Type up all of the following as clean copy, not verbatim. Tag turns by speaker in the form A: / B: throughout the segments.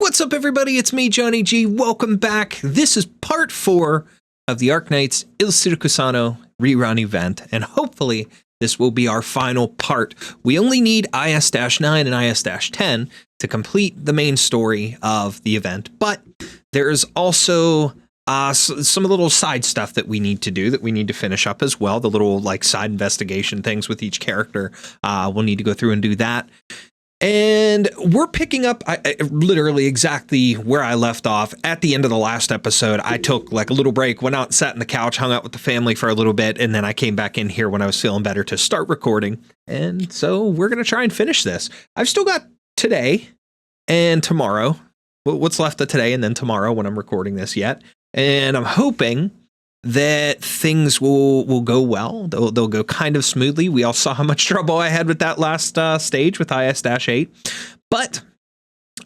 A: What's up, everybody? It's me, Johnny G. Welcome back. This is part 4 of the Arknights Siracusano rerun event, and hopefully this will be our final part. We only need IS-9 and IS-10 to complete the main story of the event, but there is also some little side stuff that we need to do, that we need to finish up as well. The little like side investigation things with each character. We'll need to go through and do that. And we're picking up literally exactly where I left off at the end of the last episode. I took like a little break, went out and sat on the couch, hung out with the family for a little bit, and then I came back in here when I was feeling better to start recording. And so we're going to try and finish this. I've still got today and tomorrow, what's left of today and then tomorrow when I'm recording this yet. And I'm hoping that things will go well. They'll go kind of smoothly. We all saw how much trouble I had with that last stage with IS-8. But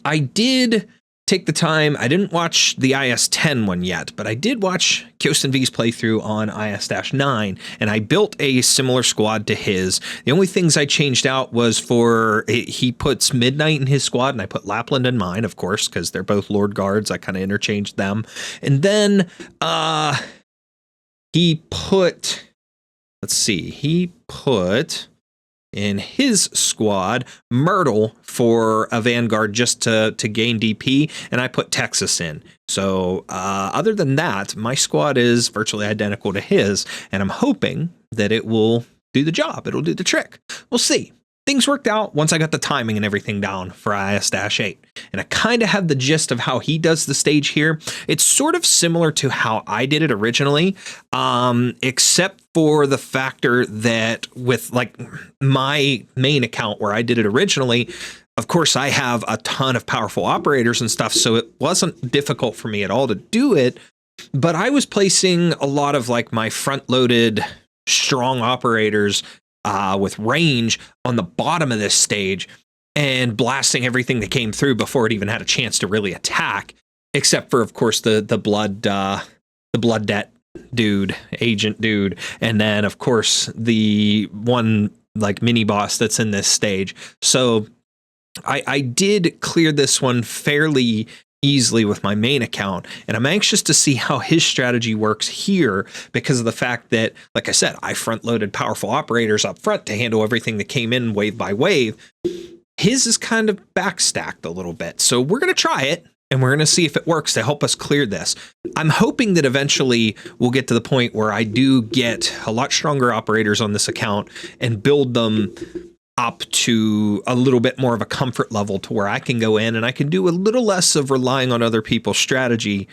A: I did take the time. I didn't watch the IS-10 one yet, but I did watch KysotinV's playthrough on IS-9, and I built a similar squad to his. The only things I changed out was he puts Midnight in his squad, and I put Lappland in mine, of course, because they're both Lord Guards. I kind of interchanged them. And then he put in his squad Myrtle for a Vanguard just to gain DP, and I put Texas in. So other than that, my squad is virtually identical to his, and I'm hoping that it will do the job. It'll do the trick. We'll see. Things worked out once I got the timing and everything down for IS-8. And I kind of have the gist of how he does the stage here. It's sort of similar to how I did it originally, except for the factor that with like my main account where I did it originally, of course, I have a ton of powerful operators and stuff, so it wasn't difficult for me at all to do it. But I was placing a lot of like my front-loaded strong operators with range on the bottom of this stage and blasting everything that came through before it even had a chance to really attack, except for, of course, the blood debt dude, agent dude, and then, of course, the one like mini boss that's in this stage. So I did clear this one fairly easily with my main account, and I'm anxious to see how his strategy works here because of the fact that, like I said, I front-loaded powerful operators up front to handle everything that came in wave by wave. His is kind of backstacked a little bit, so we're going to try it, and we're going to see if it works to help us clear this. I'm hoping that eventually we'll get to the point where I do get a lot stronger operators on this account and build them up to a little bit more of a comfort level to where I can go in and I can do a little less of relying on other people's strategy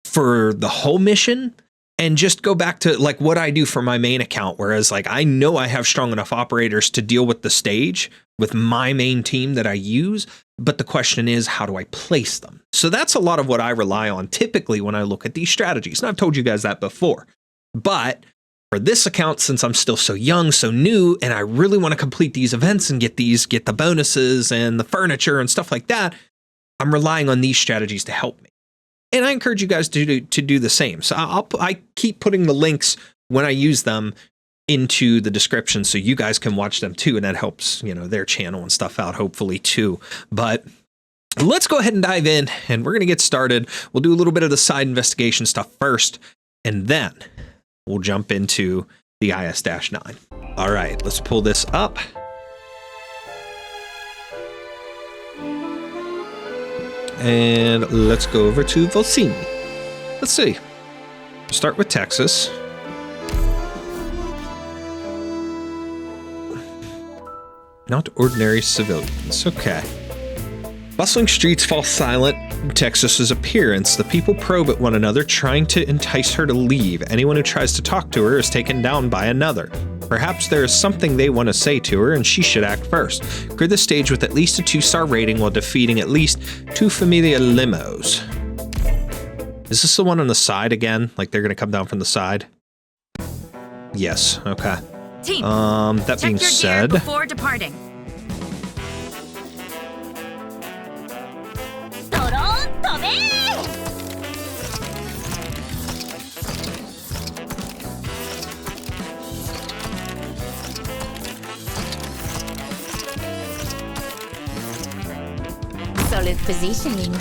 A: for the whole mission and just go back to like what I do for my main account. Whereas like I know I have strong enough operators to deal with the stage with my main team that I use. But the question is, how do I place them? So that's a lot of what I rely on typically when I look at these strategies. And I've told you guys that before, but for this account, since I'm still so young, so new, and I really want to complete these events and get the bonuses and the furniture and stuff like that, I'm relying on these strategies to help me. And I encourage you guys to do the same. So I keep putting the links when I use them into the description so you guys can watch them too, and that helps, you know, their channel and stuff out hopefully too. But let's go ahead and dive in, and we're going to get started. We'll do a little bit of the side investigation stuff first, and then we'll jump into the IS-9. All right, let's pull this up. And let's go over to Volsini. Let's see. Start with Texas. Not ordinary civilians. Okay. Bustling streets fall silent in Texas's appearance. The people probe at one another, trying to entice her to leave. Anyone who tries to talk to her is taken down by another. Perhaps there is something they want to say to her, and she should act first. Clear the stage with at least a 2-star rating while defeating at least 2 Familia Limos. Is this the one on the side again? Like they're going to come down from the side? Yes. Okay.
B: Team,
A: that being said,
B: before departing. with positioning.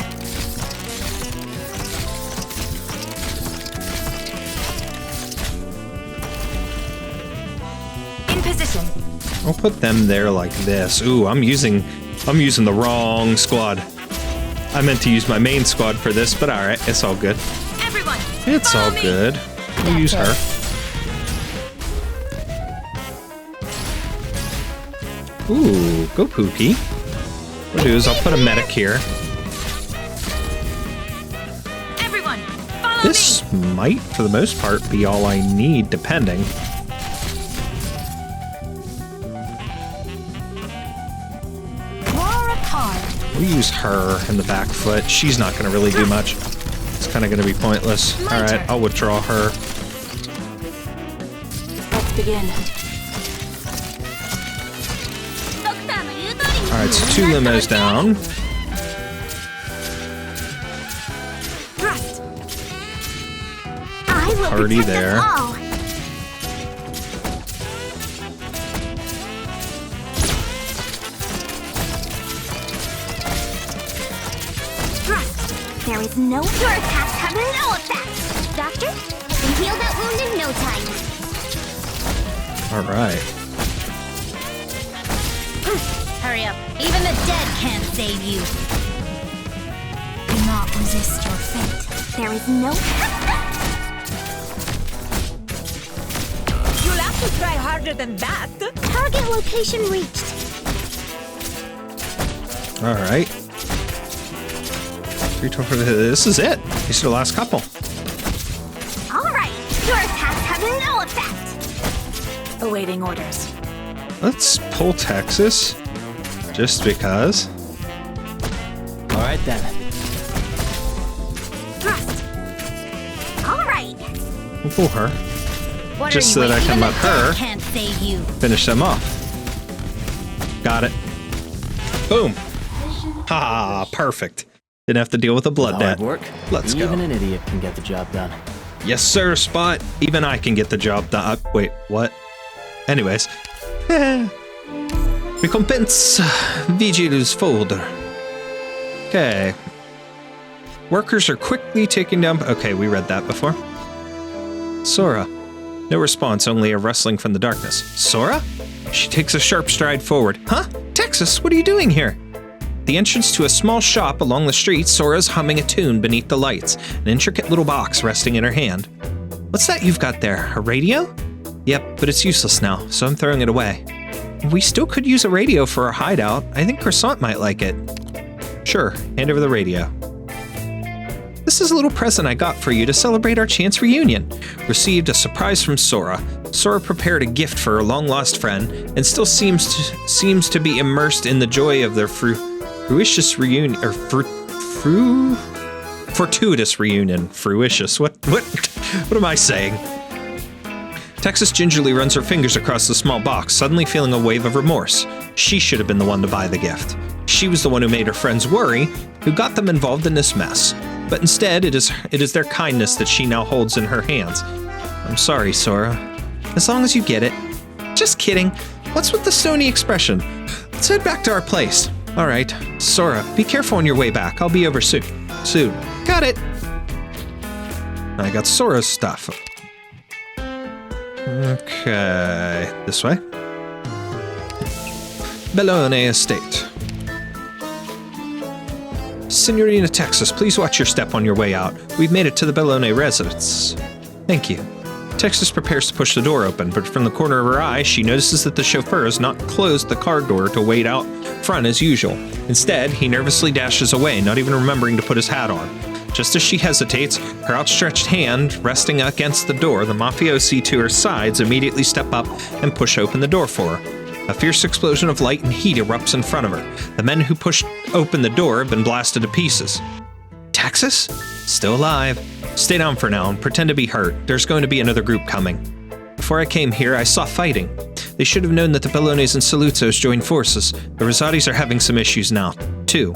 B: In position.
A: I'll put them there like this. Ooh, I'm using the wrong squad. I meant to use my main squad for this, but all right, it's all good.
B: Everyone,
A: it's all good. We'll use her. Ooh, go Pookie. What I'll do is I'll put a medic here.
B: Everyone, follow
A: this
B: me.
A: Might, for the most part, be all I need, depending. We'll use her in the back foot. She's not going to really do much. It's kind of going to be pointless. All right, I'll withdraw her.
B: Let's begin.
A: All right, so 2 limos down. Party there.
C: There is no your attacks have no effect. Doctor, can heal that wound in no time.
A: All right.
B: Hurry up. Even the dead can't save you. Do not resist your fate.
C: There is no...
B: You'll have to try harder than that.
C: Target location reached.
A: All right. This is it. These are the last couple.
C: All right. Your attacks have no effect.
B: Awaiting orders.
A: Let's pull Texas. Just because.
D: All right, then.
C: Thrust. All right.
A: We'll pull her.
B: What
A: just so that I can let her
B: can't save you.
A: finish them off. Got it. Boom. Ha! Perfect. Didn't have to deal with a blood debt. Let's go.
D: Even an idiot can get the job done.
A: Yes, sir, Spot. Even I can get the job done. Wait, what? Anyways. Recompense. Vigil's folder. Okay. Workers are quickly taking down... Okay, we read that before. Sora. No response, only a rustling from the darkness. Sora? She takes a sharp stride forward. Huh? Texas, what are you doing here? At the entrance to a small shop along the street, Sora's humming a tune beneath the lights, an intricate little box resting in her hand. What's that you've got there? A radio? Yep, but it's useless now, so I'm throwing it away. We still could use a radio for our hideout. I think Croissant might like it. Sure, hand over the radio. This is a little present I got for you to celebrate our chance reunion. Received a surprise from Sora. Sora prepared a gift for her long-lost friend, and still seems to be immersed in the joy of their fruitious reunion, or fortuitous reunion. Fruitious. What am I saying? Texas gingerly runs her fingers across the small box, suddenly feeling a wave of remorse. She should have been the one to buy the gift. She was the one who made her friends worry, who got them involved in this mess. But instead, it is their kindness that she now holds in her hands. I'm sorry, Sora. As long as you get it. Just kidding. What's with the stony expression? Let's head back to our place. All right. Sora, be careful on your way back. I'll be over soon. Got it. I got Sora's stuff. Okay. This way. Bellone Estate. Signorina Texas, please watch your step on your way out. We've made it to the Bellone residence. Thank you. Texas prepares to push the door open, but from the corner of her eye, she notices that the chauffeur has not closed the car door to wait out front as usual. Instead, he nervously dashes away, not even remembering to put his hat on. Just as she hesitates, her outstretched hand resting against the door, the mafiosi to her sides immediately step up and push open the door for her. A fierce explosion of light and heat erupts in front of her. The men who pushed open the door have been blasted to pieces. Texas? Still alive. Stay down for now and pretend to be hurt. There's going to be another group coming. Before I came here, I saw fighting. They should have known that the Bellones and Saluzos joined forces. The Rosati's are having some issues now, too.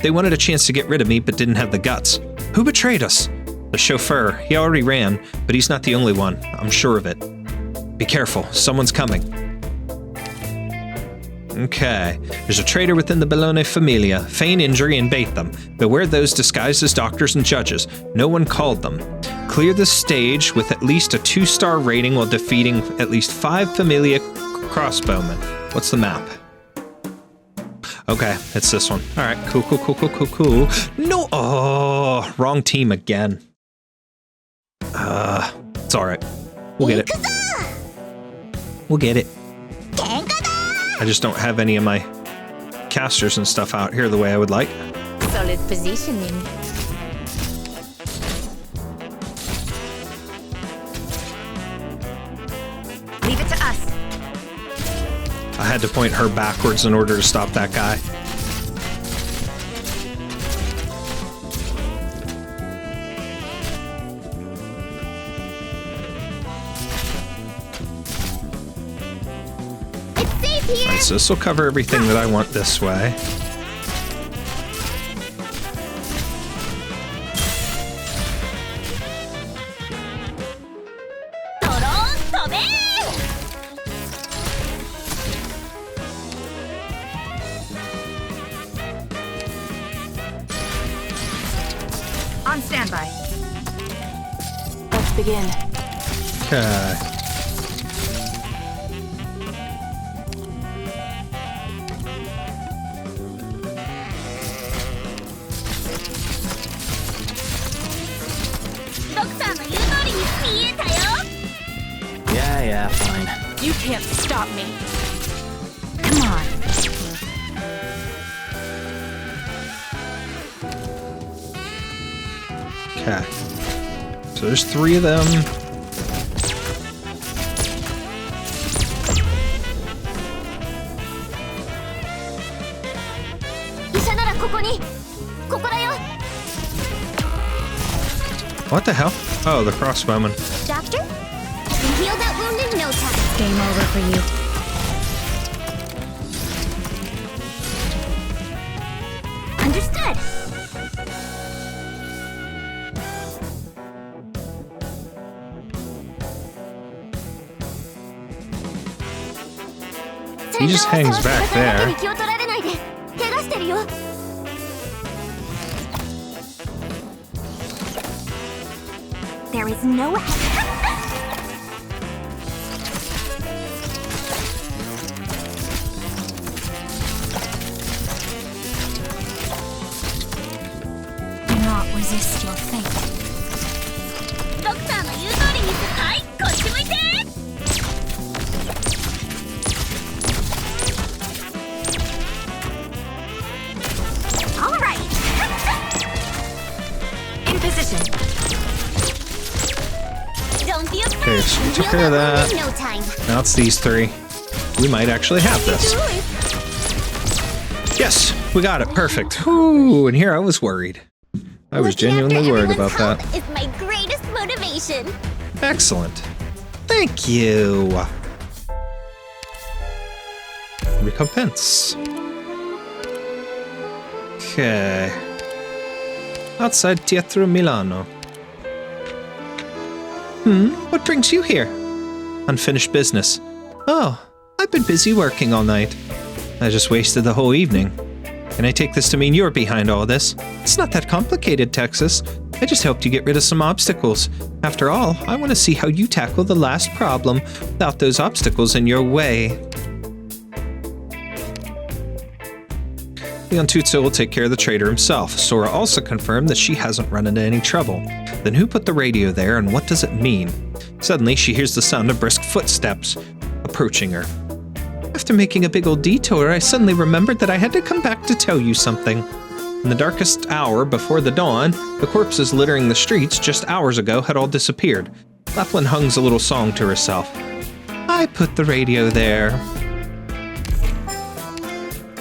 A: They wanted a chance to get rid of me, but didn't have the guts. Who betrayed us? The chauffeur. He already ran, but he's not the only one. I'm sure of it. Be careful. Someone's coming. Okay. There's a traitor within the Bellone familia. Feign injury and bait them. Beware those disguised as doctors and judges. No one called them. Clear the stage with at least a 2-star rating while defeating at least 5 familia crossbowmen. What's the map? Okay, it's this one. All right, cool. No, oh, wrong team again. It's all right. We'll get it. We'll get it. I just don't have any of my casters and stuff out here the way I would like.
B: Solid positioning. Leave it to us.
A: I had to point her backwards in order to stop that guy. Alright, so this will cover everything that I want this way.
B: On standby.
E: Let's begin.
A: Okay.
D: Yeah, fine.
E: You can't stop me. Come on.
A: Okay. So there's 3 of them. What the hell? Oh, the crossbowman.
C: Doctor? Can heal that wound in no time.
B: Game over for you.
C: Understood.
A: He just hangs back there.
C: There is no
B: Do not resist your fate.
C: All right.
E: In position.
C: Don't be afraid.
A: Okay, so we took
C: Heal
A: care of that.
C: wound in no time.
A: Now it's these 3. We might actually have this. Yes, we got it. Perfect. Ooh, and here I was worried. I was
C: Looking
A: genuinely
C: after
A: worried about
C: everyone's
A: that.
C: health is my greatest motivation.
A: Excellent. Thank you. Recompense. Okay. Outside Teatro Milano. What brings you here? Unfinished business. Oh, I've been busy working all night. I just wasted the whole evening. Can I take this to mean you're behind all this? It's not that complicated, Texas. I just helped you get rid of some obstacles. After all, I want to see how you tackle the last problem without those obstacles in your way. Leontuzzo will take care of the traitor himself. Sora also confirmed that she hasn't run into any trouble. Then who put the radio there and what does it mean? Suddenly, she hears the sound of brisk footsteps approaching her. After making a big old detour, I suddenly remembered that I had to come back to tell you something. In the darkest hour before the dawn, the corpses littering the streets just hours ago had all disappeared. Lappland hums a little song to herself. I put the radio there.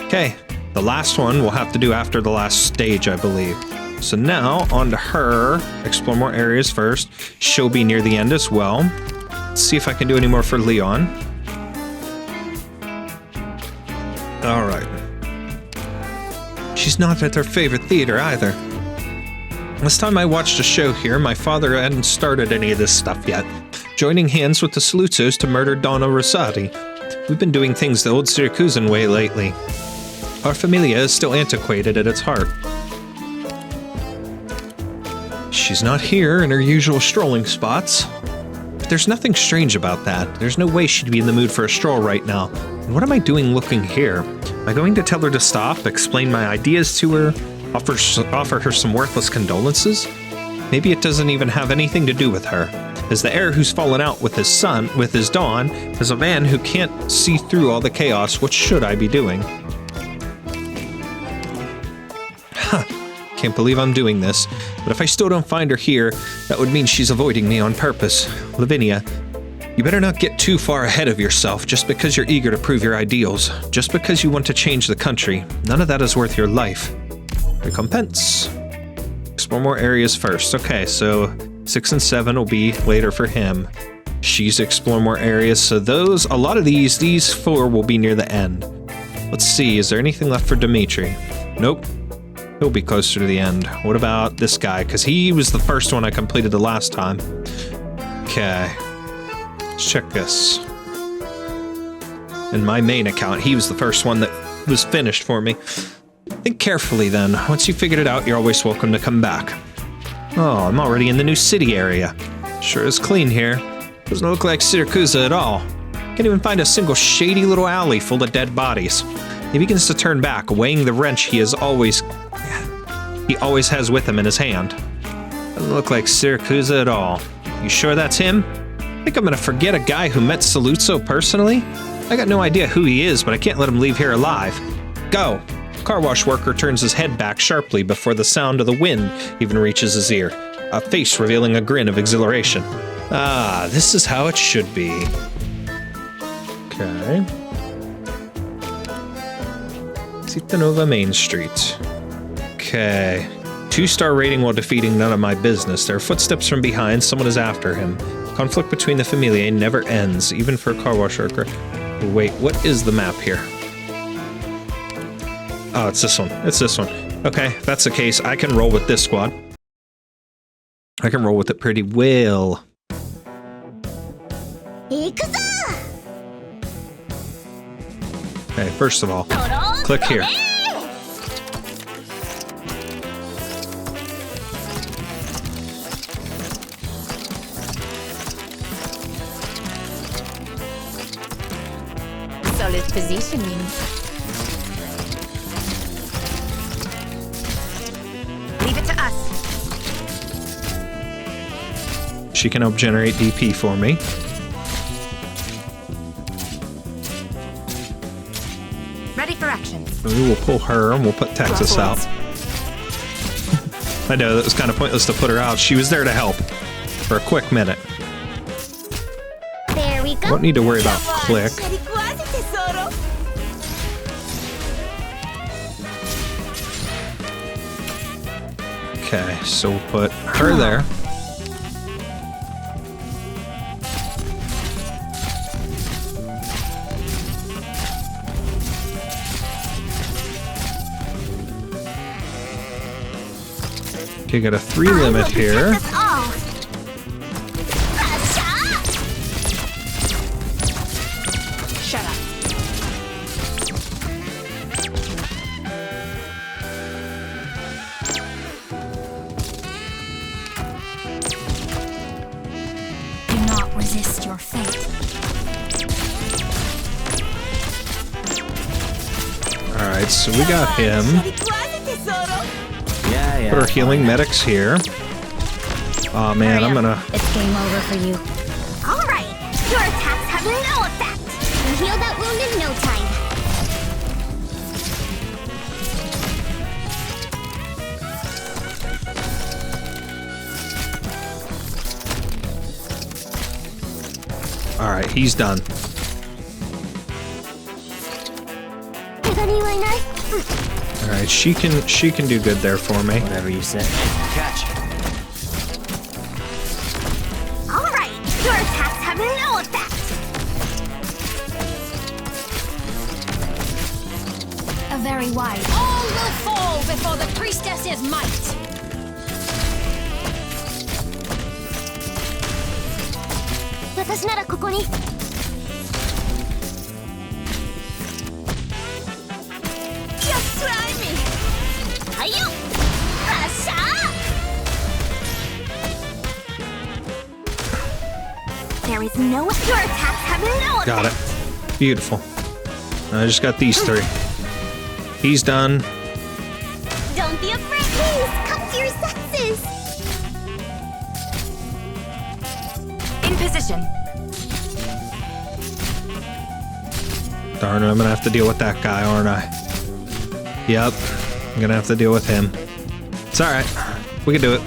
A: Okay, the last one we'll have to do after the last stage, I believe. So now, on to her. Explore more areas first. She'll be near the end as well. Let's see if I can do any more for Leon. Alright. She's not at her favorite theater either. Last time I watched a show here, my father hadn't started any of this stuff yet, joining hands with the Saluzos to murder Donna Rosati. We've been doing things the old Siracusan way lately. Our familia is still antiquated at its heart. She's not here in her usual strolling spots. But there's nothing strange about that. There's no way she'd be in the mood for a stroll right now. And what am I doing looking here? Am I going to tell her to stop, explain my ideas to her, offer her some worthless condolences? Maybe it doesn't even have anything to do with her. As the heir who's fallen out with his Don, as a man who can't see through all the chaos, what should I be doing? Huh. Can't believe I'm doing this. But if I still don't find her here, that would mean she's avoiding me on purpose. Lavinia, you better not get too far ahead of yourself just because you're eager to prove your ideals. Just because you want to change the country. None of that is worth your life. Recompense. Explore more areas first. Okay, so 6 and 7 will be later for him. She's explore more areas, so a lot of these 4 will be near the end. Let's see, is there anything left for Dimitri? Nope. He'll be closer to the end. What about this guy? Because he was the first one I completed the last time. Okay. Let's check this. In my main account, he was the first one that was finished for me. Think carefully then. Once you figured it out, you're always welcome to come back. Oh, I'm already in the new city area. Sure is clean here. Doesn't look like Siracusa at all. Can't even find a single shady little alley full of dead bodies. He begins to turn back, weighing the wrench he always has with him in his hand. Doesn't look like Siracusa at all. You sure that's him? Think I'm gonna forget a guy who met Saluzzo personally? I got no idea who he is, but I can't let him leave here alive. Go! Car wash worker turns his head back sharply before the sound of the wind even reaches his ear, a face revealing a grin of exhilaration. Ah, this is how it should be. Okay. Citanova Main Street. Okay. 2-star rating while defeating none of my business. There are footsteps from behind. Someone is after him. Conflict between the familiae never ends, even for a car wash worker. Wait, what is the map here? Oh, it's this one. It's this one. Okay, if that's the case, I can roll with this squad. I can roll with it pretty well. Okay, first of all, click here.
E: Solid positioning. Leave it to us.
A: She can help generate DP for me.
E: Ready for action.
A: We will pull her and we'll put Texas out. I know, that was kind of pointless to put her out. She was there to help for a quick minute.
C: There we go.
A: Don't need to worry about click. Okay, so we'll put her there. Okay, got a 3 limit here.
E: Shut up.
B: Do not resist your fate.
A: Alright, so we got him.
D: Yeah.
A: Put our healing medics here. Oh man, I'm gonna...
B: It's game over for you.
C: All right, your attacks have no effect. You heal that wound in no time.
A: Alright, he's done. Alright, she can do good there for me.
D: Whatever you say. Catch.
C: All right, your attacks have no effect.
B: A very wide.
E: All will fall before the priestess's might.
C: There is no your attacks have no
A: Got it.
C: effect.
A: Beautiful. I just got these 3. He's done.
C: Don't be afraid. Please come to your senses.
E: In position.
A: Darn it, I'm gonna have to deal with that guy, aren't I? Yep, I'm gonna have to deal with him. It's alright. We can do it.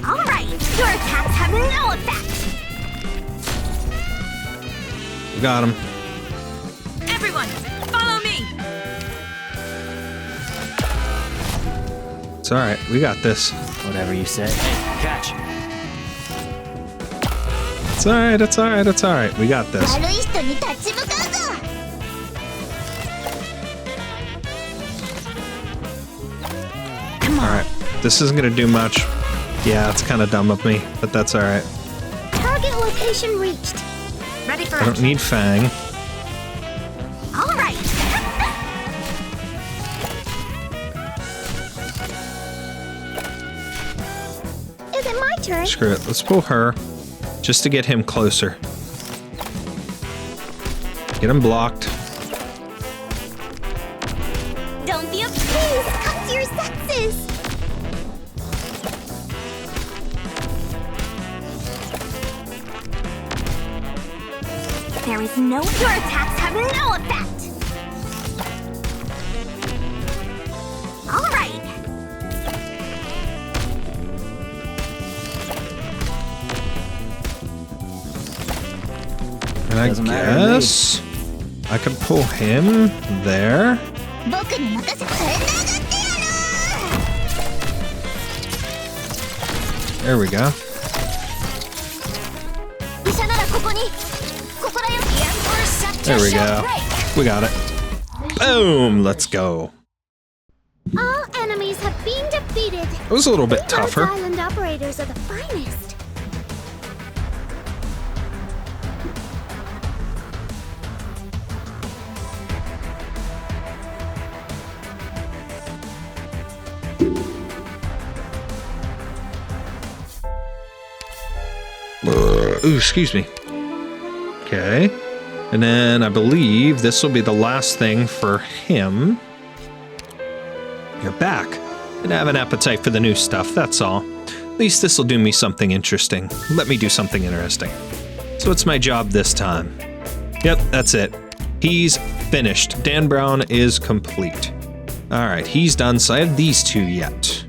C: All right. Your attacks have no effect.
A: We got him.
E: Everyone, follow me.
A: It's alright, we got this.
D: Whatever you say. Hey, catch.
A: It's alright, it's alright, it's alright. We got this.
C: 悪い人に立ち向かうぞ。
A: Alright, this isn't gonna do much. Yeah, it's kind of dumb of me, but that's alright.
C: Target location reached.
E: Ready for
A: I don't
E: action.
A: need Fang.
C: All right. Is it my turn?
A: Screw it, let's pull her, just to get him closer. Get him blocked.
C: Don't be afraid. Please come to your senses. There is no your attacks have no effect. All right.
A: And I
D: Doesn't matter to me.
A: guess I could pull him there.
C: 僕に任せて上がってやる。
A: There we go.
C: 医者ならここに。心よき
A: There we go. We got it. Boom! Let's go.
C: All enemies have been defeated.
A: It was a little bit
C: Rhodes
A: tougher.
C: Island operators are the finest.
A: Ooh, excuse me. Okay. And then I believe this will be the last thing for him. You're back. And I have an appetite for the new stuff, that's all. At least this will do me something interesting. Let me do something interesting. So what's my job this time? Yep, that's it. He's finished. Dan Brown is complete. Alright, he's done, so I have these 2 yet.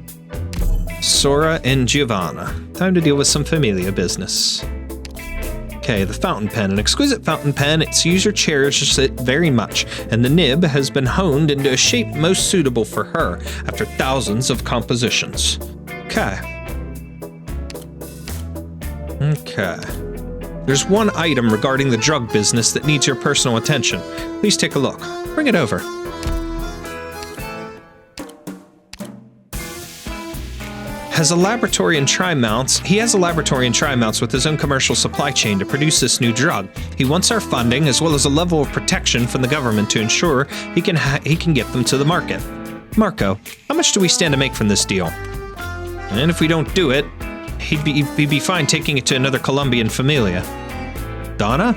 A: Sora and Giovanna. Time to deal with some familia business. Okay, the fountain pen. An exquisite fountain pen. Its user cherishes it very much, and the nib has been honed into a shape most suitable for her after thousands of compositions. Okay. Okay. There's one item regarding the drug business that needs your personal attention. Please take a look. Bring it over. He has a laboratory in Tri-Mounts with his own commercial supply chain to produce this new drug. He wants our funding as well as a level of protection from the government to ensure he can get them to the market. Marco, how much do we stand to make from this deal? And if we don't do it, he'd be fine taking it to another Colombian familia. Donna?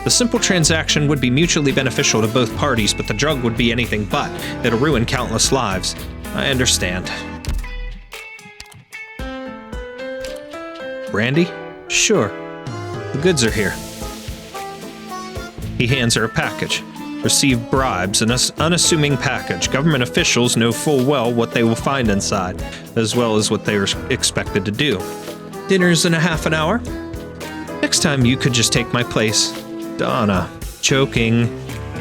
A: The simple transaction would be mutually beneficial to both parties, but the drug would be anything but. It'll ruin countless lives. I understand. Brandy? Sure. The goods are here. He hands her a package. Receive bribes, an unassuming package. Government officials know full well what they will find inside, as well as what they are expected to do. Dinner's in a half an hour. Next time you could just take my place. Donna. Joking.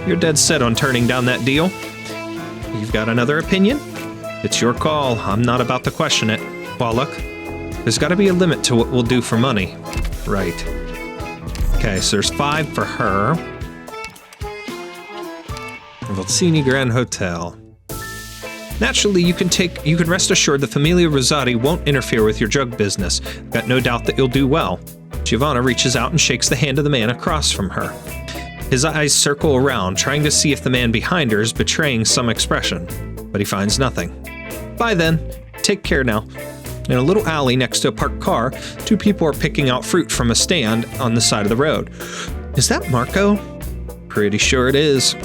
A: You're dead set on turning down that deal? You've got another opinion? It's your call. I'm not about to question it. Wallach. There's got to be a limit to what we'll do for money. Right. Okay, so there's 5 for her. Volsini Grand Hotel. Naturally, you can rest assured the Familia Rosati won't interfere with your drug business. Got no doubt that you'll do well. Giovanna reaches out and shakes the hand of the man across from her. His eyes circle around, trying to see if the man behind her is betraying some expression, but he finds nothing. Bye then. Take care now. In a little alley next to a parked car, two people are picking out fruit from a stand on the side of the road. Is that Marco? Pretty sure it is.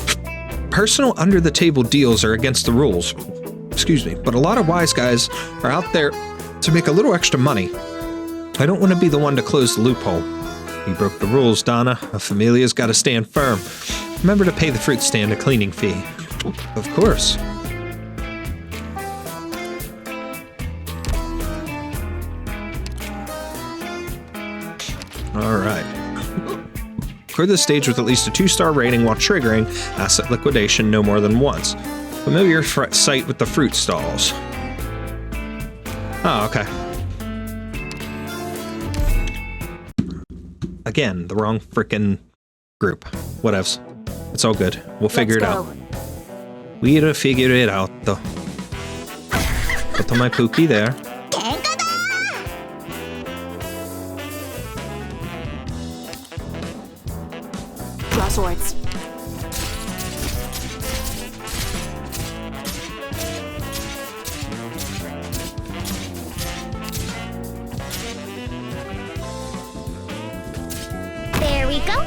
A: Personal under-the-table deals are against the rules. Excuse me, but a lot of wise guys are out there to make a little extra money. I don't want to be the one to close the loophole. You broke the rules, Donna. A familia's got to stand firm. Remember to pay the fruit stand a cleaning fee. Of course. All right. Clear the stage with at least a 2-star rating while triggering asset liquidation no more than once. Familiar sight with the fruit stalls. Oh, okay. Again, the wrong frickin' group. Whatevs. It's all good. We'll figure it out. We'll figure it out, though. Put my Pookie there.
E: Draw swords.
C: There we go.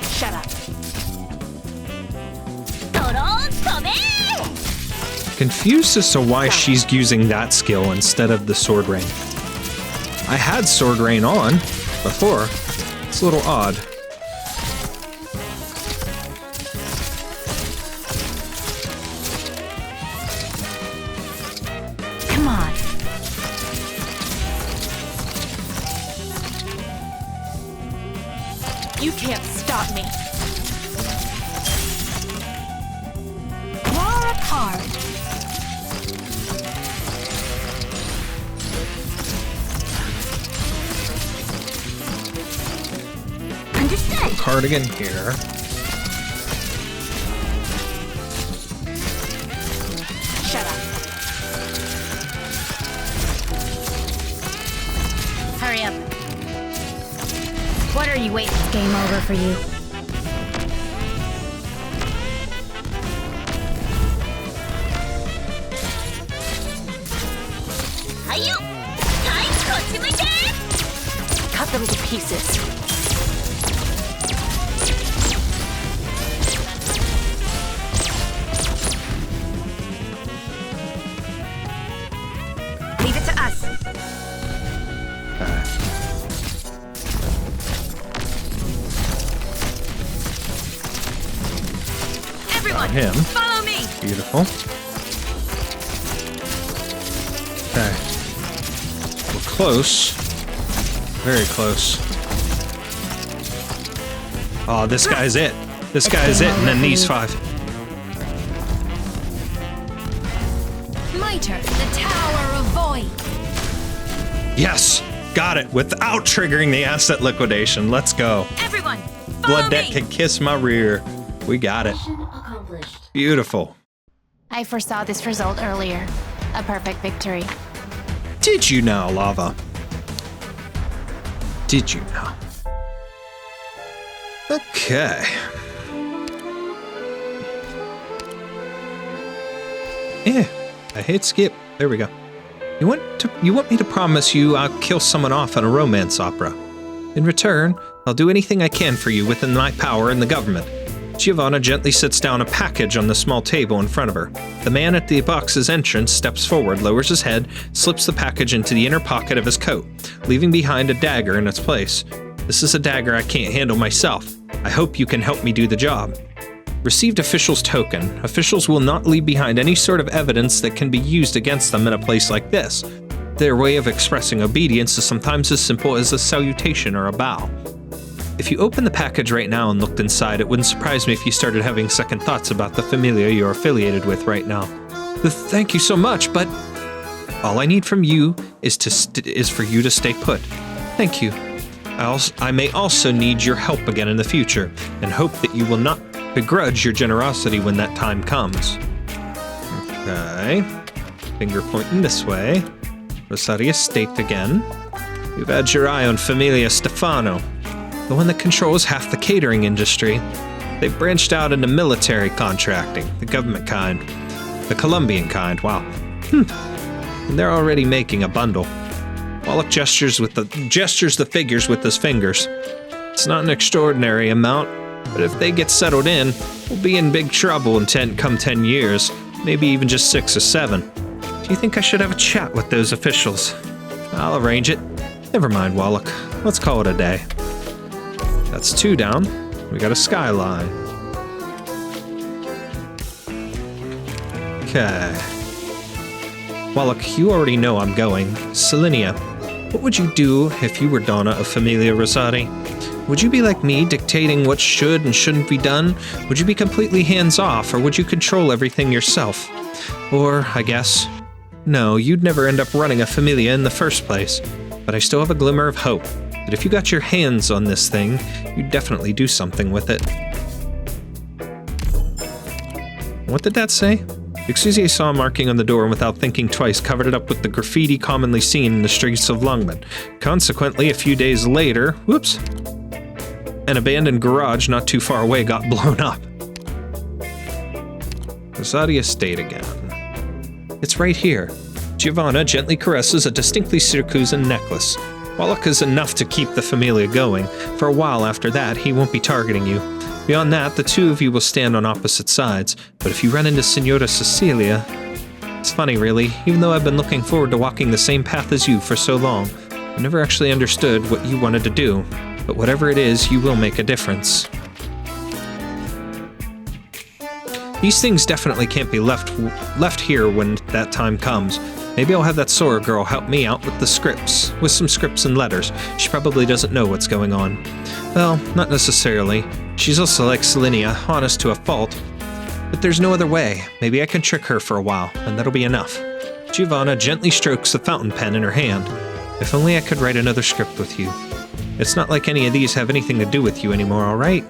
E: Shut up.
A: Confused as to why she's using that skill instead of the sword rain. I had sword rain on before. It's a little odd.
E: Come on. You can't stop me.
B: Draw a card. Understood.
A: Cardigan here.
E: Shut up.
B: Hurry up. What are you waiting? Game over for you.
E: Cut them to pieces. Leave it to us. Everyone,
A: him.
E: follow me.
A: Beautiful. Okay. We're close. Very close. Oh, this guy's it. This guy is it, and then these 5.
B: Mitre, the Tower of Void.
A: Yes! Got it, without triggering the asset liquidation. Let's go.
E: Everyone, follow
A: Blood debt
E: me.
A: can kiss my rear. We got it. Beautiful.
E: I foresaw this result earlier. A perfect victory.
A: Did you now, Lava? Did you know? Okay. Yeah, I hit skip. There we go. You want me to promise you I'll kill someone off in a romance opera. In return, I'll do anything I can for you within my power and the government. Giovanna gently sets down a package on the small table in front of her. The man at the box's entrance steps forward, lowers his head, slips the package into the inner pocket of his coat, leaving behind a dagger in its place. This is a dagger I can't handle myself. I hope you can help me do the job. Received official's token. Officials will not leave behind any sort of evidence that can be used against them in a place like this. Their way of expressing obedience is sometimes as simple as a salutation or a bow. If you open the package right now and looked inside, it wouldn't surprise me if you started having second thoughts about the familia you're affiliated with right now. Thank you so much, but all I need from you is for you to stay put. Thank you. I may also need your help again in the future, and hope that you will not begrudge your generosity when that time comes. Okay. Finger pointing this way. Rosaria State again. You've had your eye on Familia Stefano, the one that controls half the catering industry. They branched out into military contracting, the government kind. The Colombian kind, wow. And they're already making a bundle. Wallach gestures the figures with his fingers. It's not an extraordinary amount, but if they get settled in, we'll be in big trouble in 10 years, maybe even just 6 or 7. Do you think I should have a chat with those officials? I'll arrange it. Never mind, Wallach. Let's call it a day. That's 2 down. We got a skyline. Okay. Wallach, you already know I'm going. Silinia, what would you do if you were Donna of Familia Rosati? Would you be like me, dictating what should and shouldn't be done? Would you be completely hands-off, or would you control everything yourself? Or, I guess, no, you'd never end up running a Familia in the first place. But I still have a glimmer of hope that if you got your hands on this thing, you'd definitely do something with it. What did that say? Exusier saw a marking on the door and without thinking twice covered it up with the graffiti commonly seen in the streets of Lungmen. Consequently, a few days later, whoops, an abandoned garage not too far away got blown up. Rosati Estate again. It's right here. Giovanna gently caresses a distinctly Siracusan necklace. Wallach is enough to keep the Familia going. For a while after that, he won't be targeting you. Beyond that, the two of you will stand on opposite sides, but if you run into Signora Sicilia... It's funny, really. Even though I've been looking forward to walking the same path as you for so long, I never actually understood what you wanted to do. But whatever it is, you will make a difference. These things definitely can't be left here when that time comes. Maybe I'll have that Sora girl help me out with some scripts and letters. She probably doesn't know what's going on. Well, not necessarily. She's also like Silinia, honest to a fault. But there's no other way. Maybe I can trick her for a while, and that'll be enough. Giovanna gently strokes the fountain pen in her hand. If only I could write another script with you. It's not like any of these have anything to do with you anymore, alright?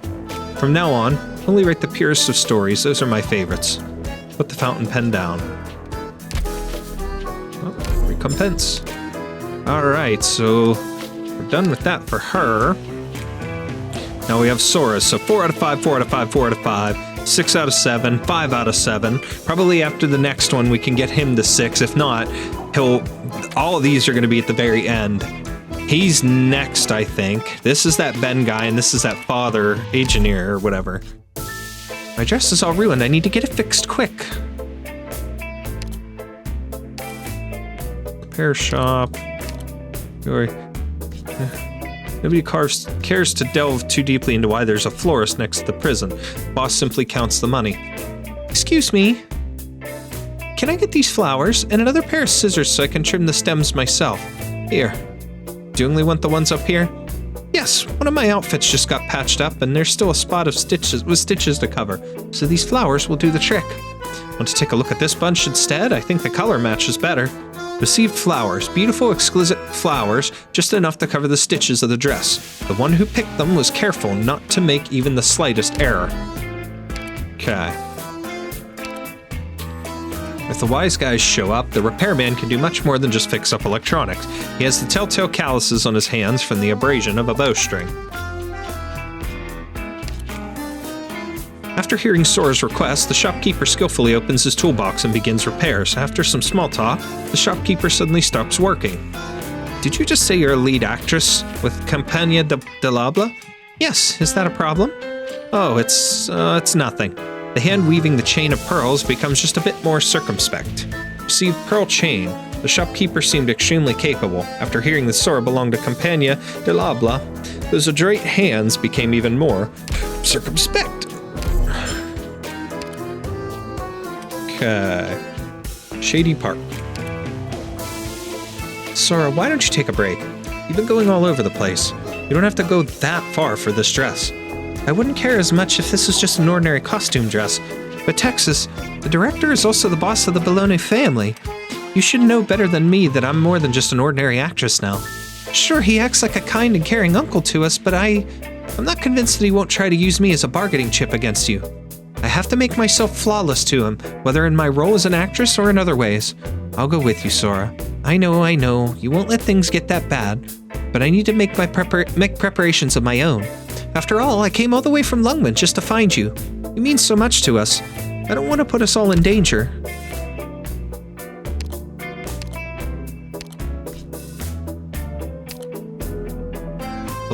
A: From now on, only write the purest of stories. Those are my favorites. Put the fountain pen down. Oh, recompense. Alright, so we're done with that for her. Now we have Sora, so 4 out of 5, 4 out of 5, 4 out of 5, 6 out of 7, 5 out of 7. Probably after the next one we can get him to 6. If not, all of these are going to be at the very end. He's next, I think. This is that Ben guy, and this is that father engineer or whatever. My dress is all ruined. I need to get it fixed quick. Repair shop. Nobody cares to delve too deeply into why there's a florist next to the prison. Boss simply counts the money. Excuse me. Can I get these flowers and another pair of scissors so I can trim the stems myself? Here. Do you only want the ones up here? Yes, one of my outfits just got patched up and there's still a spot of stitches to cover, so these flowers will do the trick. Want to take a look at this bunch instead? I think the color matches better. Received flowers, beautiful exquisite flowers, just enough to cover the stitches of the dress. The one who picked them was careful not to make even the slightest error. Okay. If the wise guys show up, the repairman can do much more than just fix up electronics. He has the telltale calluses on his hands from the abrasion of a bowstring. After hearing Sora's request, the shopkeeper skillfully opens his toolbox and begins repairs. After some small talk, the shopkeeper suddenly stops working. Did you just say you're a lead actress with Campagna de Labla? Yes, is that a problem? Oh, it's nothing. The hand weaving the chain of pearls becomes just a bit more circumspect. Received pearl chain. The shopkeeper seemed extremely capable. After hearing that Sora belonged to Campagna de Labla, those adroit hands became even more circumspect. Okay. Shady Park. Sora, why don't you take a break? You've been going all over the place. You don't have to go that far for this dress. I wouldn't care as much if this was just an ordinary costume dress. But Texas, the director is also the boss of the Bologna family. You should know better than me that I'm more than just an ordinary actress now. Sure, he acts like a kind and caring uncle to us, but I'm not convinced that he won't try to use me as a bargaining chip against you. I have to make myself flawless to him, whether in my role as an actress or in other ways. I'll go with you, Sora. I know, you won't let things get that bad, but I need to make preparations of my own. After all, I came all the way from Lungmen just to find you. You mean so much to us. I don't want to put us all in danger.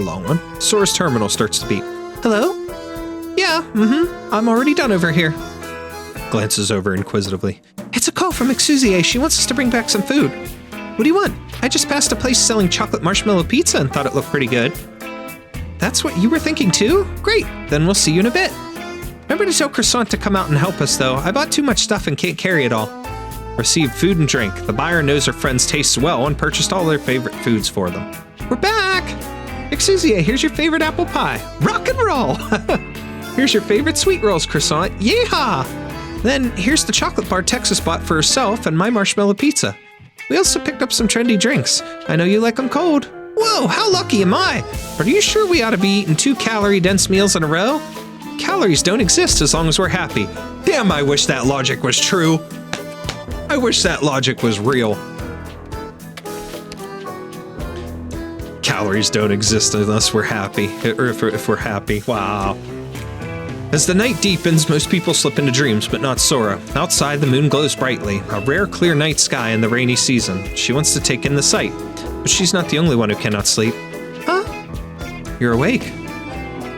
A: long one. Sora's terminal starts to beep. Hello? Yeah, I'm already done over here. Glances over inquisitively. It's a call from Exusie. She wants us to bring back some food. What do you want? I just passed a place selling chocolate marshmallow pizza and thought it looked pretty good. That's what you were thinking too? Great, then we'll see you in a bit. Remember to tell Croissant to come out and help us though. I bought too much stuff and can't carry it all. Received food and drink. The buyer knows her friends' tastes well and purchased all their favorite foods for them. We're back! Exusie, here's your favorite apple pie. Rock and roll! Here's your favorite sweet rolls, Croissant. Yeehaw! Then here's the chocolate bar Texas bought for herself and my marshmallow pizza. We also picked up some trendy drinks. I know you like them cold. Whoa, how lucky am I? Are you sure we ought to be eating 2 calorie-dense meals in a row? Calories don't exist as long as we're happy. Damn, I wish that logic was true. I wish that logic was real. Calories don't exist unless we're happy, or if we're happy. Wow. As the night deepens, most people slip into dreams, but not Sora. Outside, the moon glows brightly, a rare clear night sky in the rainy season. She wants to take in the sight, but she's not the only one who cannot sleep. Huh? You're awake.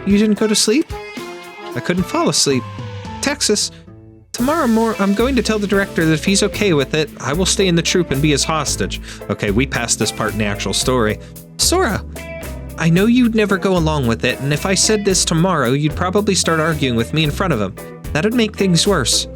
A: You didn't go to sleep? I couldn't fall asleep. Texas, tomorrow I'm going to tell the director that if he's okay with it, I will stay in the troop and be his hostage. Okay, we passed this part in the actual story. Sora, I know you'd never go along with it, and if I said this tomorrow, you'd probably start arguing with me in front of him. That'd make things worse.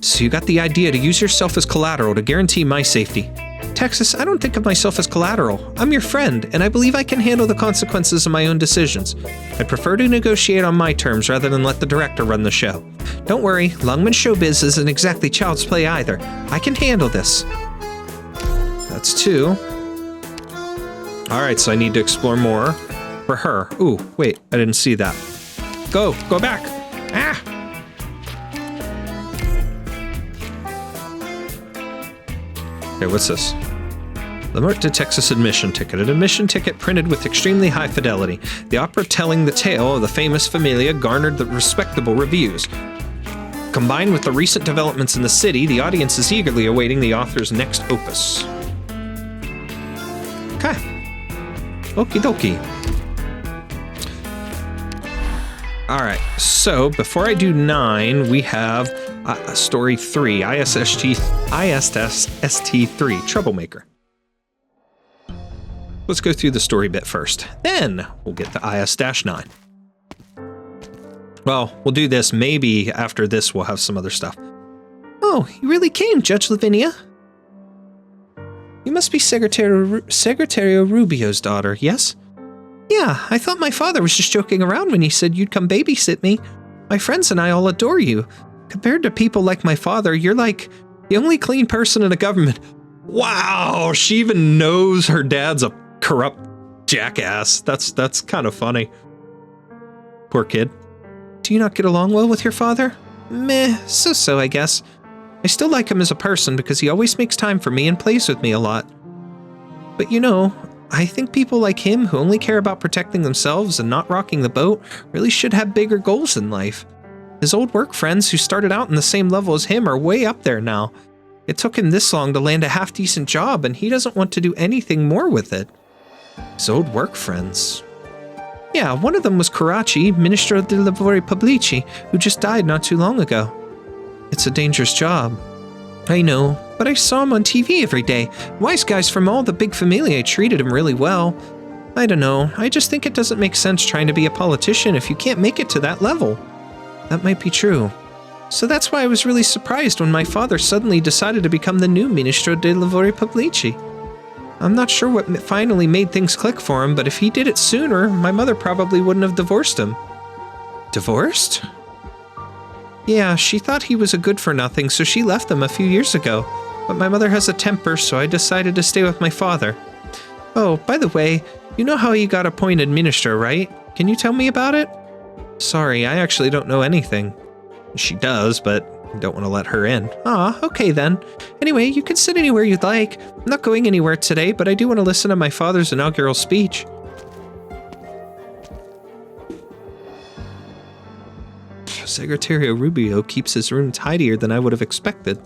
A: So you got the idea to use yourself as collateral to guarantee my safety. Texas, I don't think of myself as collateral. I'm your friend, and I believe I can handle the consequences of my own decisions. I'd prefer to negotiate on my terms rather than let the director run the show. Don't worry, Lungman Showbiz isn't exactly child's play either. I can handle this. That's 2. Alright, so I need to explore more for her. Ooh, wait, I didn't see that. Go back. Ah! Okay, what's this? Lamert to Texas admission ticket. An admission ticket printed with extremely high fidelity. The opera telling the tale of the famous familia garnered the respectable reviews. Combined with the recent developments in the city, the audience is eagerly awaiting the author's next opus. Okay. Okie dokie. Alright, so before I do 9, we have story 3, ISST3, Troublemaker. Let's go through the story bit first. Then we'll get to IS-9. Well, we'll do this. Maybe after this we'll have some other stuff. Oh, you really came, Judge Lavinia. You must be Secretario Rubio's daughter, yes? Yeah, I thought my father was just joking around when he said you'd come babysit me. My friends and I all adore you. Compared to people like my father, you're like the only clean person in the government. Wow, she even knows her dad's a corrupt jackass. That's kind of funny. Poor kid. Do you not get along well with your father? Meh, so I guess. I still like him as a person because he always makes time for me and plays with me a lot. But you know, I think people like him who only care about protecting themselves and not rocking the boat really should have bigger goals in life. His old work friends who started out in the same level as him are way up there now. It took him this long to land a half-decent job and he doesn't want to do anything more with it. His old work friends. Yeah, one of them was Karachi, Ministro dei Lavori Pubblici, who just died not too long ago. It's a dangerous job. I know, but I saw him on TV every day. Wise guys from all the big familia treated him really well. I don't know, I just think it doesn't make sense trying to be a politician if you can't make it to that level. That might be true. So that's why I was really surprised when my father suddenly decided to become the new Ministro dei Lavori Pubblici. I'm not sure what finally made things click for him, but if he did it sooner, my mother probably wouldn't have divorced him. Divorced? Yeah, she thought he was a good-for-nothing, so she left him a few years ago. But my mother has a temper, so I decided to stay with my father. Oh, by the way, you know how he got appointed minister, right? Can you tell me about it? Sorry, I actually don't know anything. She does, but I don't want to let her in. Ah, okay then. Anyway, you can sit anywhere you'd like. I'm not going anywhere today, but I do want to listen to my father's inaugural speech. Secretario Rubio keeps his room tidier than I would have expected.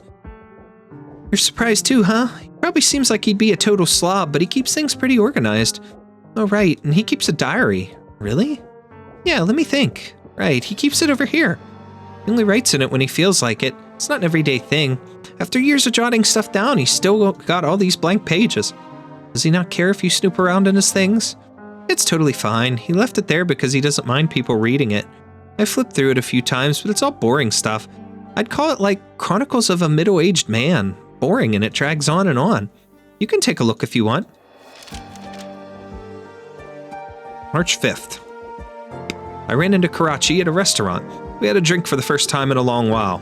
A: You're surprised too, huh? He probably seems like he'd be a total slob, but he keeps things pretty organized. Oh, right, and he keeps a diary. Really? Yeah, let me think. Right, he keeps it over here. He only writes in it when he feels like it. It's not an everyday thing. After years of jotting stuff down, he's still got all these blank pages. Does he not care if you snoop around in his things? It's totally fine. He left it there because he doesn't mind people reading it. I flipped through it a few times, but it's all boring stuff. I'd call it like Chronicles of a Middle-Aged Man. Boring, and it drags on and on. You can take a look if you want. March 5th. I ran into Karachi at a restaurant. We had a drink for the first time in a long while.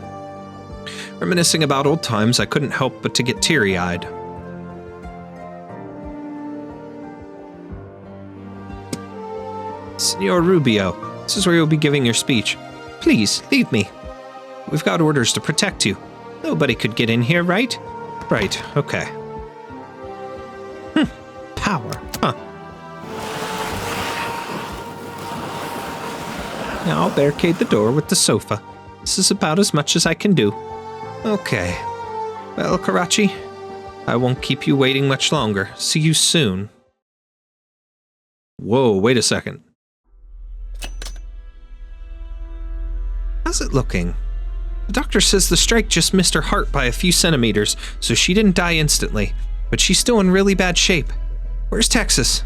A: Reminiscing about old times, I couldn't help but to get teary-eyed. Senor Rubio, this is where you'll be giving your speech. Please, leave me. We've got orders to protect you. Nobody could get in here, right? Right, okay. Power, huh. Now I'll barricade the door with the sofa. This is about as much as I can do. Okay. Well, Karachi, I won't keep you waiting much longer. See you soon. Whoa, wait a second. How's it looking? The doctor says the strike just missed her heart by a few centimeters, so she didn't die instantly, but she's still in really bad shape. Where's Texas?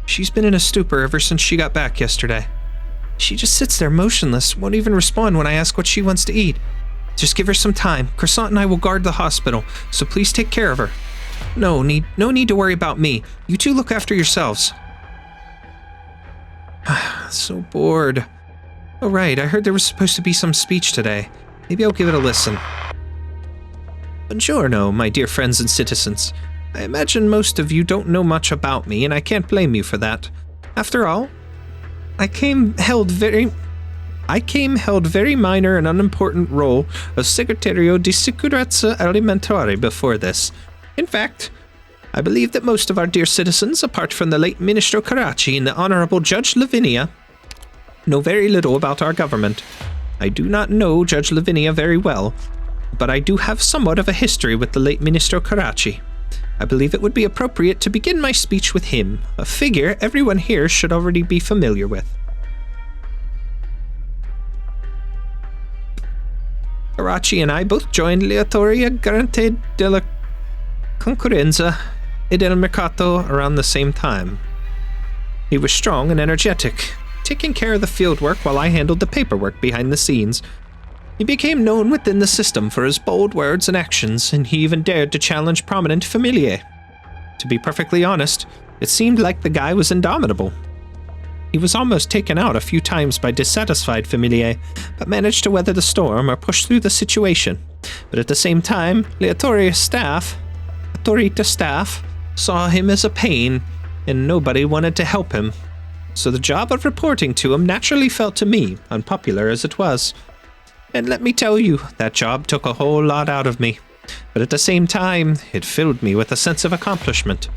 A: She's been in a stupor ever since she got back yesterday. She just sits there motionless, won't even respond when I ask what she wants to eat. Just give her some time. Croissant and I will guard the hospital, so please take care of her. No need to worry about me. You two look after yourselves. So bored. Oh right, I heard there was supposed to be some speech today. Maybe I'll give it a listen. Buongiorno, my dear friends and citizens. I imagine most of you don't know much about me, and I can't blame you for that. After all, I came held very minor and unimportant role of Segretario di Sicurezza Alimentare before this. In fact, I believe that most of our dear citizens, apart from the late Ministro Karachi and the Honorable Judge Lavinia, know very little about our government. I do not know Judge Lavinia very well, but I do have somewhat of a history with the late Ministro Karachi. I believe it would be appropriate to begin my speech with him, a figure everyone here should already be familiar with. Karachi and I both joined l'Autoria Garante della Concorrenza e del Mercato around the same time. He was strong and energetic, taking care of the field work while I handled the paperwork behind the scenes. He became known within the system for his bold words and actions, and he even dared to challenge prominent familiae. To be perfectly honest, it seemed like the guy was indomitable. He was almost taken out a few times by dissatisfied familiae, but managed to weather the storm or push through the situation. But at the same time, the Autorita staff saw him as a pain, and nobody wanted to help him. So the job of reporting to him naturally fell to me, unpopular as it was. And let me tell you, that job took a whole lot out of me. But at the same time, it filled me with a sense of accomplishment.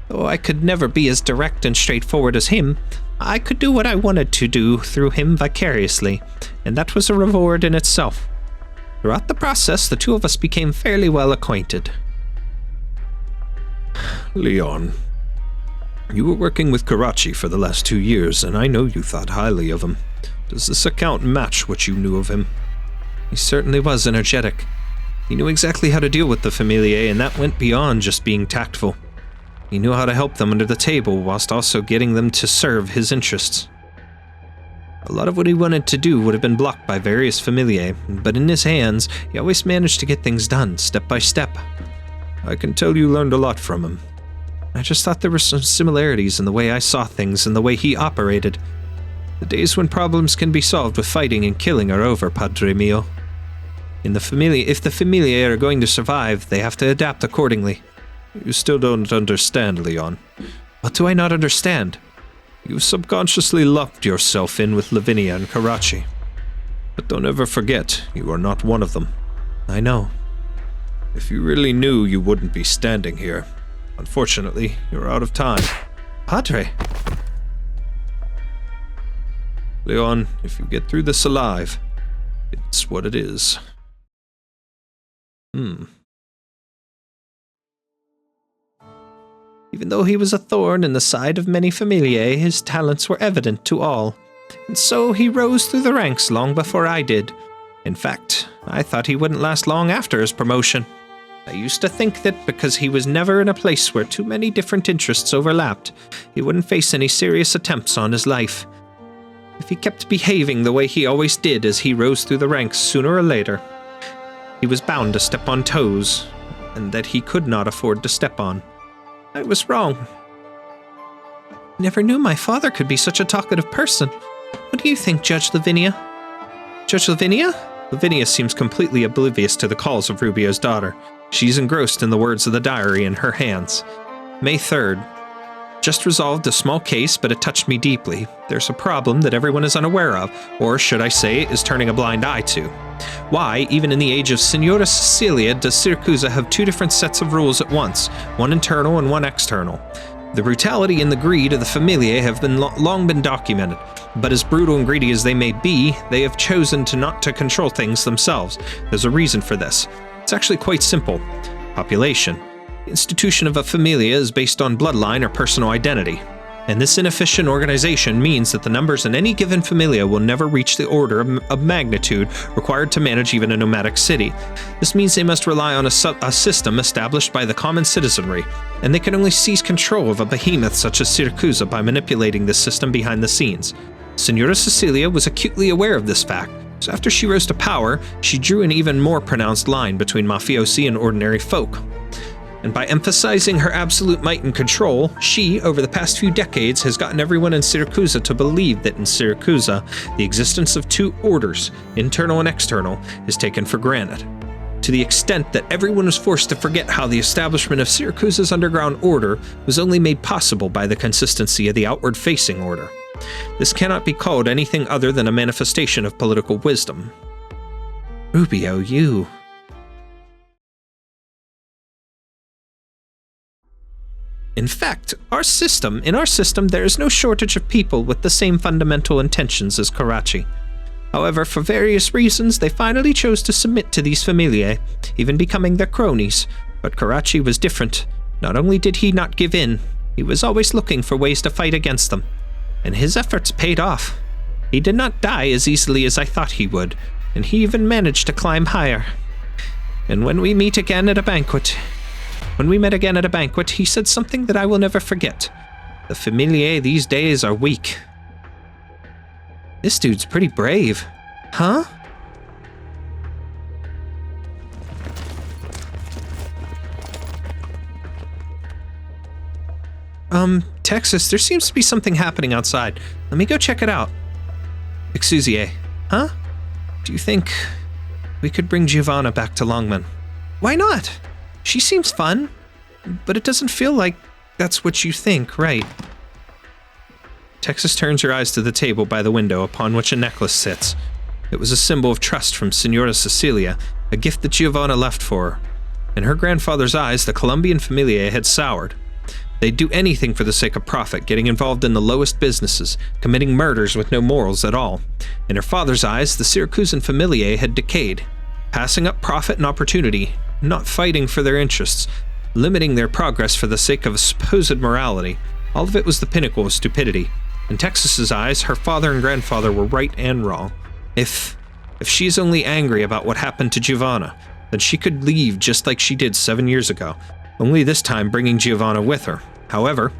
A: Though I could never be as direct and straightforward as him, I could do what I wanted to do through him vicariously, and that was a reward in itself. Throughout the process, the two of us became fairly well acquainted.
F: Leon, you were working with Karachi for the last 2 years, and I know you thought highly of him. Does this account match what you knew of him?
A: He certainly was energetic. He knew exactly how to deal with the familiae, and that went beyond just being tactful. He knew how to help them under the table whilst also getting them to serve his interests. A lot of what he wanted to do would have been blocked by various familiae, but in his hands, he always managed to get things done, step by step.
F: I can tell you learned a lot from him.
A: I just thought there were some similarities in the way I saw things and the way he operated. The days when problems can be solved with fighting and killing are over, Padre mio. If the familiae are going to survive, they have to adapt accordingly.
F: You still don't understand, Leon.
A: What do I not understand?
F: You subconsciously locked yourself in with Lavinia and Karachi. But don't ever forget, you are not one of them.
A: I know.
F: If you really knew, you wouldn't be standing here. Unfortunately, you're out of time.
A: Padre!
F: Leon, if you get through this alive, it's what it is.
A: Even though he was a thorn in the side of many familiae, his talents were evident to all. And so he rose through the ranks long before I did. In fact, I thought he wouldn't last long after his promotion. I used to think that because he was never in a place where too many different interests overlapped, he wouldn't face any serious attempts on his life. If he kept behaving the way he always did as he rose through the ranks sooner or later, he was bound to step on toes, and that he could not afford to step on. I was wrong. Never knew my father could be such a talkative person. What do you think, Judge Lavinia? Judge Lavinia? Lavinia seems completely oblivious to the calls of Rubio's daughter. She's engrossed in the words of the diary in her hands. May 3rd. Just resolved a small case, but it touched me deeply. There's a problem that everyone is unaware of, or should I say, is turning a blind eye to. Why, even in the age of Signora Sicilia, does Siracusa have two different sets of rules at once, one internal and one external? The brutality and the greed of the familiae have been long been documented, but as brutal and greedy as they may be, they have chosen not to control things themselves. There's a reason for this. It's actually quite simple. Population. The institution of a familia is based on bloodline or personal identity, and this inefficient organization means that the numbers in any given familia will never reach the order of magnitude required to manage even a nomadic city. This means they must rely on a system established by the common citizenry, and they can only seize control of a behemoth such as Siracusa by manipulating this system behind the scenes. Signora Sicilia was acutely aware of this fact, so after she rose to power, she drew an even more pronounced line between mafiosi and ordinary folk. And by emphasizing her absolute might and control, she, over the past few decades, has gotten everyone in Siracusa to believe that in Siracusa, the existence of two orders, internal and external, is taken for granted. To the extent that everyone was forced to forget how the establishment of Siracusa's underground order was only made possible by the consistency of the outward-facing order. This cannot be called anything other than a manifestation of political wisdom. Rubio, you... In fact, in our system, there is no shortage of people with the same fundamental intentions as Karachi. However, for various reasons, they finally chose to submit to these familiae, even becoming their cronies. But Karachi was different. Not only did he not give in, he was always looking for ways to fight against them. And his efforts paid off. He did not die as easily as I thought he would, and he even managed to climb higher. And when we met again at a banquet, he said something that I will never forget. The familiae these days are weak. This dude's pretty brave. Huh? Texas, there seems to be something happening outside. Let me go check it out. Excusier. Huh? Do you think we could bring Giovanna back to Longman? Why not? She seems fun, but it doesn't feel like that's what you think, right? Texas turns her eyes to the table by the window upon which a necklace sits. It was a symbol of trust from Signora Sicilia, a gift that Giovanna left for her. In her grandfather's eyes, the Colombian familiae had soured. They'd do anything for the sake of profit, getting involved in the lowest businesses, committing murders with no morals at all. In her father's eyes, the Siracusan familiae had decayed, passing up profit and opportunity, not fighting for their interests, limiting their progress for the sake of a supposed morality. All of it was the pinnacle of stupidity. In Texas's eyes, her father and grandfather were right and wrong. If she's only angry about what happened to Giovanna, then she could leave just like she did 7 years ago, only this time bringing Giovanna with her. However,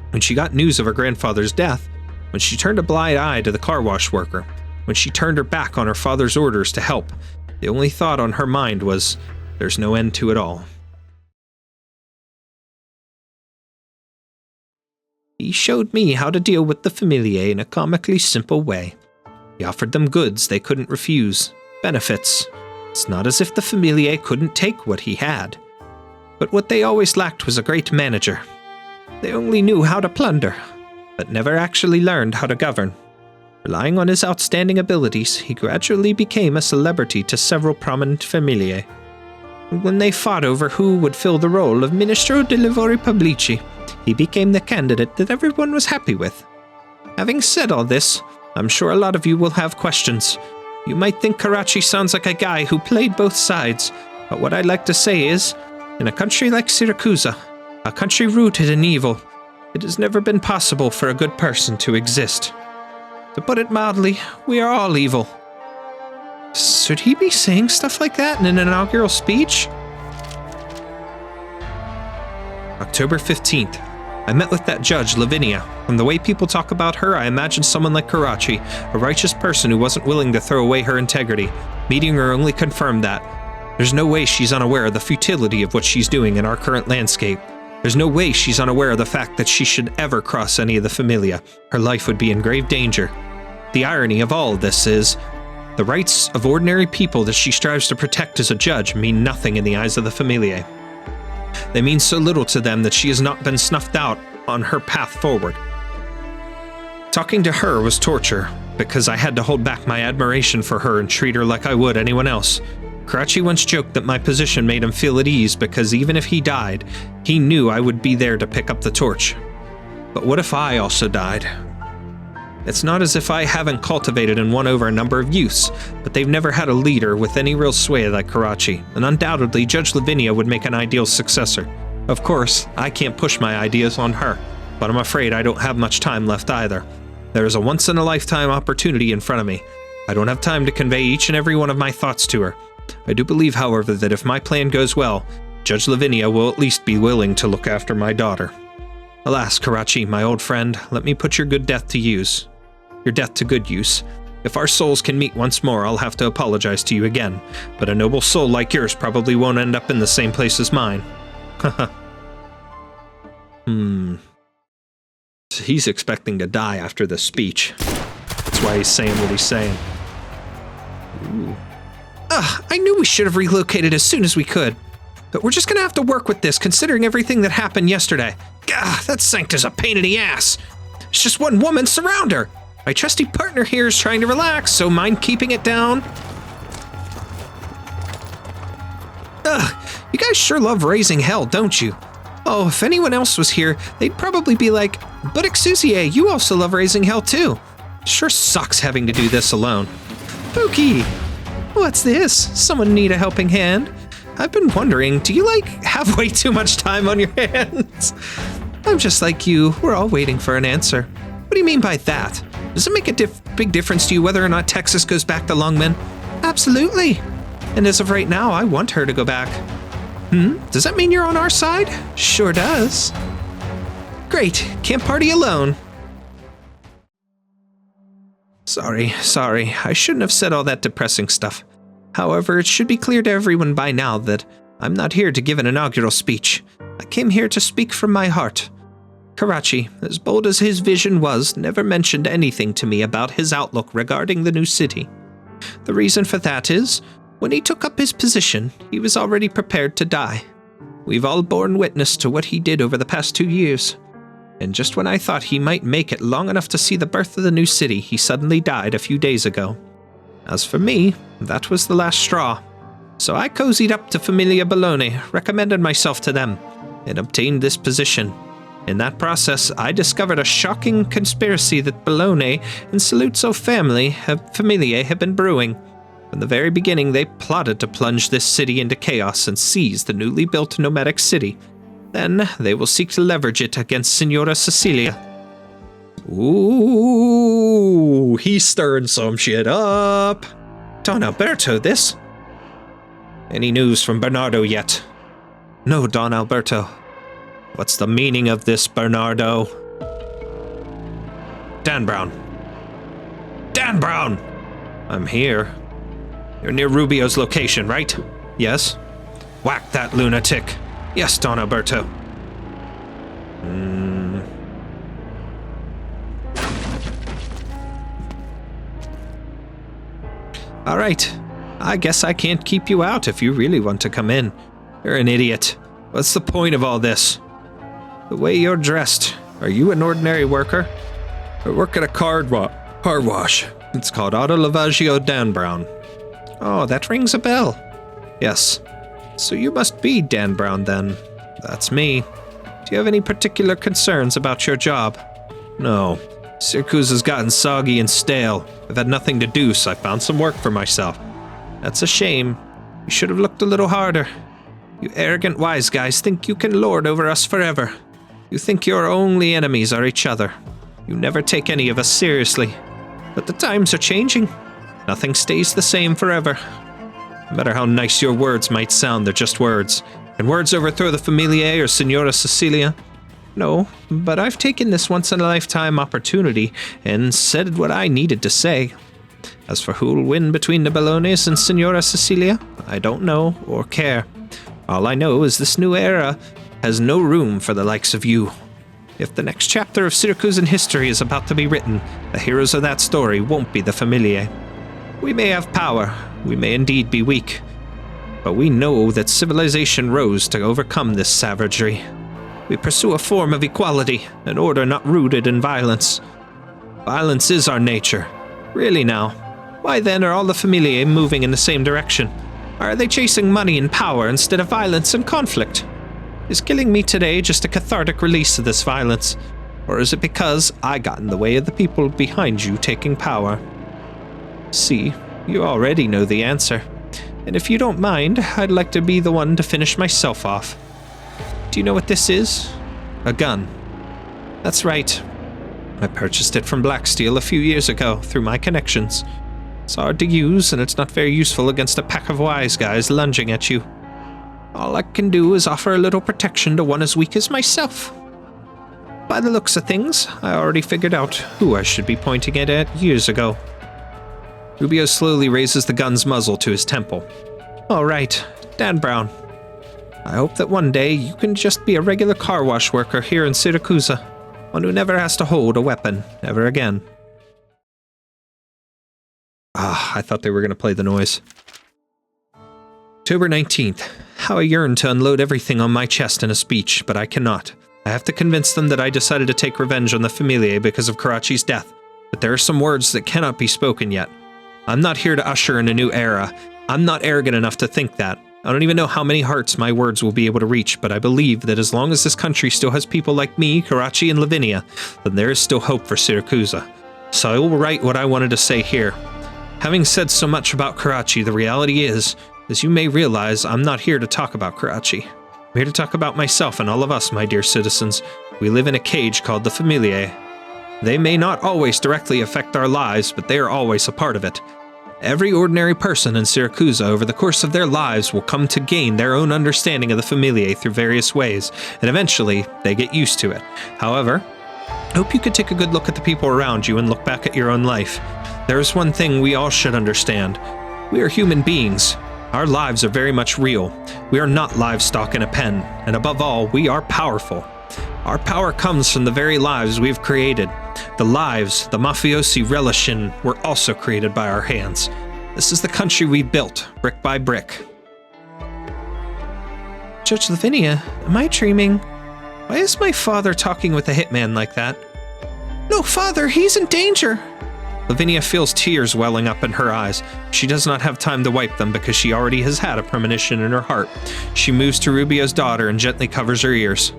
A: when she got news of her grandfather's death, when she turned a blind eye to the car wash worker, when she turned her back on her father's orders to help, the only thought on her mind was, there's no end to it all. He showed me how to deal with the familiae in a comically simple way. He offered them goods they couldn't refuse, benefits. It's not as if the familiae couldn't take what he had. But what they always lacked was a great manager. They only knew how to plunder, but never actually learned how to govern. Relying on his outstanding abilities, he gradually became a celebrity to several prominent familiae. When they fought over who would fill the role of Ministro dei Lavori Pubblici, he became the candidate that everyone was happy with. Having said all this, I'm sure a lot of you will have questions. You might think Karachi sounds like a guy who played both sides, but what I'd like to say is, in a country like Siracusa, A country rooted in evil. It has never been possible for a good person to exist. To put it mildly, we are all evil. Should he be saying stuff like that in an inaugural speech? October 15th. I met with that judge, Lavinia. From the way people talk about her, I imagine someone like Karachi, a righteous person who wasn't willing to throw away her integrity. Meeting her only confirmed that. There's no way she's unaware of the futility of what she's doing in our current landscape. There's no way she's unaware of the fact that she should ever cross any of the Familia. Her life would be in grave danger. The irony of all of this is, the rights of ordinary people that she strives to protect as a judge mean nothing in the eyes of the Familiae. They mean so little to them that she has not been snuffed out on her path forward. Talking to her was torture, because I had to hold back my admiration for her and treat her like I would anyone else. Karachi once joked that my position made him feel at ease because even if he died, he knew I would be there to pick up the torch. But what if I also died? It's not as if I haven't cultivated and won over a number of youths, but they've never had a leader with any real sway like Karachi, and undoubtedly Judge Lavinia would make an ideal successor. Of course, I can't push my ideas on her, but I'm afraid I don't have much time left either. There is a once-in-a-lifetime opportunity in front of me. I don't have time to convey each and every one of my thoughts to her. I do believe, however, that if my plan goes well, Judge Lavinia will at least be willing to look after my daughter. Alas, Karachi, my old friend, let me put your good death to use. Your death to good use. If our souls can meet once more, I'll have to apologize to you again, but a noble soul like yours probably won't end up in the same place as mine. Haha. He's expecting to die after this speech. That's why he's saying what he's saying. Ooh. I knew we should have relocated as soon as we could. But we're just gonna have to work with this, considering everything that happened yesterday. That Sancta's a pain in the ass. It's just one woman, surround her. My trusty partner here is trying to relax, so mind keeping it down? You guys sure love raising hell, don't you? Oh, if anyone else was here, they'd probably be like, but Exusier, you also love raising hell too. Sure sucks having to do this alone. Pookie! What's this? Someone need a helping hand? I've been wondering, do you have way too much time on your hands? I'm just like you, we're all waiting for an answer. What do you mean by that? Does it make a big difference to you whether or not Texas goes back to Longman? Absolutely. And as of right now, I want her to go back. Does that mean you're on our side? Sure does. Great, can't party alone. Sorry, I shouldn't have said all that depressing stuff. However, it should be clear to everyone by now that I'm not here to give an inaugural speech. I came here to speak from my heart. Karachi, as bold as his vision was, never mentioned anything to me about his outlook regarding the new city. The reason for that is, when he took up his position, he was already prepared to die. We've all borne witness to what he did over the past 2 years. And just when I thought he might make it long enough to see the birth of the new city, he suddenly died a few days ago. As for me, that was the last straw. So I cozied up to Familia Bologna, recommended myself to them, and obtained this position. In that process, I discovered a shocking conspiracy that Bologna and Saluzzo Familiae have been brewing. From the very beginning, they plotted to plunge this city into chaos and seize the newly built nomadic city. Then, they will seek to leverage it against Signora Sicilia. Ooh, he's stirring some shit up. Don Alberto, this? Any news from Bernardo yet? No, Don Alberto. What's the meaning of this, Bernardo? Dan Brown. Dan Brown! I'm here. You're near Rubio's location, right? Yes. Whack that lunatic. Yes, Don Alberto. All right. I guess I can't keep you out if you really want to come in. You're an idiot. What's the point of all this? The way you're dressed. Are you an ordinary worker? I work at a car wash. It's called Auto Lavaggio Dan Brown. Oh, that rings a bell. Yes. So you must be Dan Brown then. That's me. Do you have any particular concerns about your job? No. Siracusa's gotten soggy and stale. I've had nothing to do, so I found some work for myself. That's a shame. You should have looked a little harder. You arrogant wise guys think you can lord over us forever. You think your only enemies are each other. You never take any of us seriously. But the times are changing. Nothing stays the same forever. No matter how nice your words might sound, they're just words. Can words overthrow the Familia or Signora Sicilia? No, but I've taken this once-in-a-lifetime opportunity and said what I needed to say. As for who'll win between the Bellones and Signora Sicilia, I don't know or care. All I know is this new era has no room for the likes of you. If the next chapter of Siracusan history is about to be written, the heroes of that story won't be the Familiae. We may have power, we may indeed be weak, but we know that civilization rose to overcome this savagery. We pursue a form of equality, an order not rooted in violence. Violence is our nature. Really now, why then are all the Familiae moving in the same direction? Are they chasing money and power instead of violence and conflict? Is killing me today just a cathartic release of this violence? Or is it because I got in the way of the people behind you taking power? See, you already know the answer. And if you don't mind, I'd like to be the one to finish myself off. Do you know what this is? A gun. That's right. I purchased it from Blacksteel a few years ago through my connections. It's hard to use, and it's not very useful against a pack of wise guys lunging at you. All I can do is offer a little protection to one as weak as myself. By the looks of things, I already figured out who I should be pointing it at years ago. Rubio slowly raises the gun's muzzle to his temple. All right, Dan Brown. I hope that one day you can just be a regular car wash worker here in Siracusa, one who never has to hold a weapon ever again. I thought they were going to play the noise. October 19th. How I yearn to unload everything on my chest in a speech, but I cannot. I have to convince them that I decided to take revenge on the Familiae because of Karachi's death, but there are some words that cannot be spoken yet. I'm not here to usher in a new era. I'm not arrogant enough to think that. I don't even know how many hearts my words will be able to reach, but I believe that as long as this country still has people like me, Karachi, and Lavinia, then there is still hope for Siracusa. So I will write what I wanted to say here. Having said so much about Karachi, the reality is, as you may realize, I'm not here to talk about Karachi. I'm here to talk about myself and all of us, my dear citizens. We live in a cage called the Familiae. They may not always directly affect our lives, but they are always a part of it. Every ordinary person in Siracusa over the course of their lives will come to gain their own understanding of the Familiae through various ways, and eventually they get used to it. However, I hope you could take a good look at the people around you and look back at your own life. There is one thing we all should understand. We are human beings. Our lives are very much real. We are not livestock in a pen, and above all, we are powerful. Our power comes from the very lives we've created. The lives the mafiosi relish in were also created by our hands. This is the country we built, brick by brick. Judge Lavinia, am I dreaming? Why is my father talking with a hitman like that? No, father, he's in danger! Lavinia feels tears welling up in her eyes. She does not have time to wipe them because she already has had a premonition in her heart. She moves to Rubio's daughter and gently covers her ears.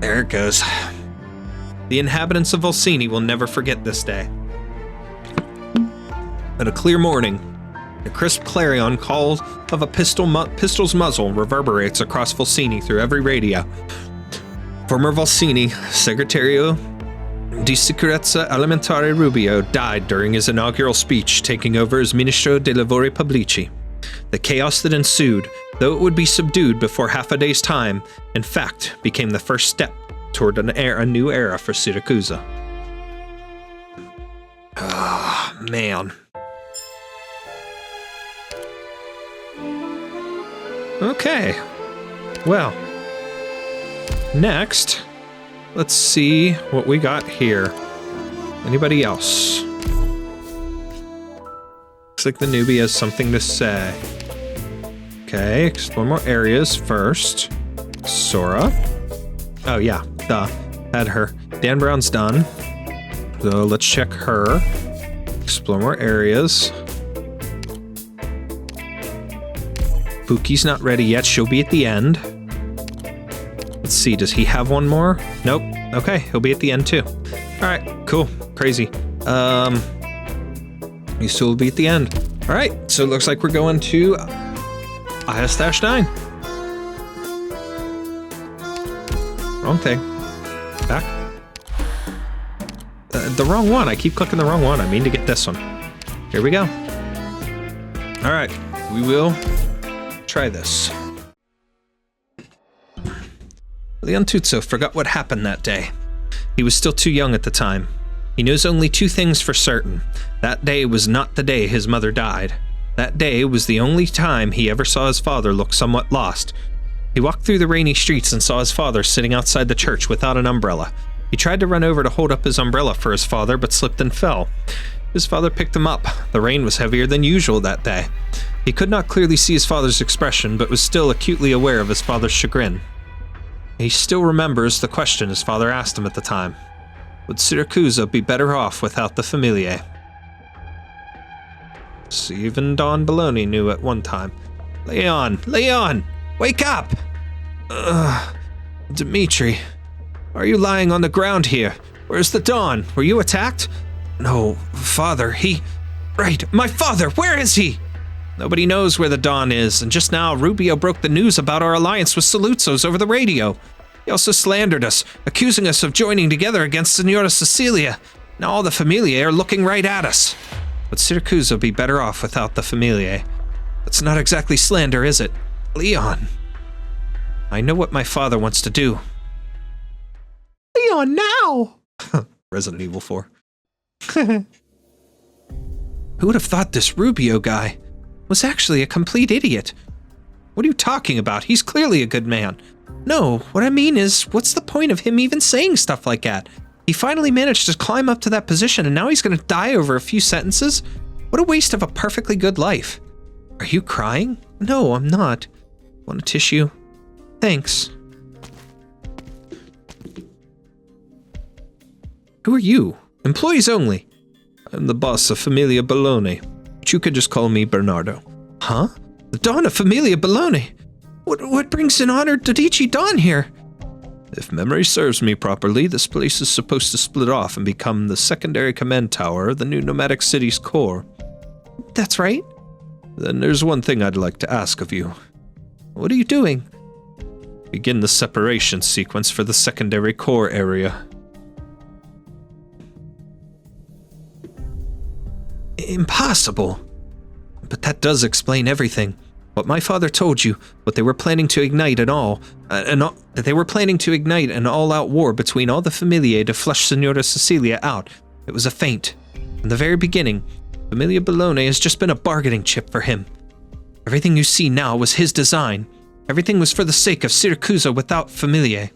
A: There it goes. The inhabitants of Volsini will never forget this day. On a clear morning, the crisp clarion call of a pistol's muzzle reverberates across Volsini through every radio. Former Volsini Segretario di Sicurezza Alimentare Rubio died during his inaugural speech, taking over as Ministro dei Lavori Pubblici. The chaos that ensued, though it would be subdued before half a day's time, in fact became the first step toward a new era for Siracusa. Ah, man. Okay. Well. Next, let's see what we got here. Anybody else? Looks like the newbie has something to say. Okay, explore more areas first. Sora. Oh yeah, duh. Had her. Dan Brown's done. So let's check her. Explore more areas. Pookie's not ready yet. She'll be at the end. Let's see, does he have one more? Nope. Okay, he'll be at the end too. Alright, cool. Crazy. He still will be at the end. All right, so it looks like we're going to IS-9. Wrong thing. Back. The wrong one. I keep clicking the wrong one. I mean to get this one. Here we go. All right, we will try this. Leon Tutso forgot what happened that day. He was still too young at the time. He knows only two things for certain. That day was not the day his mother died. That day was the only time he ever saw his father look somewhat lost. He walked through the rainy streets and saw his father sitting outside the church without an umbrella. He tried to run over to hold up his umbrella for his father, but slipped and fell. His father picked him up. The rain was heavier than usual that day. He could not clearly see his father's expression, but was still acutely aware of his father's chagrin. He still remembers the question his father asked him at the time. Would Siracusa be better off without the familiae? So even Don Baloney knew at one time. Leon! Wake up! Dimitri, are you lying on the ground here? Where's the Don? Were you attacked? No, father, Right, my father, where is he? Nobody knows where the Don is, and just now Rubio broke the news about our alliance with Saluzzo's over the radio. He also slandered us, accusing us of joining together against Signora Sicilia. Now all the familiae are looking right at us. Would Siracusa be better off without the familiae? That's not exactly slander, is it? Leon. I know what my father wants to do. Leon, now! Resident Evil 4. Who would have thought this Rubio guy was actually a complete idiot? What are you talking about? He's clearly a good man. No, what I mean is, what's the point of him even saying stuff like that? He finally managed to climb up to that position and now he's gonna die over a few sentences? What a waste of a perfectly good life. Are you crying? No, I'm not. Want a tissue? Thanks. Who are you? Employees only. I'm the boss of Familia Bologna, but you could just call me Bernardo. Huh? The Don of Familia Bologna? What brings an honored Dodici Don here? If memory serves me properly, this place is supposed to split off and become the secondary command tower of the new nomadic city's core. That's right. Then there's one thing I'd like to ask of you. What are you doing? Begin the separation sequence for the secondary core area. Impossible. But that does explain everything. What my father told you, what they were planning to ignite that they were planning to ignite an all-out war between all the familiae to flush Signora Sicilia out. It was a feint. From the very beginning, Familia Bologna has just been a bargaining chip for him. Everything you see now was his design. Everything was for the sake of Siracusa without familiae.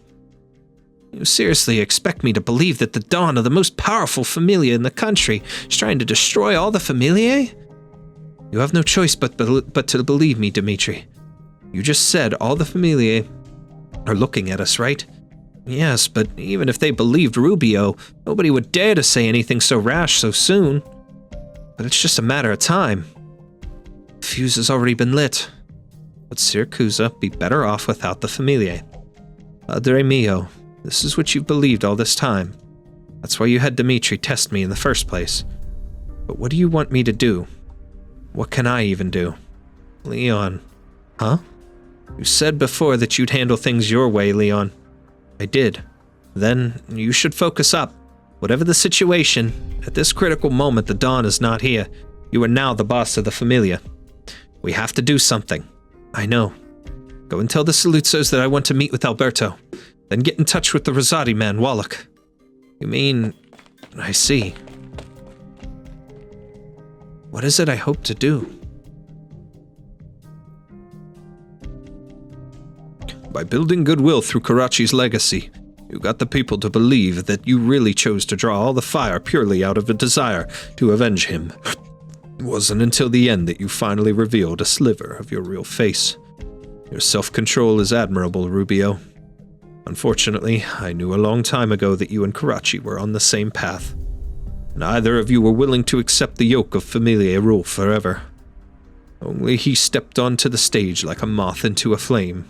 A: You seriously expect me to believe that the Don of the most powerful familia in the country is trying to destroy all the familiae? You have no choice but to believe me, Dimitri. You just said all the familiae are looking at us, right? Yes, but even if they believed Rubio, nobody would dare to say anything so rash so soon. But it's just a matter of time. The fuse has already been lit. Would Siracusa be better off without the familiae? Padre mio, this is what you've believed all this time. That's why you had Dimitri test me in the first place. But what do you want me to do? What can I even do? Leon. Huh? You said before that you'd handle things your way, Leon. I did. Then you should focus up. Whatever the situation, at this critical moment the Don is not here. You are now the boss of the Familia. We have to do something. I know. Go and tell the Saluzzos that I want to meet with Alberto. Then get in touch with the Rosati man, Wallach. You mean... I see. What is it I hope to do? By building goodwill through Karachi's legacy, you got the people to believe that you really chose to draw all the fire purely out of a desire to avenge him. It wasn't until the end that you finally revealed a sliver of your real face. Your self-control is admirable, Rubio. Unfortunately, I knew a long time ago that you and Karachi were on the same path. Neither of you were willing to accept the yoke of familia rule forever. Only he stepped onto the stage like a moth into a flame.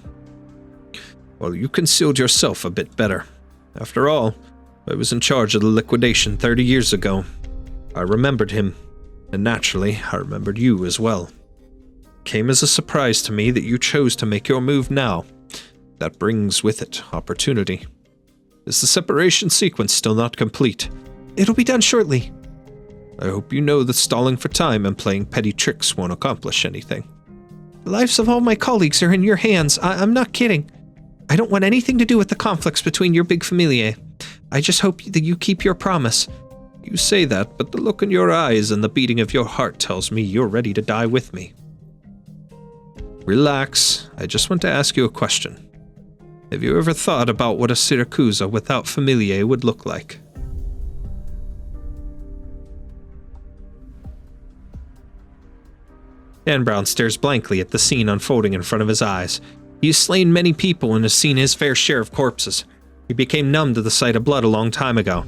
A: Well, you concealed yourself a bit better. After all, I was in charge of the liquidation 30 years ago. I remembered him.
F: And naturally, I remembered you as well. Came as a surprise to me that you chose to make your move now. That brings with it opportunity. Is the separation sequence still not complete?
A: It'll be done shortly.
F: I hope you know that stalling for time and playing petty tricks won't accomplish anything.
A: The lives of all my colleagues are in your hands. I'm not kidding. I don't want anything to do with the conflicts between your big familiae. I just hope that you keep your promise.
F: You say that, but the look in your eyes and the beating of your heart tells me you're ready to die with me. Relax. I just want to ask you a question. Have you ever thought about what a Siracusa without familiae would look like?
A: Dan Brown stares blankly at the scene unfolding in front of his eyes. He has slain many people and has seen his fair share of corpses. He became numb to the sight of blood a long time ago.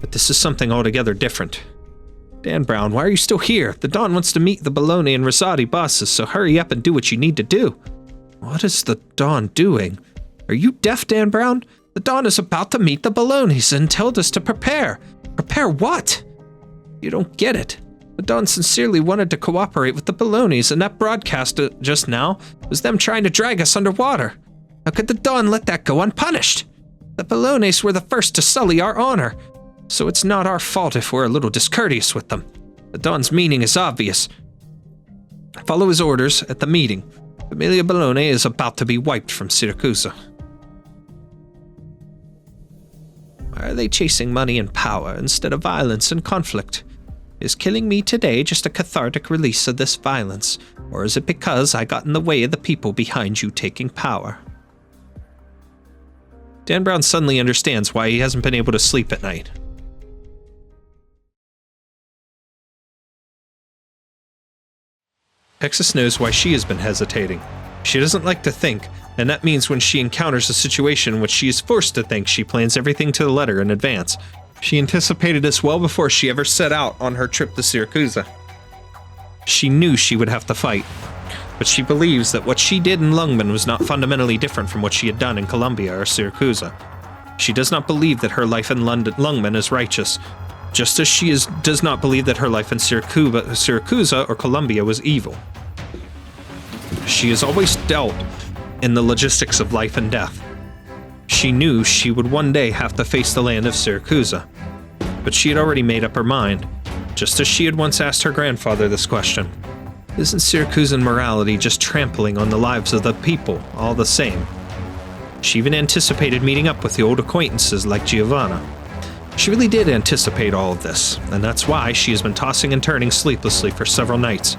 A: But this is something altogether different. Dan Brown, why are you still here? The Dawn wants to meet the Bologna and Rosati bosses, so hurry up and do what you need to do. What is the Dawn doing? Are you deaf, Dan Brown? The Dawn is about to meet the Bolognas and told us to prepare. Prepare what? You don't get it. The Dawn sincerely wanted to cooperate with the Bolognas, and that broadcast just now was them trying to drag us underwater. How could the Dawn let that go unpunished? The Bolognas were the first to sully our honor, so it's not our fault if we're a little discourteous with them. The Dawn's meaning is obvious. Follow his orders at the meeting. Familia Bologna is about to be wiped from Siracusa. Why are they chasing money and power instead of violence and conflict? Is killing me today just a cathartic release of this violence, or is it because I got in the way of the people behind you taking power? Dan Brown suddenly understands why he hasn't been able to sleep at night. Texas knows why she has been hesitating. She doesn't like to think, and that means when she encounters a situation in which she is forced to think, she plans everything to the letter in advance. She anticipated this well before she ever set out on her trip to Siracusa. She knew she would have to fight, but she believes that what she did in Lungmen was not fundamentally different from what she had done in Columbia or Siracusa. She does not believe that her life in Lungmen is righteous, just as she does not believe that her life in Siracusa or Columbia was evil. She has always dealt in the logistics of life and death. She knew she would one day have to face the land of Siracusa, but she had already made up her mind, just as she had once asked her grandfather this question. Isn't Siracusan morality just trampling on the lives of the people all the same? She even anticipated meeting up with the old acquaintances like Giovanna. She really did anticipate all of this, and that's why she has been tossing and turning sleeplessly for several nights.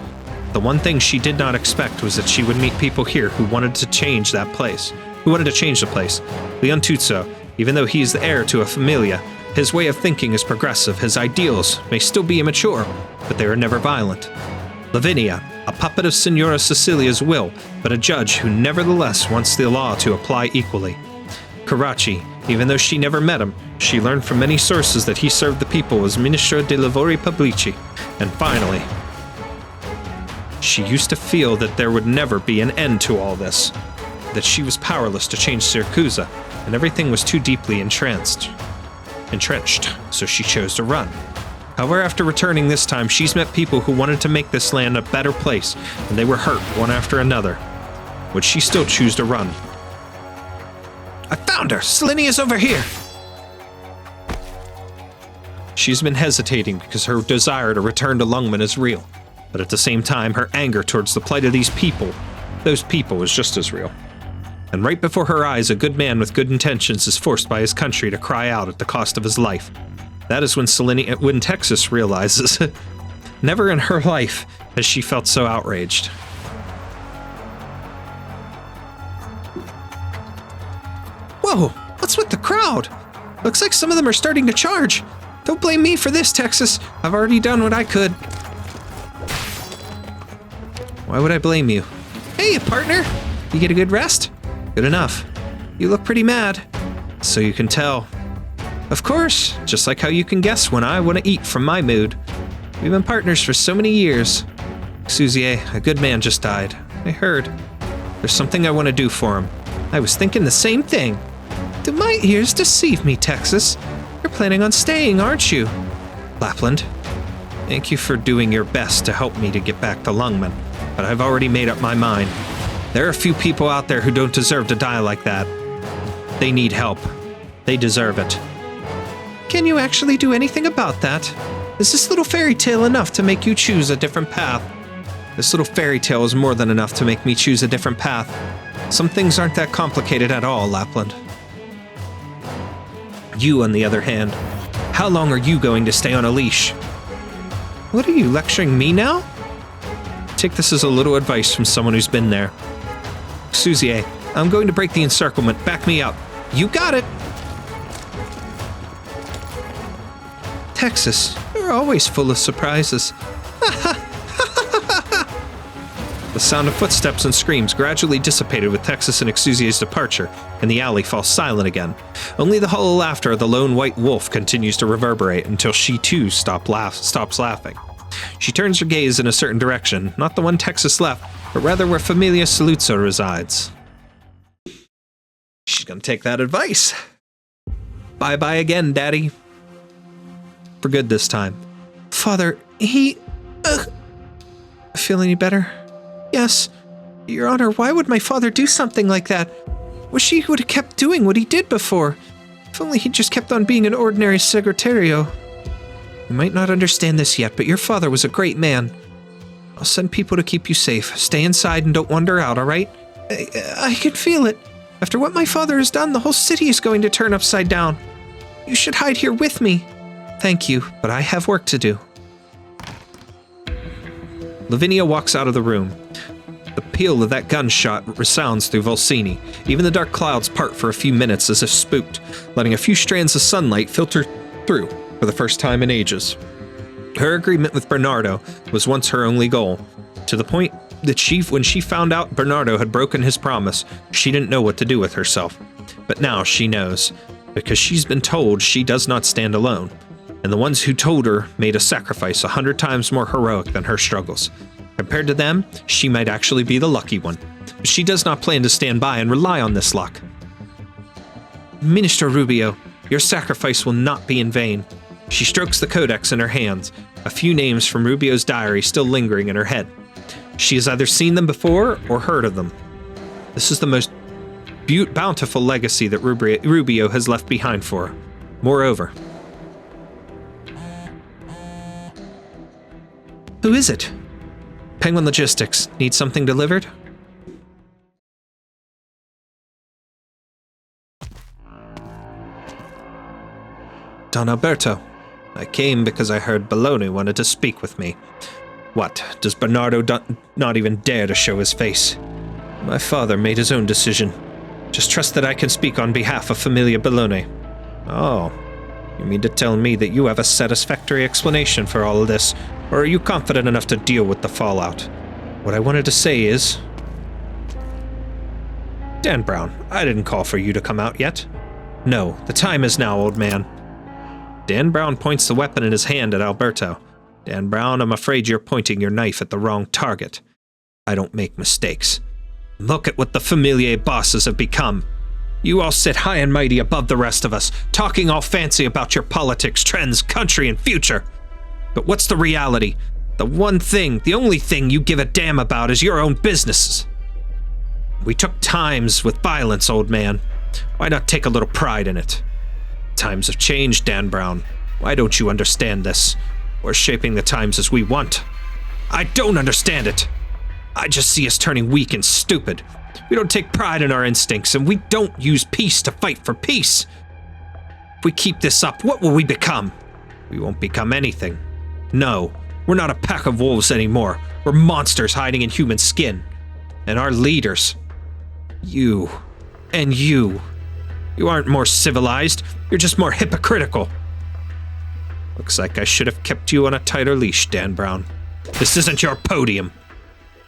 A: The one thing she did not expect was that she would meet people here who wanted to change the place. Leon Tutso, even though he is the heir to a familia, his way of thinking is progressive, his ideals may still be immature, but they are never violent. Lavinia, a puppet of Signora Sicilia's will, but a judge who nevertheless wants the law to apply equally. Carracci, even though she never met him, she learned from many sources that he served the people as Ministro dei Lavori Pubblici. And finally, she used to feel that there would never be an end to all this, that she was powerless to change Siracusa, and everything was too deeply entrenched, so she chose to run. However, after returning this time, she's met people who wanted to make this land a better place, and they were hurt one after another. Would she still choose to run? I found her! Selenia's over here! She's been hesitating because her desire to return to Lungmen is real, but at the same time, her anger towards the plight of those people is just as real. And right before her eyes, a good man with good intentions is forced by his country to cry out at the cost of his life. That is when Texas realizes never in her life has she felt so outraged. Whoa, what's with the crowd? Looks like some of them are starting to charge. Don't blame me for this, Texas. I've already done what I could. Why would I blame you? Hey, partner! You get a good rest? Good enough. You look pretty mad. So you can tell. Of course, just like how you can guess when I want to eat from my mood. We've been partners for so many years. Suzie, a good man just died. I heard. There's something I want to do for him. I was thinking the same thing. Do my ears deceive me, Texas? You're planning on staying, aren't you? Lappland.
F: Thank you for doing your best to help me to get back to Lungman, but I've already made up my mind. There are a few people out there who don't deserve to die like that. They need help. They deserve it. Can you actually do anything about that? Is this little fairy tale enough to make you choose a different path? This little fairy tale is more than enough to make me choose a different path. Some things aren't that complicated at all, Lappland. You, on the other hand, how long are you going to stay on a leash? What are you, lecturing me now? Take this as a little advice from someone who's been there. Suzie, I'm going to break the encirclement. Back me up. You got it! Texas, you're always full of surprises. The sound of footsteps and screams gradually dissipated with Texas and Exuzie's departure, and the alley falls silent again. Only the hollow laughter of the lone white wolf continues to reverberate until she too stops laughing. She turns her gaze in a certain direction, not the one Texas left, but rather where Familia Saluzzo resides. She's gonna take that advice. Bye-bye again, Daddy. For good this time. Father, he... Feel any better? Yes. Your Honor, why would my father do something like that? Wish he would have kept doing what he did before. If only he just kept on being an ordinary segretario. You might not understand this yet, but your father was a great man. I'll send people to keep you safe. Stay inside and don't wander out, all right? I can feel it. After what my father has done, the whole city is going to turn upside down. You should hide here with me. Thank you, but I have work to do. Lavinia walks out of the room. The peal of that gunshot resounds through Volsini. Even the dark clouds part for a few minutes as if spooked, letting a few strands of sunlight filter through for the first time in ages. Her agreement with Bernardo was once her only goal, to the point that when she found out Bernardo had broken his promise, she didn't know what to do with herself. But now she knows, because she's been told she does not stand alone, and the ones who told her made a sacrifice 100 times more heroic than her struggles. Compared to them, she might actually be the lucky one, but she does not plan to stand by and rely on this luck. Minister Rubio, your sacrifice will not be in vain. She strokes the codex in her hands, a few names from Rubio's diary still lingering in her head. She has either seen them before or heard of them. This is the most bountiful legacy that Rubio has left behind for her. Moreover... Who is it? Penguin Logistics. Need something delivered? Don Alberto. I came because I heard Bologna wanted to speak with me. What, does Bernardo not even dare to show his face? My father made his own decision. Just trust that I can speak on behalf of Familia Bologna. Oh, you mean to tell me that you have a satisfactory explanation for all of this, or are you confident enough to deal with the fallout? What I wanted to say is... Dan Brown, I didn't call for you to come out yet. No, the time is now, old man. Dan Brown points the weapon in his hand at Alberto. Dan Brown, I'm afraid you're pointing your knife at the wrong target. I don't make mistakes. Look at what the Familia bosses have become. You all sit high and mighty above the rest of us, talking all fancy about your politics, trends, country, and future. But what's the reality? The one thing, the only thing you give a damn about is your own businesses. We took times with violence, old man. Why not take a little pride in it? Times have changed, Dan Brown. Why don't you understand this? We're shaping the times as we want. I don't understand it. I just see us turning weak and stupid. We don't take pride in our instincts, and we don't use peace to fight for peace. If we keep this up, what will we become? We won't become anything. No, we're not a pack of wolves anymore. We're monsters hiding in human skin. And our leaders, you and you aren't more civilized, you're just more hypocritical. Looks like I should have kept you on a tighter leash, Dan Brown. This isn't your podium.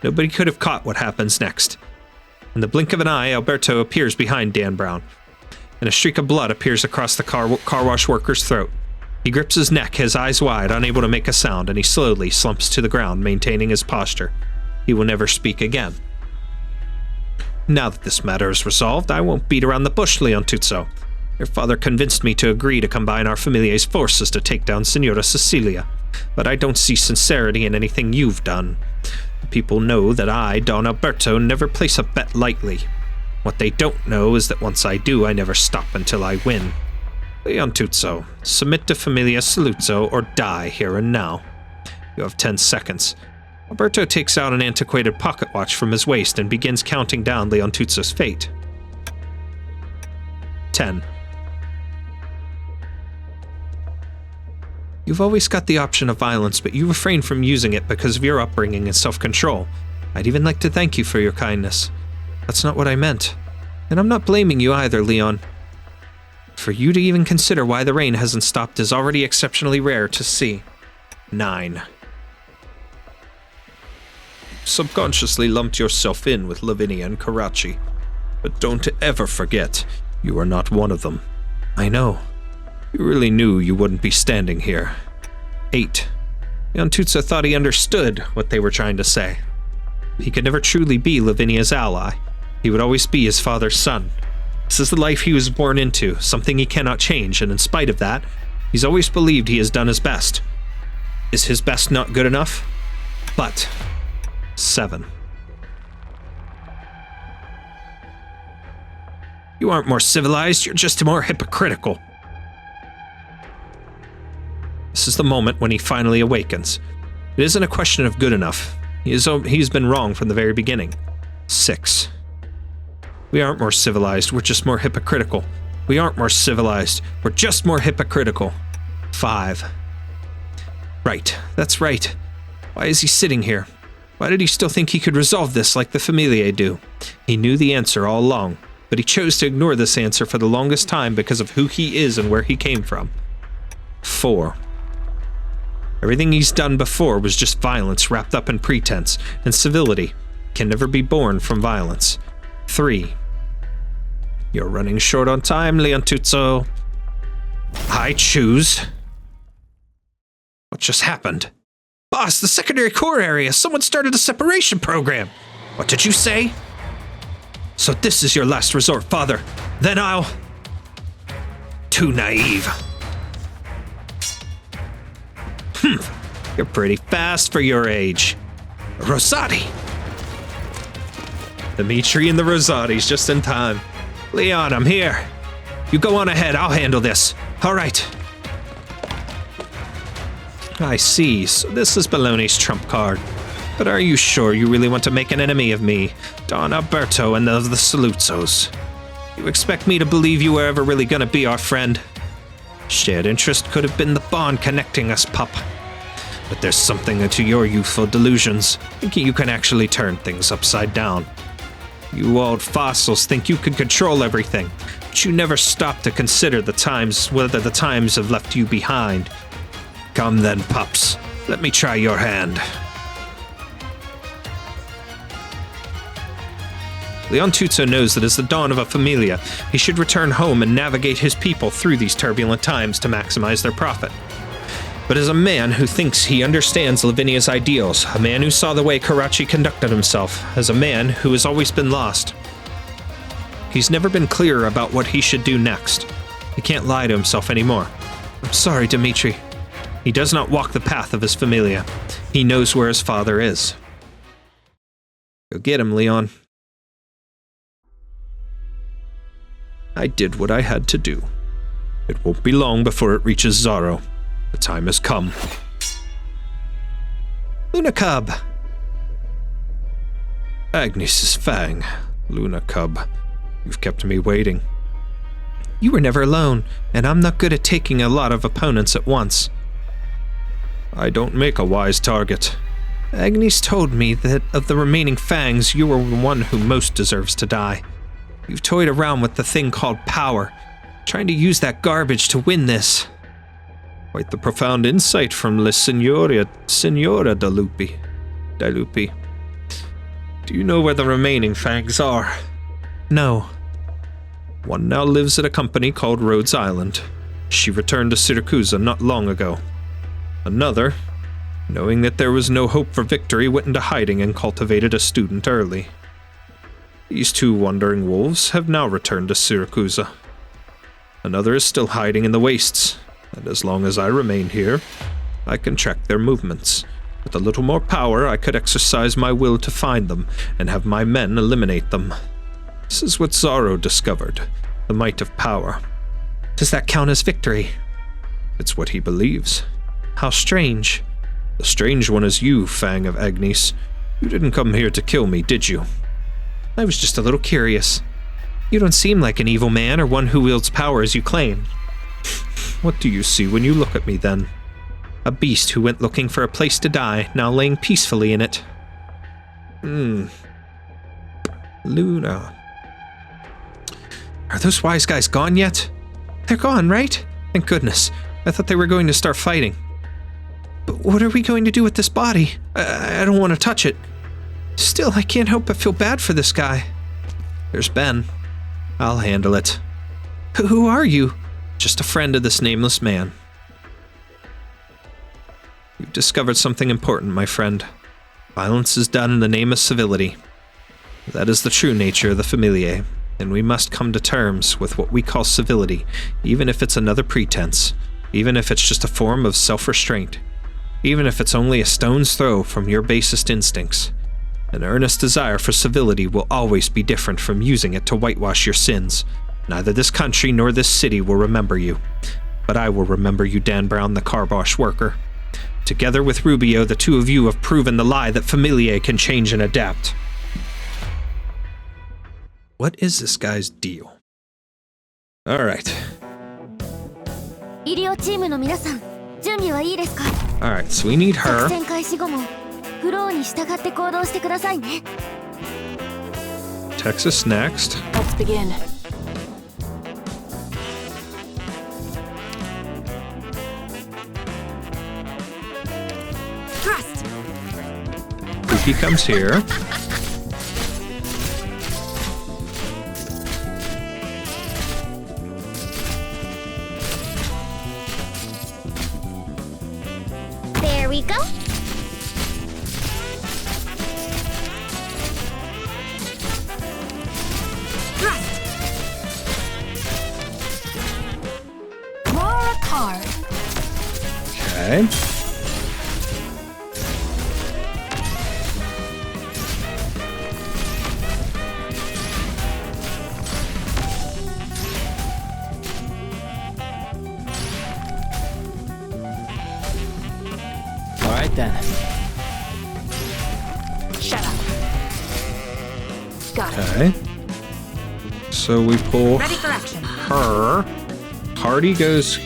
F: Nobody could have caught what happens next. In the blink of an eye, Alberto appears behind Dan Brown, and a streak of blood appears across the car wash worker's throat. He grips his neck, his eyes wide, unable to make a sound, and he slowly slumps to the ground, maintaining his posture. He will never speak again. Now that this matter is resolved, I won't beat around the bush, Leontuzzo. Your father convinced me to agree to combine our Familia's forces to take down Signora Sicilia.
A: but I don't see sincerity in anything you've done. The people know that I, Don Alberto, never place a bet lightly. What they don't know is that once I do, I never stop until I win. Leontuzzo, submit to Familia Saluzzo or die here and now. You have 10 seconds. Alberto takes out an antiquated pocket watch from his waist and begins counting down Leontuzzo's fate. 10. You've always got the option of violence, but you refrain from using it because of your upbringing and self-control. I'd even like to thank you for your kindness. That's not what I meant. And I'm not blaming you either, Leon. For you to even consider why the rain hasn't stopped is already exceptionally rare to see. 9. Subconsciously lumped yourself in with Lavinia and Karachi. But don't ever forget, you are not one of them. I know. You really knew you wouldn't be standing here. 8. Leontuzzo thought he understood what they were trying to say. He could never truly be Lavinia's ally. He would always be his father's son. This is the life he was born into, something he cannot change, and in spite of that, he's always believed he has done his best. Is his best not good enough? But 7. You aren't more civilized, you're just more hypocritical. This is the moment when he finally awakens. It isn't a question of good enough. He's been wrong from the very beginning. 6. We aren't more civilized, we're just more hypocritical. We aren't more civilized, we're just more hypocritical. 5. Right, that's right. Why is he sitting here? Why did he still think he could resolve this like the Familiae do? He knew the answer all along, but he chose to ignore this answer for the longest time because of who he is and where he came from. 4. Everything he's done before was just violence wrapped up in pretense, and civility can never be born from violence. 3. You're running short on time, Leontuzzo. I choose. What just happened? Boss, the secondary core area! Someone started a separation program! What did you say? So this is your last resort, Father. Then I'll... Too naive. You're pretty fast for your age. Rosati! Dimitri and the Rosatis just in time. Leon, I'm here. You go on ahead, I'll handle this. All right. I see, so this is Baloney's trump card. But are you sure you really want to make an enemy of me, Don Alberto and of the Saluzzos? You expect me to believe you were ever really gonna be our friend? Shared interest could have been the bond connecting us, pup. But there's something to your youthful delusions, thinking you can actually turn things upside down. You old fossils think you can control everything, but you never stop to consider whether the times have left you behind. Come then, pups. Let me try your hand. Leontuzzo knows that as the Don of a Familia, he should return home and navigate his people through these turbulent times to maximize their profit. But as a man who thinks he understands Lavinia's ideals, a man who saw the way Karachi conducted himself, as a man who has always been lost, he's never been clearer about what he should do next. He can't lie to himself anymore. I'm sorry, Dimitri. He does not walk the path of his Familia. He knows where his father is. Go get him, Leon. I did what I had to do. It won't be long before it reaches ZAARO. The time has come. Luna Cub! Agnes's Fang. Luna Cub. You've kept me waiting. You were never alone, and I'm not good at taking a lot of opponents at once. I don't make a wise target. Agnes told me that of the remaining Fangs, you were the one who most deserves to die. You've toyed around with the thing called power, trying to use that garbage to win this. Quite the profound insight from La Signora Dalupi. Do you know where the remaining Fangs are? No. One now lives at a company called Rhodes Island. She returned to Siracusa not long ago. Another, knowing that there was no hope for victory, went into hiding and cultivated a student early. These 2 wandering wolves have now returned to Siracusa. Another is still hiding in the wastes, and as long as I remain here,
F: I can track their movements. With a little more power, I could exercise my will to find them and have my men eliminate them. This is what ZAARO discovered, the might of power.
A: Does that count as victory?
F: It's what he believes.
A: How strange.
F: The strange one is you, Fang of Agnes. You didn't come here to kill me, did you?
A: I was just a little curious. You don't seem like an evil man or one who wields power as you claim.
F: What do you see when you look at me, then?
A: A beast who went looking for a place to die, now laying peacefully in it.
F: Luna.
A: Are those wise guys gone yet? They're gone, right? Thank goodness. I thought they were going to start fighting. But what are we going to do with this body? I don't want to touch it. Still, I can't help but feel bad for this guy.
F: There's Ben.
A: I'll handle it. Who are you? Just a friend of this nameless man.
F: You've discovered something important, my friend. Violence is done in the name of civility. That is the true nature of the Familiae, and we must come to terms with what we call civility, even if it's another pretense, even if it's just a form of self-restraint, even if it's only a stone's throw from your basest instincts. An earnest desire for civility will always be different from using it to whitewash your sins. Neither this country nor this city will remember you. But I will remember you, Dan Brown, the carbosh worker. Together with Rubio, the two of you have proven the lie that Familiae can change and adapt. What is this guy's deal? Alright. Alright, so we need her. Texas next.
E: Let's begin.
B: Thrust.
F: He comes here.
C: There we go.
B: Thrust. Draw a card.
F: Okay.
D: Alright then.
E: Shut up. Got it.
F: Okay. So we pull
E: Ready for action.
F: her. Hardy goes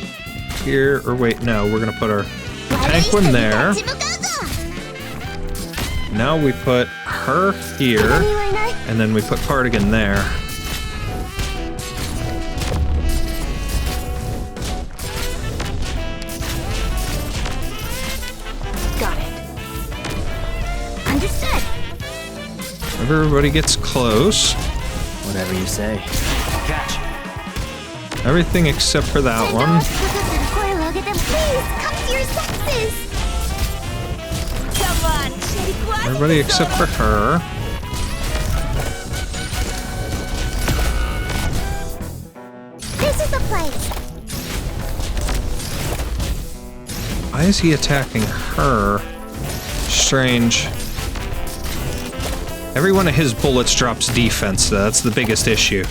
F: here, or wait, no, we're gonna put our tank one there. Now we put her here, and then we put Cardigan there.
E: Got it.
C: Understood.
F: Everybody gets close.
D: Whatever you say. Catch.
F: Everything except for that one.
C: Please, come to your senses. Come on,
F: Everybody except for her.
C: This is the place.
F: Why is he attacking her? Strange. Every one of his bullets drops defense, though. That's the biggest issue.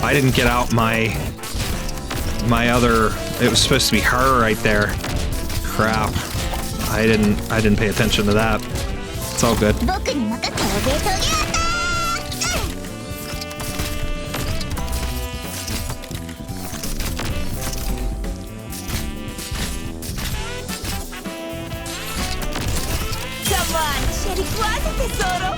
F: I didn't get out my other. It was supposed to be her right there. Crap. I didn't pay attention to that. It's all good.
C: Come on, Siracusano tesoro.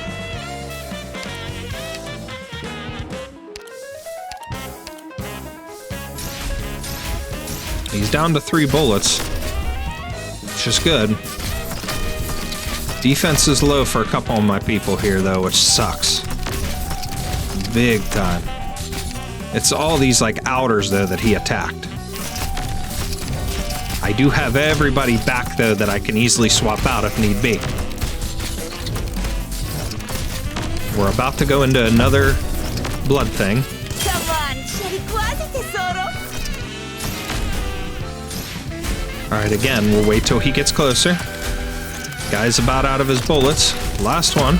F: He's down to 3 bullets, which is good. Defense is low for a couple of my people here, though, which sucks. Big time. It's all these, like, outers, though, that he attacked. I do have everybody back, though, that I can easily swap out if need be. We're about to go into another blood thing.
C: Come on, Siracusano tesoro.
A: Alright, again, we'll wait till he gets closer. Guy's about out of his bullets. Last one.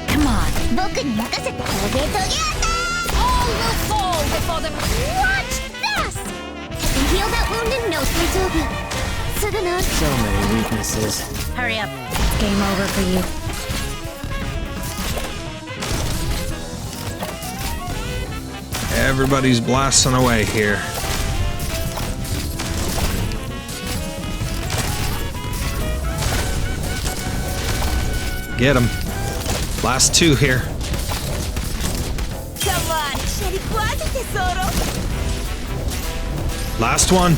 B: Come on.
C: 僕に任せて。トゲトゲアタック
E: All will fall before the...
C: Watch this! Heal that wound and no daijoubu. すぐ治る。
D: So many weaknesses.
B: Hurry up. It's game over for you.
A: Everybody's blasting away here. Get him. Last two here.
E: Come on, Siracusano tesoro.
A: Last one.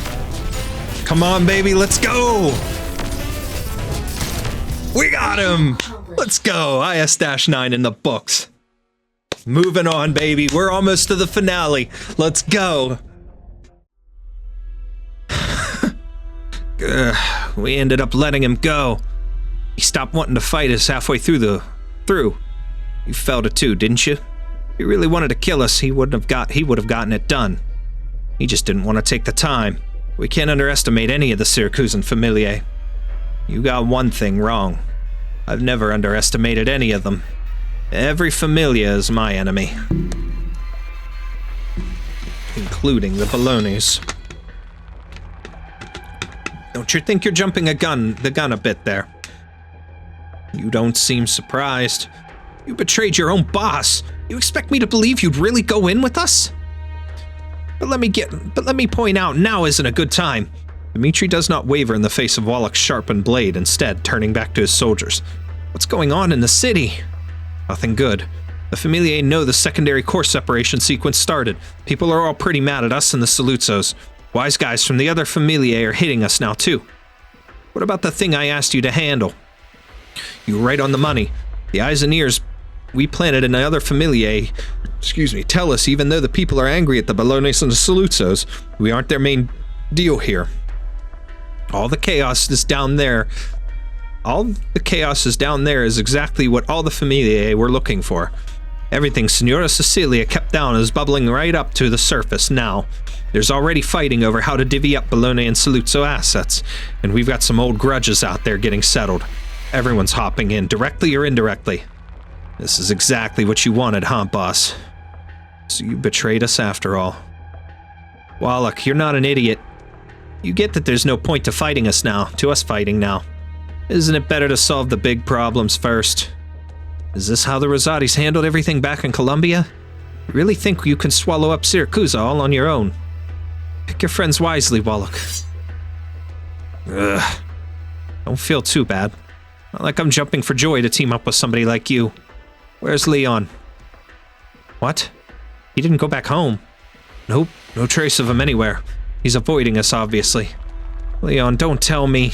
A: Come on, baby, let's go. We got him. Let's go. IS-9 in the books. Moving on, baby. We're almost to the finale. Let's go. We ended up letting him go. He stopped wanting to fight us halfway through. You felt it too, didn't you? If he really wanted to kill us, he would have gotten it done. He just didn't want to take the time. We can't underestimate any of the Siracusan familiae. You got one thing wrong. I've never underestimated any of them. Every familia is my enemy. Including the Balonies. Don't you think you're jumping the gun a bit there? You don't seem surprised. You betrayed your own boss. You expect me to believe you'd really go in with us? But let me point out, now isn't a good time. Dimitri does not waver in the face of Wallach's sharpened blade, instead turning back to his soldiers. What's going on in the city? Nothing good. The familiae know the secondary core separation sequence started. People are all pretty mad at us and the Saluzos. Wise guys from the other familiae are hitting us now too. What about the thing I asked you to handle? You were right on the money. The eyes and ears we planted in the other familiae, tell us even though the people are angry at the Balonies and the Saluzos, we aren't their main deal here. All the chaos is down there is exactly what all the familiae were looking for. Everything Signora Sicilia kept down is bubbling right up to the surface now. There's already fighting over how to divvy up Bologna and Saluzzo assets, and we've got some old grudges out there getting settled. Everyone's hopping in, directly or indirectly. This is exactly what you wanted, huh, boss? So you betrayed us after all. Wallach, you're not an idiot. You get that there's no point to us fighting now. Isn't it better to solve the big problems first? Is this how the Rosati's handled everything back in Colombia? You really think you can swallow up Siracusa all on your own? Pick your friends wisely, Wallach. Ugh. Don't feel too bad. Not like I'm jumping for joy to team up with somebody like you. Where's Leon? What? He didn't go back home. Nope, no trace of him anywhere. He's avoiding us, obviously. Leon, don't tell me.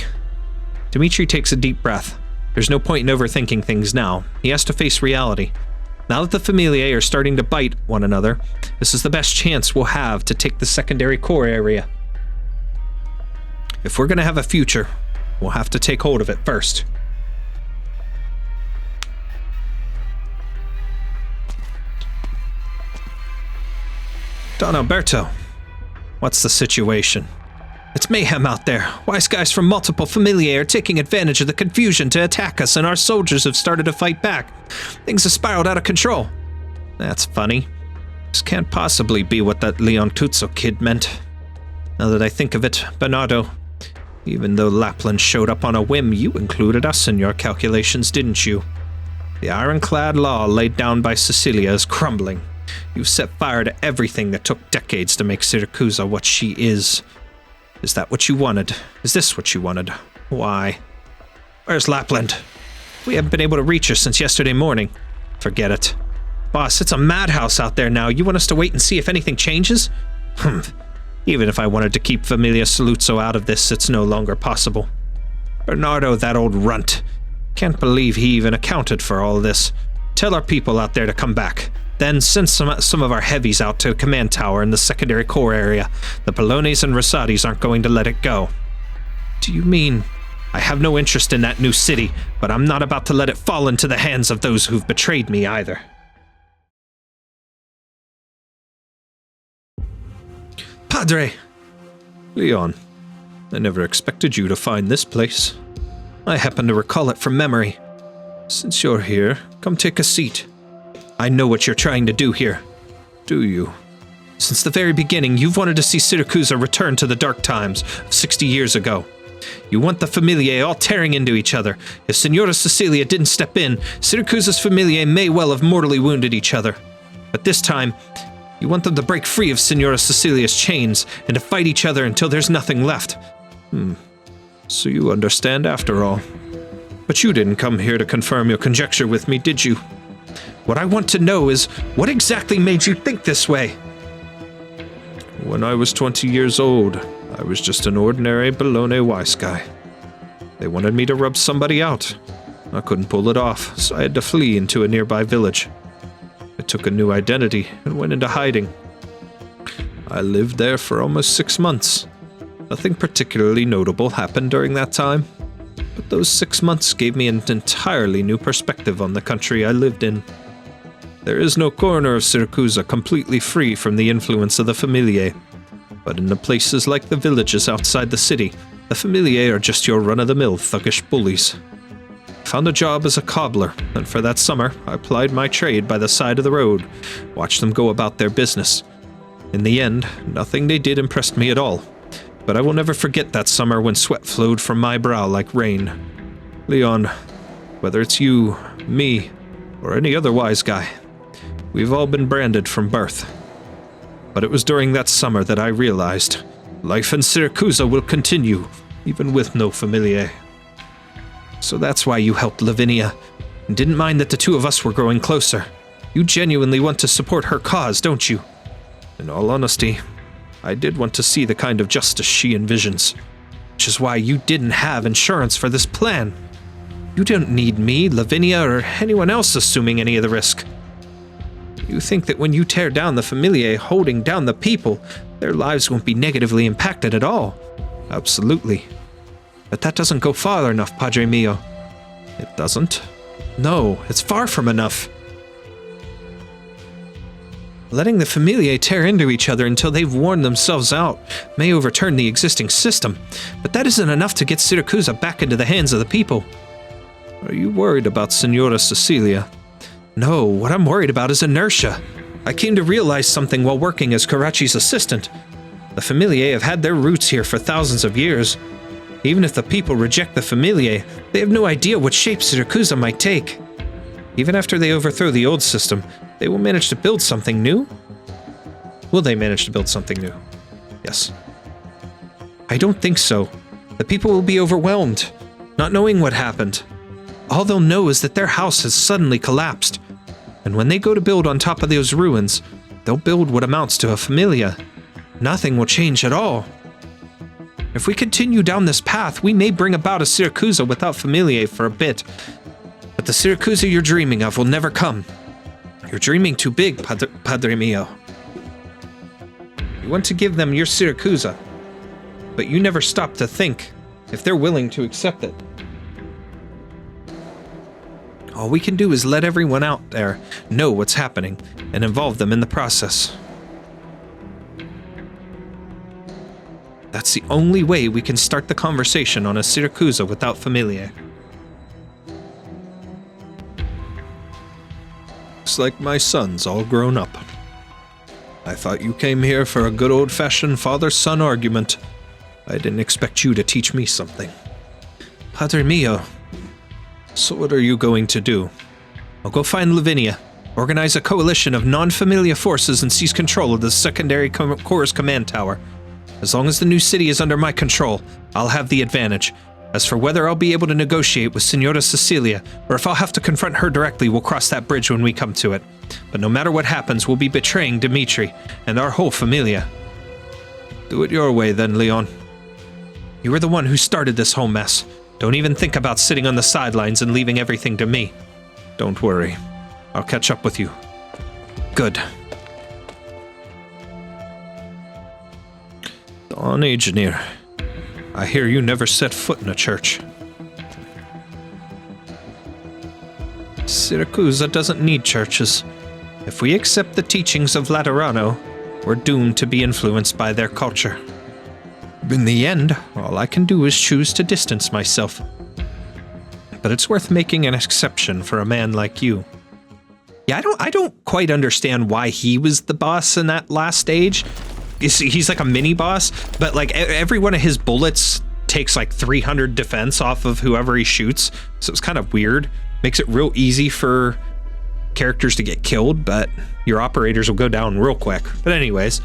A: Dimitri takes a deep breath. There's no point in overthinking things now. He has to face reality. Now that the familiae are starting to bite one another, this is the best chance we'll have to take the secondary core area. If we're gonna have a future, we'll have to take hold of it first. Don Alberto, what's the situation? It's mayhem out there. Wise guys from multiple familiae are taking advantage of the confusion to attack us, and our soldiers have started to fight back. Things have spiraled out of control. That's funny. This can't possibly be what that Leon Tuzzo kid meant. Now that I think of it, Bernardo, even though Lappland showed up on a whim, you included us in your calculations, didn't you? The ironclad law laid down by Sicilia is crumbling. You've set fire to everything that took decades to make Siracusa what she is. Is that what you wanted? Is this what you wanted? Why? Where's Lappland? We haven't been able to reach her since yesterday morning. Forget it. Boss, it's a madhouse out there now. You want us to wait and see if anything changes? Even if I wanted to keep Familia Saluzzo out of this, it's no longer possible. Bernardo, that old runt. Can't believe he even accounted for all this. Tell our people out there to come back. Then send some of our heavies out to a command tower in the secondary core area. The Balonies and Rosati's aren't going to let it go. Do you mean... I have no interest in that new city, but I'm not about to let it fall into the hands of those who've betrayed me either. Padre! Leon,
F: I never expected you to find this place. I happen to recall it from memory. Since you're here, come take a seat. I know what you're trying to do here. Do you? Since the very beginning, you've wanted to see Siracusa return to the dark times of 60 years ago. You want the familiae all tearing into each other. If Signora Sicilia didn't step in, Siracusa's familiae may well have mortally wounded each other. But this time, you want them to break free of Signora Sicilia's chains and to fight each other until there's nothing left. So you understand after all. But you didn't come here to confirm your conjecture with me, did you? What I want to know is, what exactly made you think this way? When I was 20 years old, I was just an ordinary baloney wise guy. They wanted me to rub somebody out. I couldn't pull it off, so I had to flee into a nearby village. I took a new identity and went into hiding. I lived there for almost 6 months. Nothing particularly notable happened during that time, but those 6 months gave me an entirely new perspective on the country I lived in. There is no corner of Siracusa completely free from the influence of the familiae, but in the places like the villages outside the city, the familiae are just your run-of-the-mill thuggish bullies. I found a job as a cobbler, and for that summer, I plied my trade by the side of the road, watched them go about their business. In the end, nothing they did impressed me at all, but I will never forget that summer when sweat flowed from my brow like rain. Leon, whether it's you, me, or any other wise guy, we've all been branded from birth. But it was during that summer that I realized life in Siracusa will continue, even with no familiae. So that's why you helped Lavinia, and didn't mind that the two of us were growing closer. You genuinely want to support her cause, don't you? In all honesty, I did want to see the kind of justice she envisions, which is why you didn't have insurance for this plan. You don't need me, Lavinia, or anyone else assuming any of the risk. You think that when you tear down the familiae holding down the people, their lives won't be negatively impacted at all. Absolutely. But that doesn't go far enough, Padre mio. It doesn't? No, it's far from enough. Letting the familiae tear into each other until they've worn themselves out may overturn the existing system, but that isn't enough to get Siracusa back into the hands of the people. Are you worried about Signora Sicilia? No, what I'm worried about is inertia. I came to realize something while working as Karachi's assistant. The familiae have had their roots here for thousands of years. Even if the people reject the familiae, they have no idea what shape Siracusa might take. Even after they overthrow the old system, they will manage to build something new? Will they manage to build something new? Yes. I don't think so. The people will be overwhelmed, not knowing what happened. All they'll know is that their house has suddenly collapsed, and when they go to build on top of those ruins, they'll build what amounts to a familia. Nothing will change at all. If we continue down this path, we may bring about a Siracusa without familiae for a bit, but the Siracusa you're dreaming of will never come. You're dreaming too big, Padre mio. You want to give them your Siracusa, but you never stop to think if they're willing to accept it. All we can do is let everyone out there know what's happening and involve them in the process. That's the only way we can start the conversation on a Siracusa without familiae. Looks like my son's all grown up. I thought you came here for a good old-fashioned father-son argument. I didn't expect you to teach me something. Padre mio. So what are you going to do? I'll go find Lavinia, organize a coalition of non-familia forces and seize control of the secondary Corps command tower. As long as the new city is under my control, I'll have the advantage. As for whether I'll be able to negotiate with Signora Sicilia, or if I'll have to confront her directly, we'll cross that bridge when we come to it. But no matter what happens, we'll be betraying Dimitri and our whole familia. Do it your way then, Leon. You were the one who started this whole mess. Don't even think about sitting on the sidelines and leaving everything to me. Don't worry. I'll catch up with you. Good. Don Engineer, I hear you never set foot in a church. Siracusa doesn't need churches. If we accept the teachings of Laterano, we're doomed to be influenced by their culture. In the end, all I can do is choose to distance myself. But it's worth making an exception for a man like you. Yeah, I don't quite understand why he was the boss in that last stage. He's like a mini boss, but like every one of his bullets takes like 300 defense off of whoever he shoots. So it's kind of weird. Makes it real easy for characters to get killed, but your operators will go down real quick. But anyways,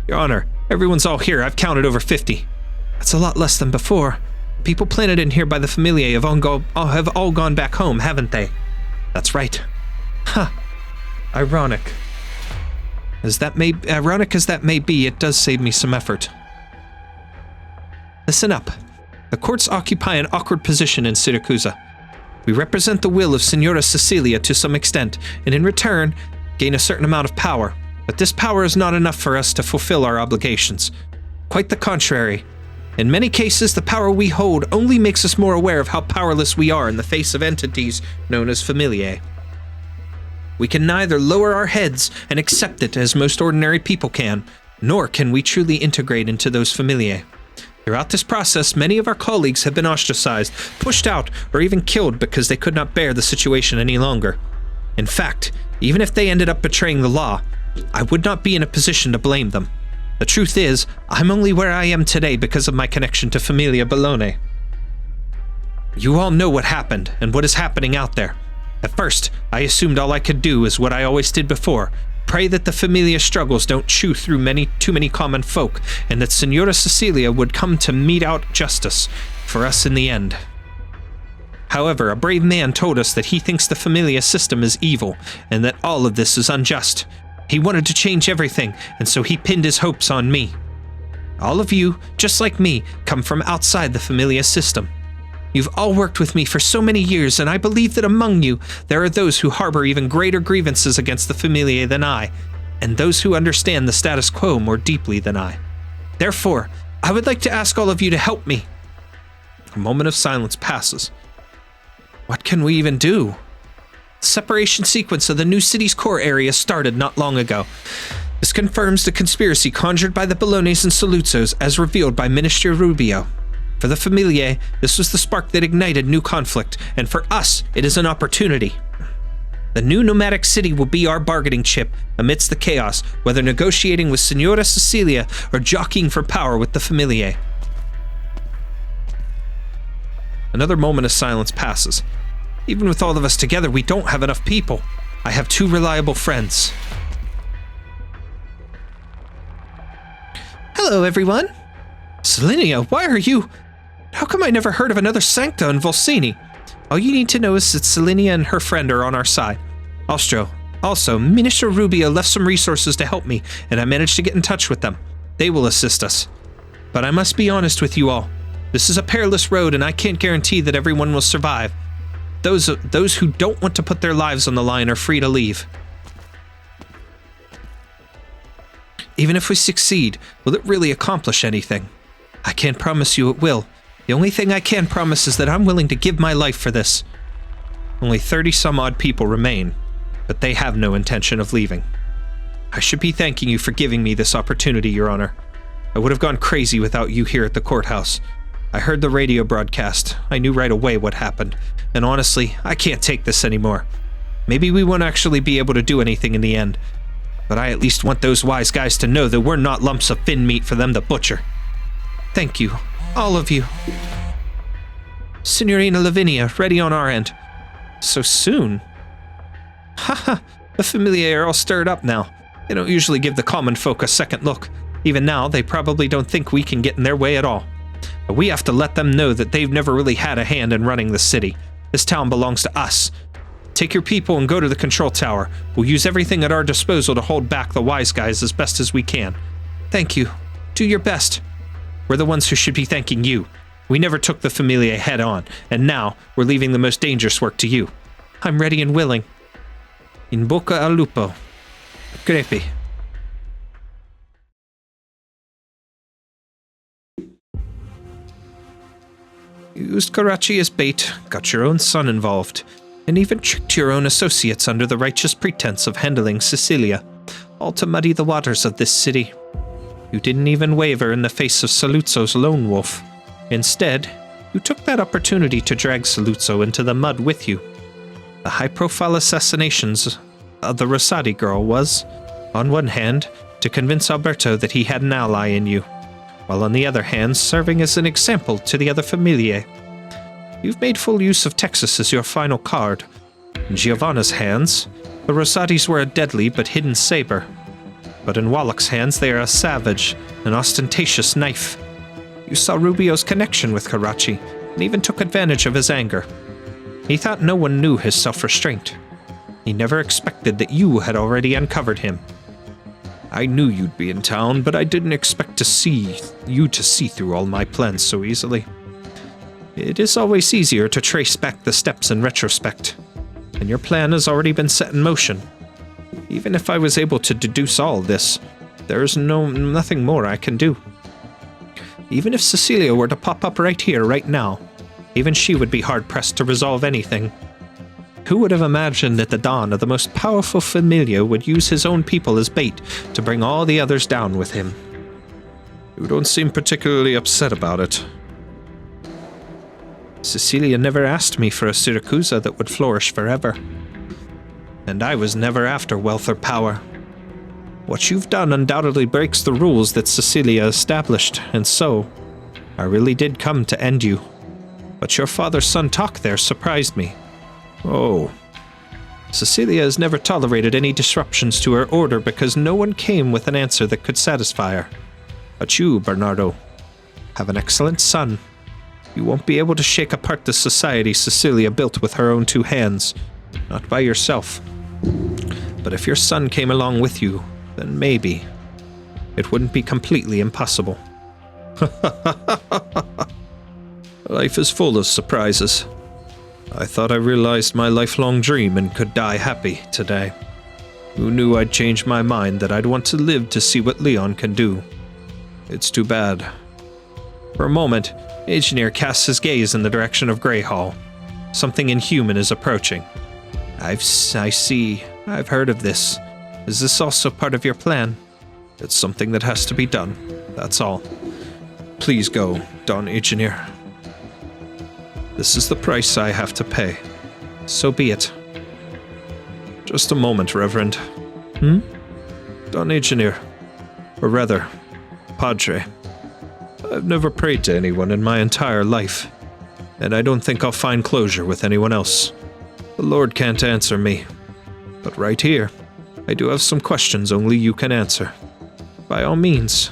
F: Your Honor, everyone's all here. I've counted over 50. That's a lot less than before. People planted in here by the Familiae have all gone back home, haven't they? That's right. Huh. Ironic. Ironic as that may be, it does save me some effort. Listen up. The courts occupy an awkward position in Siracusa. We represent the will of Signora Sicilia to some extent, and in return, gain a certain amount of power. But this power is not enough for us to fulfill our obligations. Quite the contrary. In many cases, the power we hold only makes us more aware of how powerless we are in the face of entities known as Familiae. We can neither lower our heads and accept it as most ordinary people can, nor can we truly integrate into those Familiae. Throughout this process, many of our colleagues have been ostracized, pushed out, or even killed because they could not bear the situation any longer. In fact, even if they ended up betraying the law, I would not be in a position to blame them. The truth is, I'm only where I am today because of my connection to Familia Bologna. You all know what happened and what is happening out there. At first, I assumed all I could do is what I always did before, pray that the Familia struggles don't chew through too many common folk, and that Signora Sicilia would come to mete out justice for us in the end. However, a brave man told us that he thinks the Familia system is evil, and that all of this is unjust. He wanted to change everything, and so he pinned his hopes on me. All of you, just like me, come from outside the Familia system. You've all worked with me for so many years, and I believe that among you, there are those who harbor even greater grievances against the Familiae than I, and those who understand the status quo more deeply than I. Therefore, I would like to ask all of you to help me. A moment of silence passes. What can we even do? The separation sequence of the new city's core area started not long ago. This confirms the conspiracy conjured by the Bolognes and Saluzos as revealed by Minister Rubio. For the Familiae, this was the spark that ignited new conflict, and for us, it is an opportunity. The new nomadic city will be our bargaining chip amidst the chaos, whether negotiating with Signora Sicilia or jockeying for power with the Familiae. Another moment of silence passes. Even with all of us together, we don't have enough people. I have 2 reliable friends. Hello, everyone. Salinia, why are you... How come I never heard of another Sancta in Volsini? All you need to know is that Salinia and her friend are on our side. Also, Minister Rubio left some resources to help me, and I managed to get in touch with them. They will assist us. But I must be honest with you all. This is a perilous road, and I can't guarantee that everyone will survive. Those who don't want to put their lives on the line are free to leave. Even if we succeed, will it really accomplish anything? I can't promise you it will. The only thing I can promise is that I'm willing to give my life for this. Only 30-some-odd people remain, but they have no intention of leaving. I should be thanking you for giving me this opportunity, Your Honor. I would have gone crazy without you here at the courthouse. I heard the radio broadcast. I knew right away what happened. And honestly, I can't take this anymore. Maybe we won't actually be able to do anything in the end. But I at least want those wise guys to know that we're not lumps of fin meat for them to butcher. Thank you, all of you. Signorina Lavinia, ready on our end. So soon? Haha, the Familiae are all stirred up now. They don't usually give the common folk a second look. Even now, they probably don't think we can get in their way at all. But we have to let them know that they've never really had a hand in running the city. This town belongs to us. Take your people and go to the control tower. We'll use everything at our disposal to hold back the wise guys as best as we can. Thank you. Do your best. We're the ones who should be thanking you. We never took the Familiae head on, and now we're leaving the most dangerous work to you. I'm ready and willing. In bocca al lupo. Crepi. Used Karachi as bait, got your own son involved, and even tricked your own associates under the righteous pretense of handling Sicilia, all to muddy the waters of this city.
A: You didn't even waver in the face of Saluzzo's lone wolf. Instead, you took that opportunity to drag Saluzzo into the mud with you. The high-profile assassinations of the Rosati girl was, on one hand, to convince Alberto that he had an ally in you, while on the other hand serving as an example to the other familiae. You've made full use of Texas as your final card. In Giovanna's hands, the Rosatis were a deadly but hidden saber. But in Wallach's hands they are a savage, an ostentatious knife. You saw Rubio's connection with Karachi, and even took advantage of his anger. He thought no one knew his self-restraint. He never expected that you had already uncovered him. I knew you'd be in town, but I didn't expect to see through all my plans so easily. It is always easier to trace back the steps in retrospect, and your plan has already been set in motion. Even if I was able to deduce all this, there is nothing more I can do. Even if Sicilia were to pop up right here, right now, even she would be hard-pressed to resolve anything. Who would have imagined that the Don of the most powerful familia would use his own people as bait to bring all the others down with him?
F: You don't seem particularly upset about it.
A: Sicilia never asked me for a Siracusa that would flourish forever. And I was never after wealth or power. What you've done undoubtedly breaks the rules that Sicilia established, and so, I really did come to end you. But your father-son talk there surprised me.
F: Oh.
A: Sicilia has never tolerated any disruptions to her order because no one came with an answer that could satisfy her. But you, Bernardo, have an excellent son. You won't be able to shake apart the society Sicilia built with her own two hands, not by yourself. But if your son came along with you, then maybe it wouldn't be completely impossible.
F: Life is full of surprises. I thought I realized my lifelong dream and could die happy today. Who knew I'd change my mind that I'd want to live to see what Leon can do? It's too bad.
A: For a moment, Engineer casts his gaze in the direction of Grey Hall. Something inhuman is approaching. I see. I've heard of this. Is this also part of your plan?
F: It's something that has to be done. That's all. Please go, Don Engineer. This is the price I have to pay.
A: So be it.
F: Just a moment, Reverend. Don Engineer. Or rather, Padre. I've never prayed to anyone in my entire life, and I don't think I'll find closure with anyone else. The Lord can't answer me. But right here, I do have some questions only you can answer. By all means.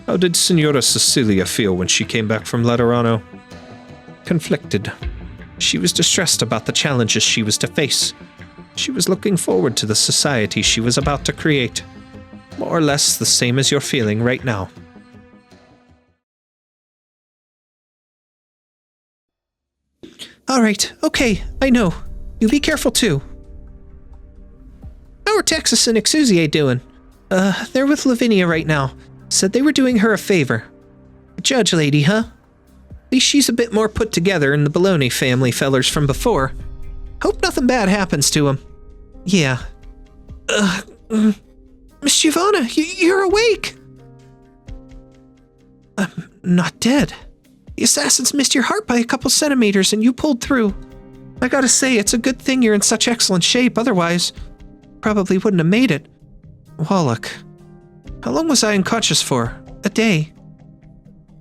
F: How did Signora Sicilia feel when she came back from Laterano?
A: Conflicted. She was distressed about the challenges she was to face. She was looking forward to the society she was about to create. More or less the same as you're feeling right now. All right, okay, I know. You be careful too. How are Texas and Exusier doing? They're with Lavinia right now. Said they were doing her a favor. A judge lady, huh? At least she's a bit more put together than the Bologna family fellers from before. Hope nothing bad happens to him. Yeah. Miss Giovanna, you're awake! I'm not dead. The assassins missed your heart by a couple centimeters and you pulled through. I gotta say, it's a good thing you're in such excellent shape, otherwise, probably wouldn't have made it. Wallach. How long was I unconscious for? A day.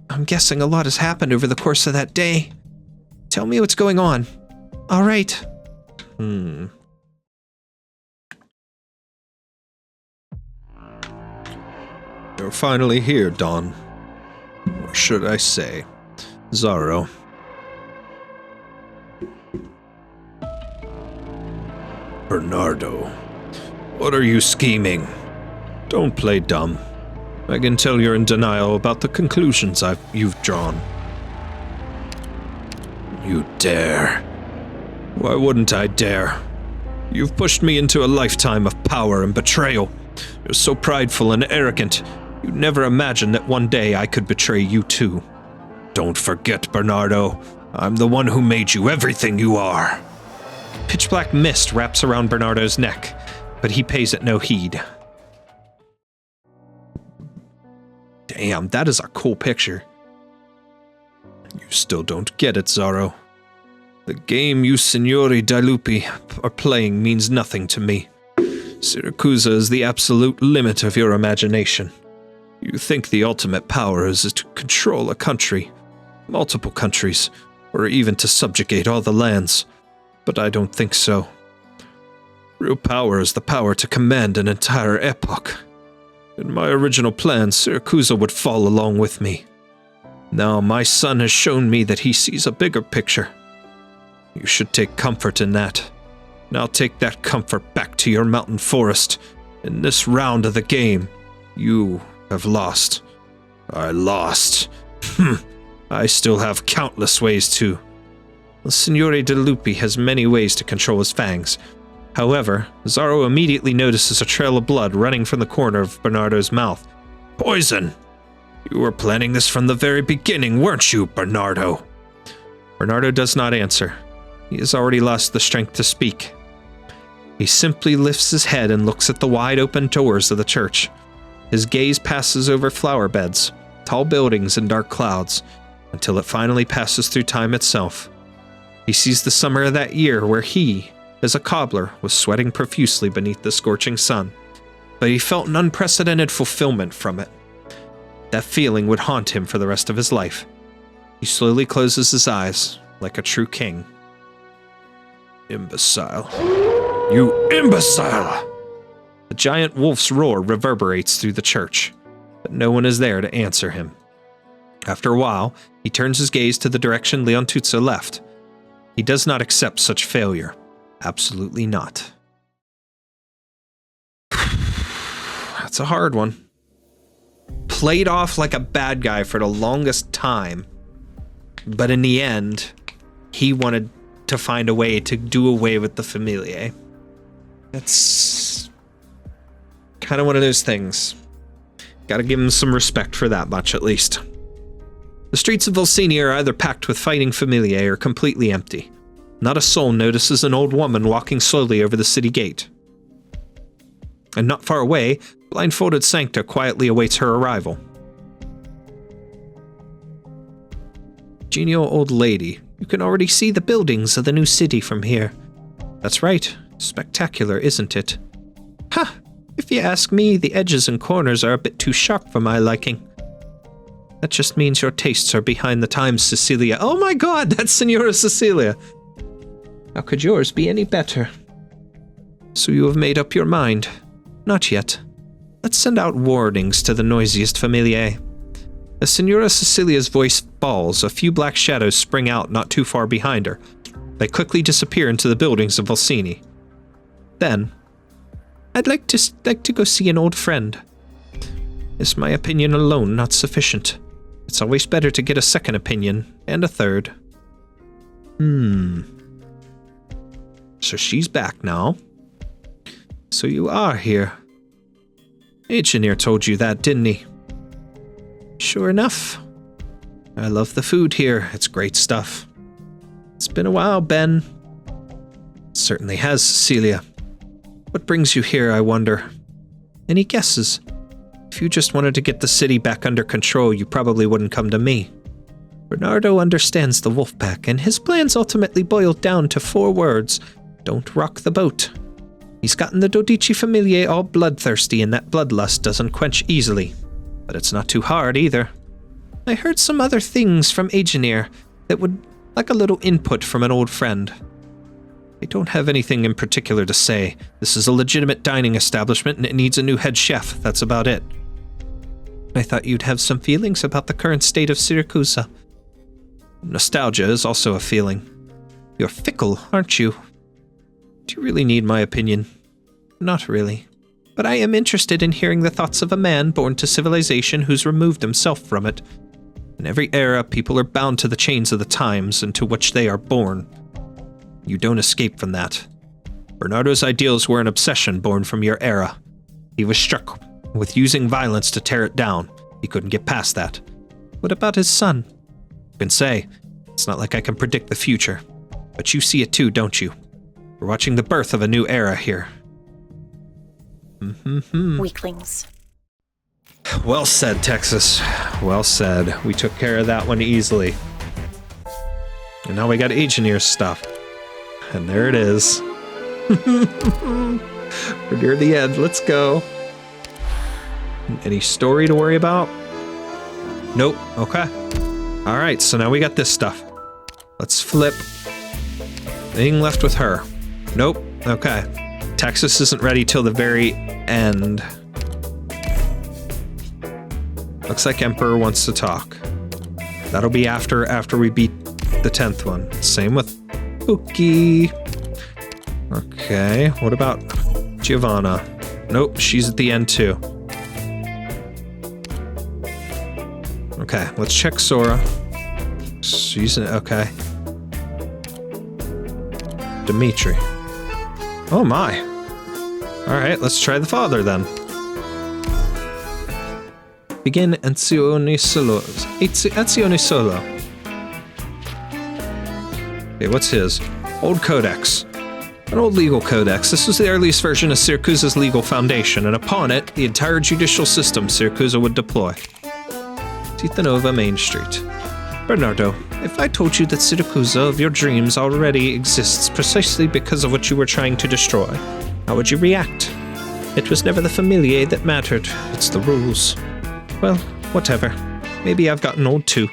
A: I'm guessing a lot has happened over the course of that day. Tell me what's going on. All right.
F: You're finally here, Don. Or should I say, Zaro. Bernardo, what are you scheming? Don't play dumb. I can tell you're in denial about the conclusions you've drawn. You dare. Why wouldn't I dare? You've pushed me into a lifetime of power and betrayal. You're so prideful and arrogant, you'd never imagine that one day I could betray you too. Don't forget, Bernardo, I'm the one who made you everything you are.
A: Pitch black mist wraps around Bernardo's neck, but he pays it no heed. Damn, that is a cool picture.
F: You still don't get it, ZAARO. The game you Signori Dilupi are playing means nothing to me. Siracusa is the absolute limit of your imagination. You think the ultimate power is to control a country, multiple countries, or even to subjugate all the lands. But I don't think so. Real power is the power to command an entire epoch. In my original plan, Siracusa would fall along with me. Now my son has shown me that he sees a bigger picture. You should take comfort in that. Now take that comfort back to your mountain forest. In this round of the game, you have lost. I lost. I still have countless ways to. The Signore Dilupi has many ways to control his fangs. However, ZAARO immediately notices a trail of blood running from the corner of Bernardo's mouth. Poison! You were planning this from the very beginning, weren't you, Bernardo? Bernardo does not answer. He has already lost the strength to speak. He simply lifts his head and looks at the wide-open doors of the church. His gaze passes over flower beds, tall buildings, and dark clouds, until it finally passes through time itself. He sees the summer of that year where he, as a cobbler, was sweating profusely beneath the scorching sun, but he felt an unprecedented fulfillment from it. That feeling would haunt him for the rest of his life. He slowly closes his eyes, like a true king. Imbecile. You imbecile! A giant wolf's roar reverberates through the church, but no one is there to answer him. After a while, he turns his gaze to the direction Leontuzza left. He does not accept such failure. Absolutely not. That's a hard one. Played off like a bad guy for the longest time, but in the end, he wanted to find a way to do away with the Familiae. That's kind of one of those things. Gotta give him some respect for that much, at least. The streets of Volsini are either packed with fighting Familiae or completely empty. Not a soul notices an old woman walking slowly over the city gate. And not far away, blindfolded Sancta quietly awaits her arrival. Genial old lady, you can already see the buildings of the new city from here. That's right, spectacular, isn't it? Ha! If you ask me, the edges and corners are a bit too sharp for my liking. That just means your tastes are behind the times, Cecilia. Oh my god, that's Signora Sicilia! How could yours be any better? So you have made up your mind? Not yet. Let's send out warnings to the noisiest familiae. As Signora Cecilia's voice falls, a few black shadows spring out not too far behind her. They quickly disappear into the buildings of Volsini. Then, I'd like to go see an old friend. Is my opinion alone not sufficient? It's always better to get a second opinion, and a third. So she's back now. So you are here. Engineer told you that, didn't he? Sure enough. I love the food here. It's great stuff. It's been a while, Ben. It certainly has, Cecilia. What brings you here, I wonder? Any guesses? If you just wanted to get the city back under control, you probably wouldn't come to me. Bernardo understands the Wolfpack, and his plans ultimately boiled down to 4 words. Don't rock the boat. He's gotten the Dodici Familiae all bloodthirsty, and that bloodlust doesn't quench easily. But it's not too hard, either. I heard some other things from Agenir that would like a little input from an old friend. I don't have anything in particular to say. This is a legitimate dining establishment, and it needs a new head chef. That's about it. I thought you'd have some feelings about the current state of Siracusa. Nostalgia is also a feeling. You're fickle, aren't you? Do you really need my opinion? Not really. But I am interested in hearing the thoughts of a man born to civilization who's removed himself from it. In every era, people are bound to the chains of the times into which they are born. You don't escape from that. Bernardo's ideals were an obsession born from your era. He was struck with using violence to tear it down. He couldn't get past that. What about his son? You can say, it's not like I can predict the future. But you see it too, don't you? We're watching the birth of a new era here.
E: Weaklings.
A: Well said, Texas. Well said. We took care of that one easily. And now we got engineer stuff. And there it is. We're near the end. Let's go. Any story to worry about? Nope. Okay. All right, so now we got this stuff. Let's flip. Anything left with her? Nope. Okay. Texas isn't ready till the very end. Looks like Emperor wants to talk. That'll be after we beat the 10th one. Same with Pookie. Okay, what about Giovanna? Nope, she's at the end too. Okay, let's check Sora. She's okay. Dimitri. Oh my. Alright, let's try the father then. Begin Azione Solo. Azione Solo. Okay, what's his? Old Codex. An old legal codex. This was the earliest version of Siracusa's legal foundation, and upon it, the entire judicial system Siracusa would deploy. Titanova, Main Street. Bernardo, if I told you that Siracusa of your dreams already exists precisely because of what you were trying to destroy, how would you react? It was never the familiae that mattered, it's the rules. Well, whatever. Maybe I've gotten old too.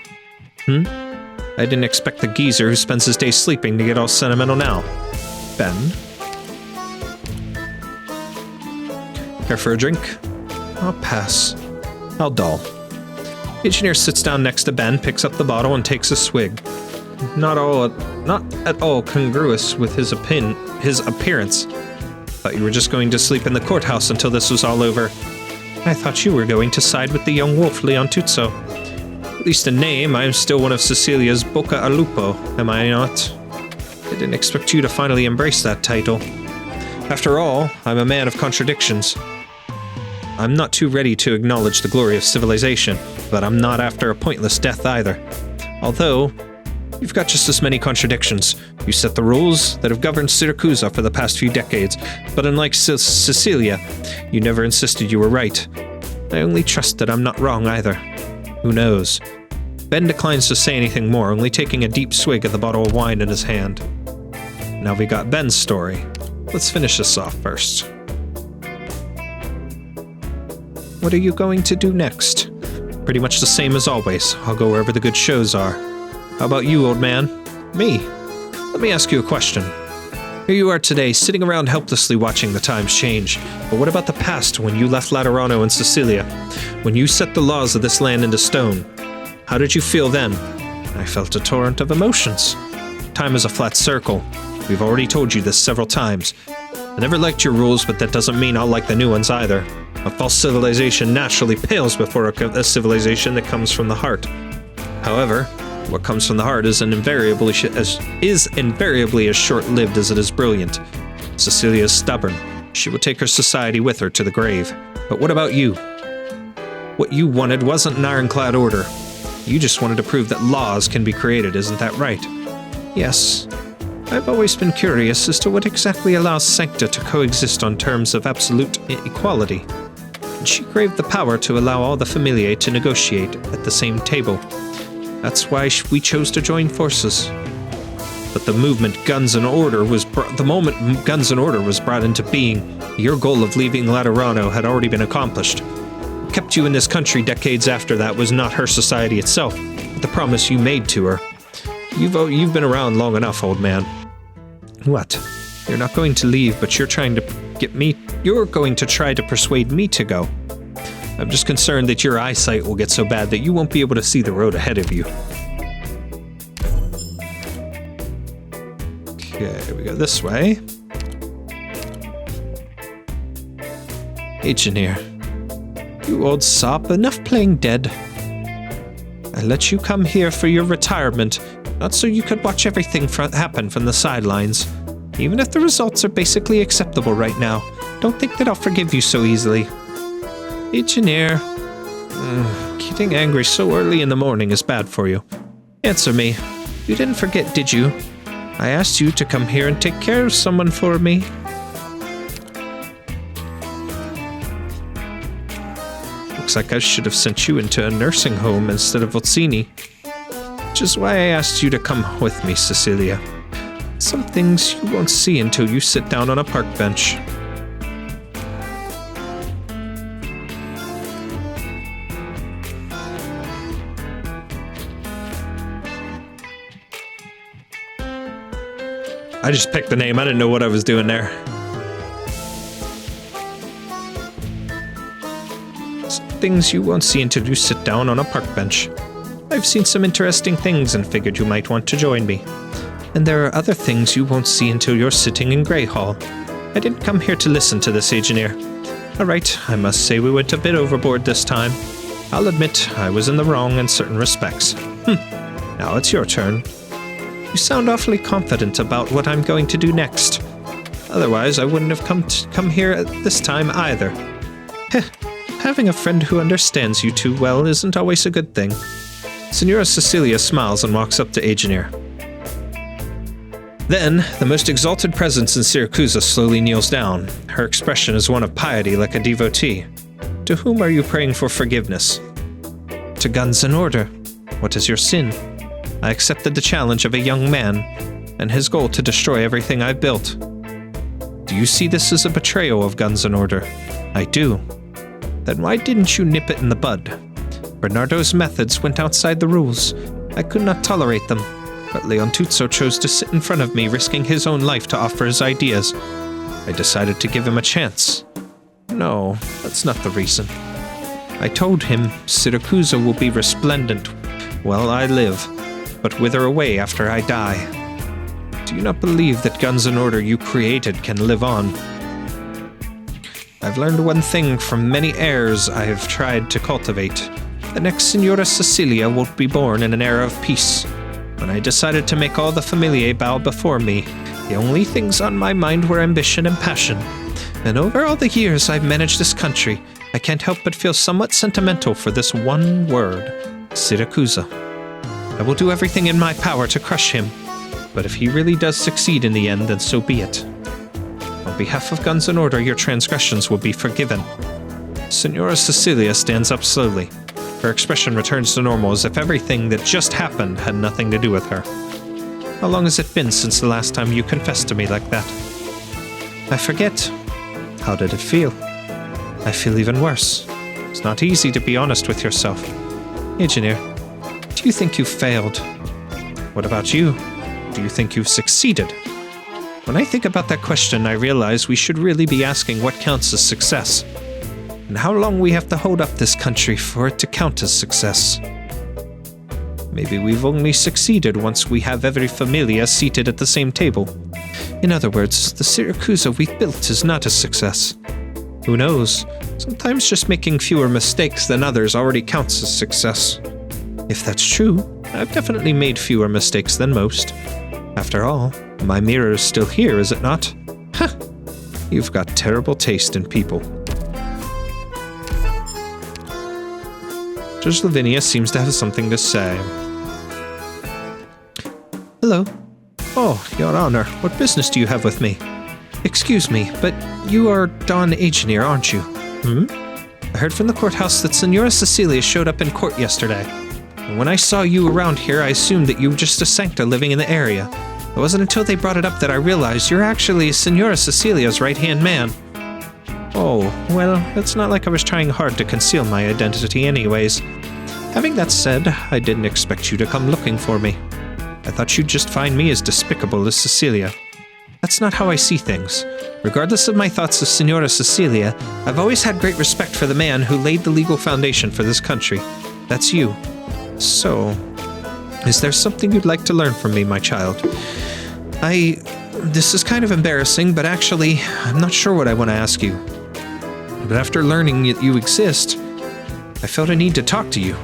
A: I didn't expect the geezer who spends his days sleeping to get all sentimental now. Ben? Care for a drink? I'll pass. How dull. Engineer sits down next to Ben, picks up the bottle, and takes a swig. Not at all congruous with his appearance. Thought you were just going to sleep in the courthouse until this was all over. I thought you were going to side with the young wolf Leontuzzo. At least in name, I am still one of Sicilia's Bocca al Lupo, am I not? I didn't expect you to finally embrace that title. After all, I'm a man of contradictions. I'm not too ready to acknowledge the glory of civilization, but I'm not after a pointless death either. Although, you've got just as many contradictions. You set the rules that have governed Siracusa for the past few decades, but unlike Sicilia, you never insisted you were right. I only trust that I'm not wrong either. Who knows? Ben declines to say anything more, only taking a deep swig of the bottle of wine in his hand. Now we got Ben's story. Let's finish this off first. What are you going to do next? Pretty much the same as always. I'll go wherever the good shows are. How about you, old man? Me? Let me ask you a question. Here you are today, sitting around helplessly watching the times change. But what about the past, when you left Laterano and Sicilia? When you set the laws of this land into stone? How did you feel then? I felt a torrent of emotions. Time is a flat circle. We've already told you this several times. I never liked your rules, but that doesn't mean I'll like the new ones either. A false civilization naturally pales before a civilization that comes from the heart. However, what comes from the heart is invariably as short-lived as it is brilliant. Cecilia is stubborn. She will take her society with her to the grave. But what about you? What you wanted wasn't an ironclad order. You just wanted to prove that laws can be created, isn't that right? Yes. I've always been curious as to what exactly allows Sancta to coexist on terms of absolute equality. And she craved the power to allow all the familiae to negotiate at the same table. That's why we chose to join forces. But the moment Guns and Order was brought into being, your goal of leaving Laterano had already been accomplished. What kept you in this country decades after that was not her society itself, but the promise you made to her. You've been around long enough, old man. What? You're not going to leave, but you're going to try to persuade me to go. I'm just concerned that your eyesight will get so bad that you won't be able to see the road ahead of you. Okay, we go this way. Engineer. You old sop, enough playing dead. I let you come here for your retirement, not so you could watch everything happen from the sidelines. Even if the results are basically acceptable right now, don't think that I'll forgive you so easily. Engineer. Getting angry so early in the morning is bad for you. Answer me. You didn't forget, did you? I asked you to come here and take care of someone for me.
F: Looks like I should have sent you into a nursing home instead of Otsini. Which is why I asked you to come with me, Sicilia. Some things you won't see until you sit down on a park bench. I just picked the name. I didn't know what I was doing there. Some things you won't see until you sit down on a park bench. I've seen some interesting things and figured you might want to join me. And there are other things you won't see until you're sitting in Grey Hall. I didn't come here to listen to this, Engineer. Alright, I must say we went a bit overboard this time. I'll admit I was in the wrong in certain respects. Now it's your turn. You sound awfully confident about what I'm going to do next. Otherwise, I wouldn't have come here at this time either. Heh, having a friend who understands you too well isn't always a good thing. Signora Sicilia smiles and walks up to Engineer. Then, the most exalted presence in Siracusa slowly kneels down. Her expression is one of piety like a devotee. To whom are you praying for forgiveness? To Guns in Order. What is your sin? I accepted the challenge of a young man, and his goal to destroy everything I've built. Do you see this as a betrayal of Guns in Order? I do. Then why didn't you nip it in the bud? Bernardo's methods went outside the rules. I could not tolerate them, but Leontuzzo chose to sit in front of me, risking his own life to offer his ideas. I decided to give him a chance. No, that's not the reason. I told him Siracusa will be resplendent while I live, but wither away after I die. Do you not believe that Guns in Order you created can live on? I've learned one thing from many heirs I have tried to cultivate. The next Signora Sicilia won't be born in an era of peace. When I decided to make all the familiae bow before me, the only things on my mind were ambition and passion. And over all the years I've managed this country, I can't help but feel somewhat sentimental for this one word, Siracusa. I will do everything in my power to crush him, but if he really does succeed in the end, then so be it. On behalf of Guns in Order, your transgressions will be forgiven. Signora Sicilia stands up slowly. Her expression returns to normal as if everything that just happened had nothing to do with her. How long has it been since the last time you confessed to me like that? I forget. How did it feel? I feel even worse. It's not easy to be honest with yourself. Engineer, do you think you've failed? What about you? Do you think you've succeeded? When I think about that question, I realize we should really be asking what counts as success, and how long we have to hold up this country for it to count as success. Maybe we've only succeeded once we have every familia seated at the same table. In other words, the Siracusa we've built is not a success. Who knows? Sometimes just making fewer mistakes than others already counts as success. If that's true, I've definitely made fewer mistakes than most. After all, my mirror is still here, is it not? Ha! You've got terrible taste in people. Judge Lavinia seems to have something to say. Hello. Oh, Your Honor, what business do you have with me? Excuse me, but you are Don Engineer, aren't you? I heard from the courthouse that Signora Sicilia showed up in court yesterday. And when I saw you around here, I assumed that you were just a sancta living in the area. It wasn't until they brought it up that I realized you're actually Signora Sicilia's right-hand man. Oh, well, it's not like I was trying hard to conceal my identity anyways. Having that said, I didn't expect you to come looking for me. I thought you'd just find me as despicable as Sicilia. That's not how I see things. Regardless of my thoughts of Signora Sicilia, I've always had great respect for the man who laid the legal foundation for this country. That's you. So, is there something you'd like to learn from me, my child? This is kind of embarrassing, but actually, I'm not sure what I want to ask you. But after learning that you exist, I felt a need to talk to you.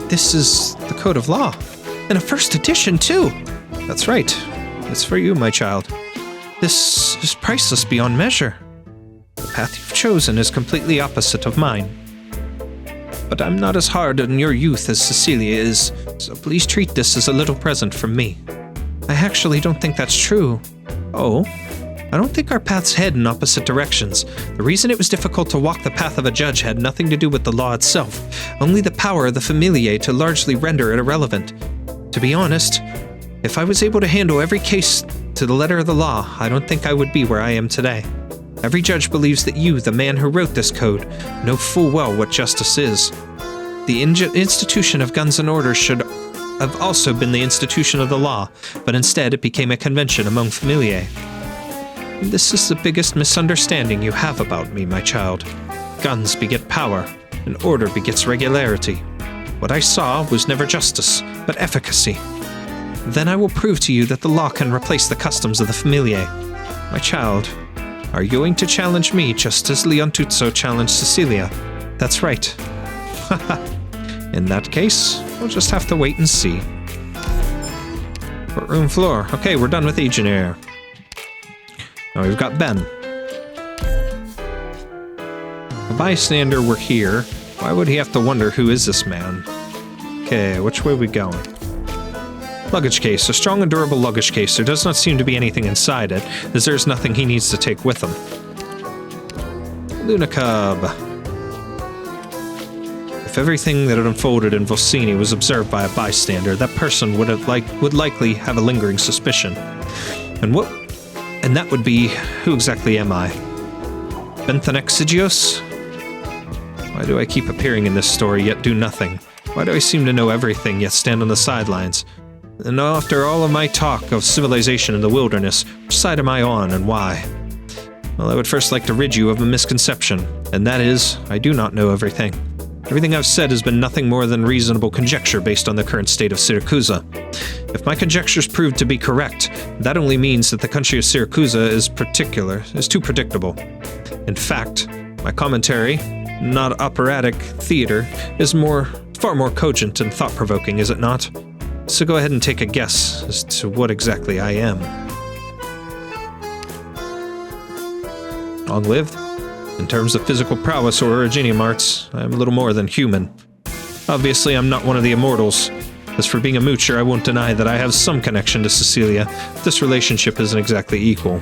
F: This is the Code of Law. And a first edition, too! That's right. It's for you, my child. This is priceless beyond measure. The path you've chosen is completely opposite of mine. But I'm not as hard on your youth as Sicilia is, so please treat this as a little present from me.
A: I actually don't think that's true. Oh? I don't think our paths head in opposite directions. The reason it was difficult to walk the path of a judge had nothing to do with the law itself, only the power of the familiae to largely render it irrelevant. To be honest, if I was able to handle every case to the letter of the law, I don't think I would be where I am today. Every judge believes that you, the man who wrote this code, know full well what justice is. The institution of guns and orders should have also been the institution of the law, but instead it became a convention among familiae. This is the biggest misunderstanding you have about me, my child. Guns beget power, and order begets regularity. What I saw was never justice, but efficacy. Then I will prove to you that the law can replace the customs of the familiae. My child, are you going to challenge me just as Leontuzzo challenged Sicilia? That's right. Haha. In that case, we'll just have to wait and see. Courtroom floor. Okay, we're done with Engineer. Now we've got Ben. A bystander were here. Why would he have to wonder who is this man? Okay, which way are we going? Luggage case. A strong and durable luggage case. There does not seem to be anything inside it, as there's nothing he needs to take with him. Lunacub. If everything that had unfolded in Vocini was observed by a bystander, that person would likely have a lingering suspicion. And that would be, who exactly am I? Benthanaxigios? Why do I keep appearing in this story yet do nothing? Why do I seem to know everything yet stand on the sidelines? And after all of my talk of civilization in the wilderness, which side am I on and why? Well, I would first like to rid you of a misconception, and that is, I do not know everything. Everything I've said has been nothing more than reasonable conjecture based on the current state of Siracusa. If my conjectures prove to be correct, that only means that the country of Siracusa is too predictable. In fact, my commentary, not operatic theater, is far more cogent and thought-provoking, is it not? So go ahead and take a guess as to what exactly I am. Long-lived? In terms of physical prowess or originium arts, I am a little more than human. Obviously, I'm not one of the immortals. As for being a moocher, I won't deny that I have some connection to Sicilia, but this relationship isn't exactly equal.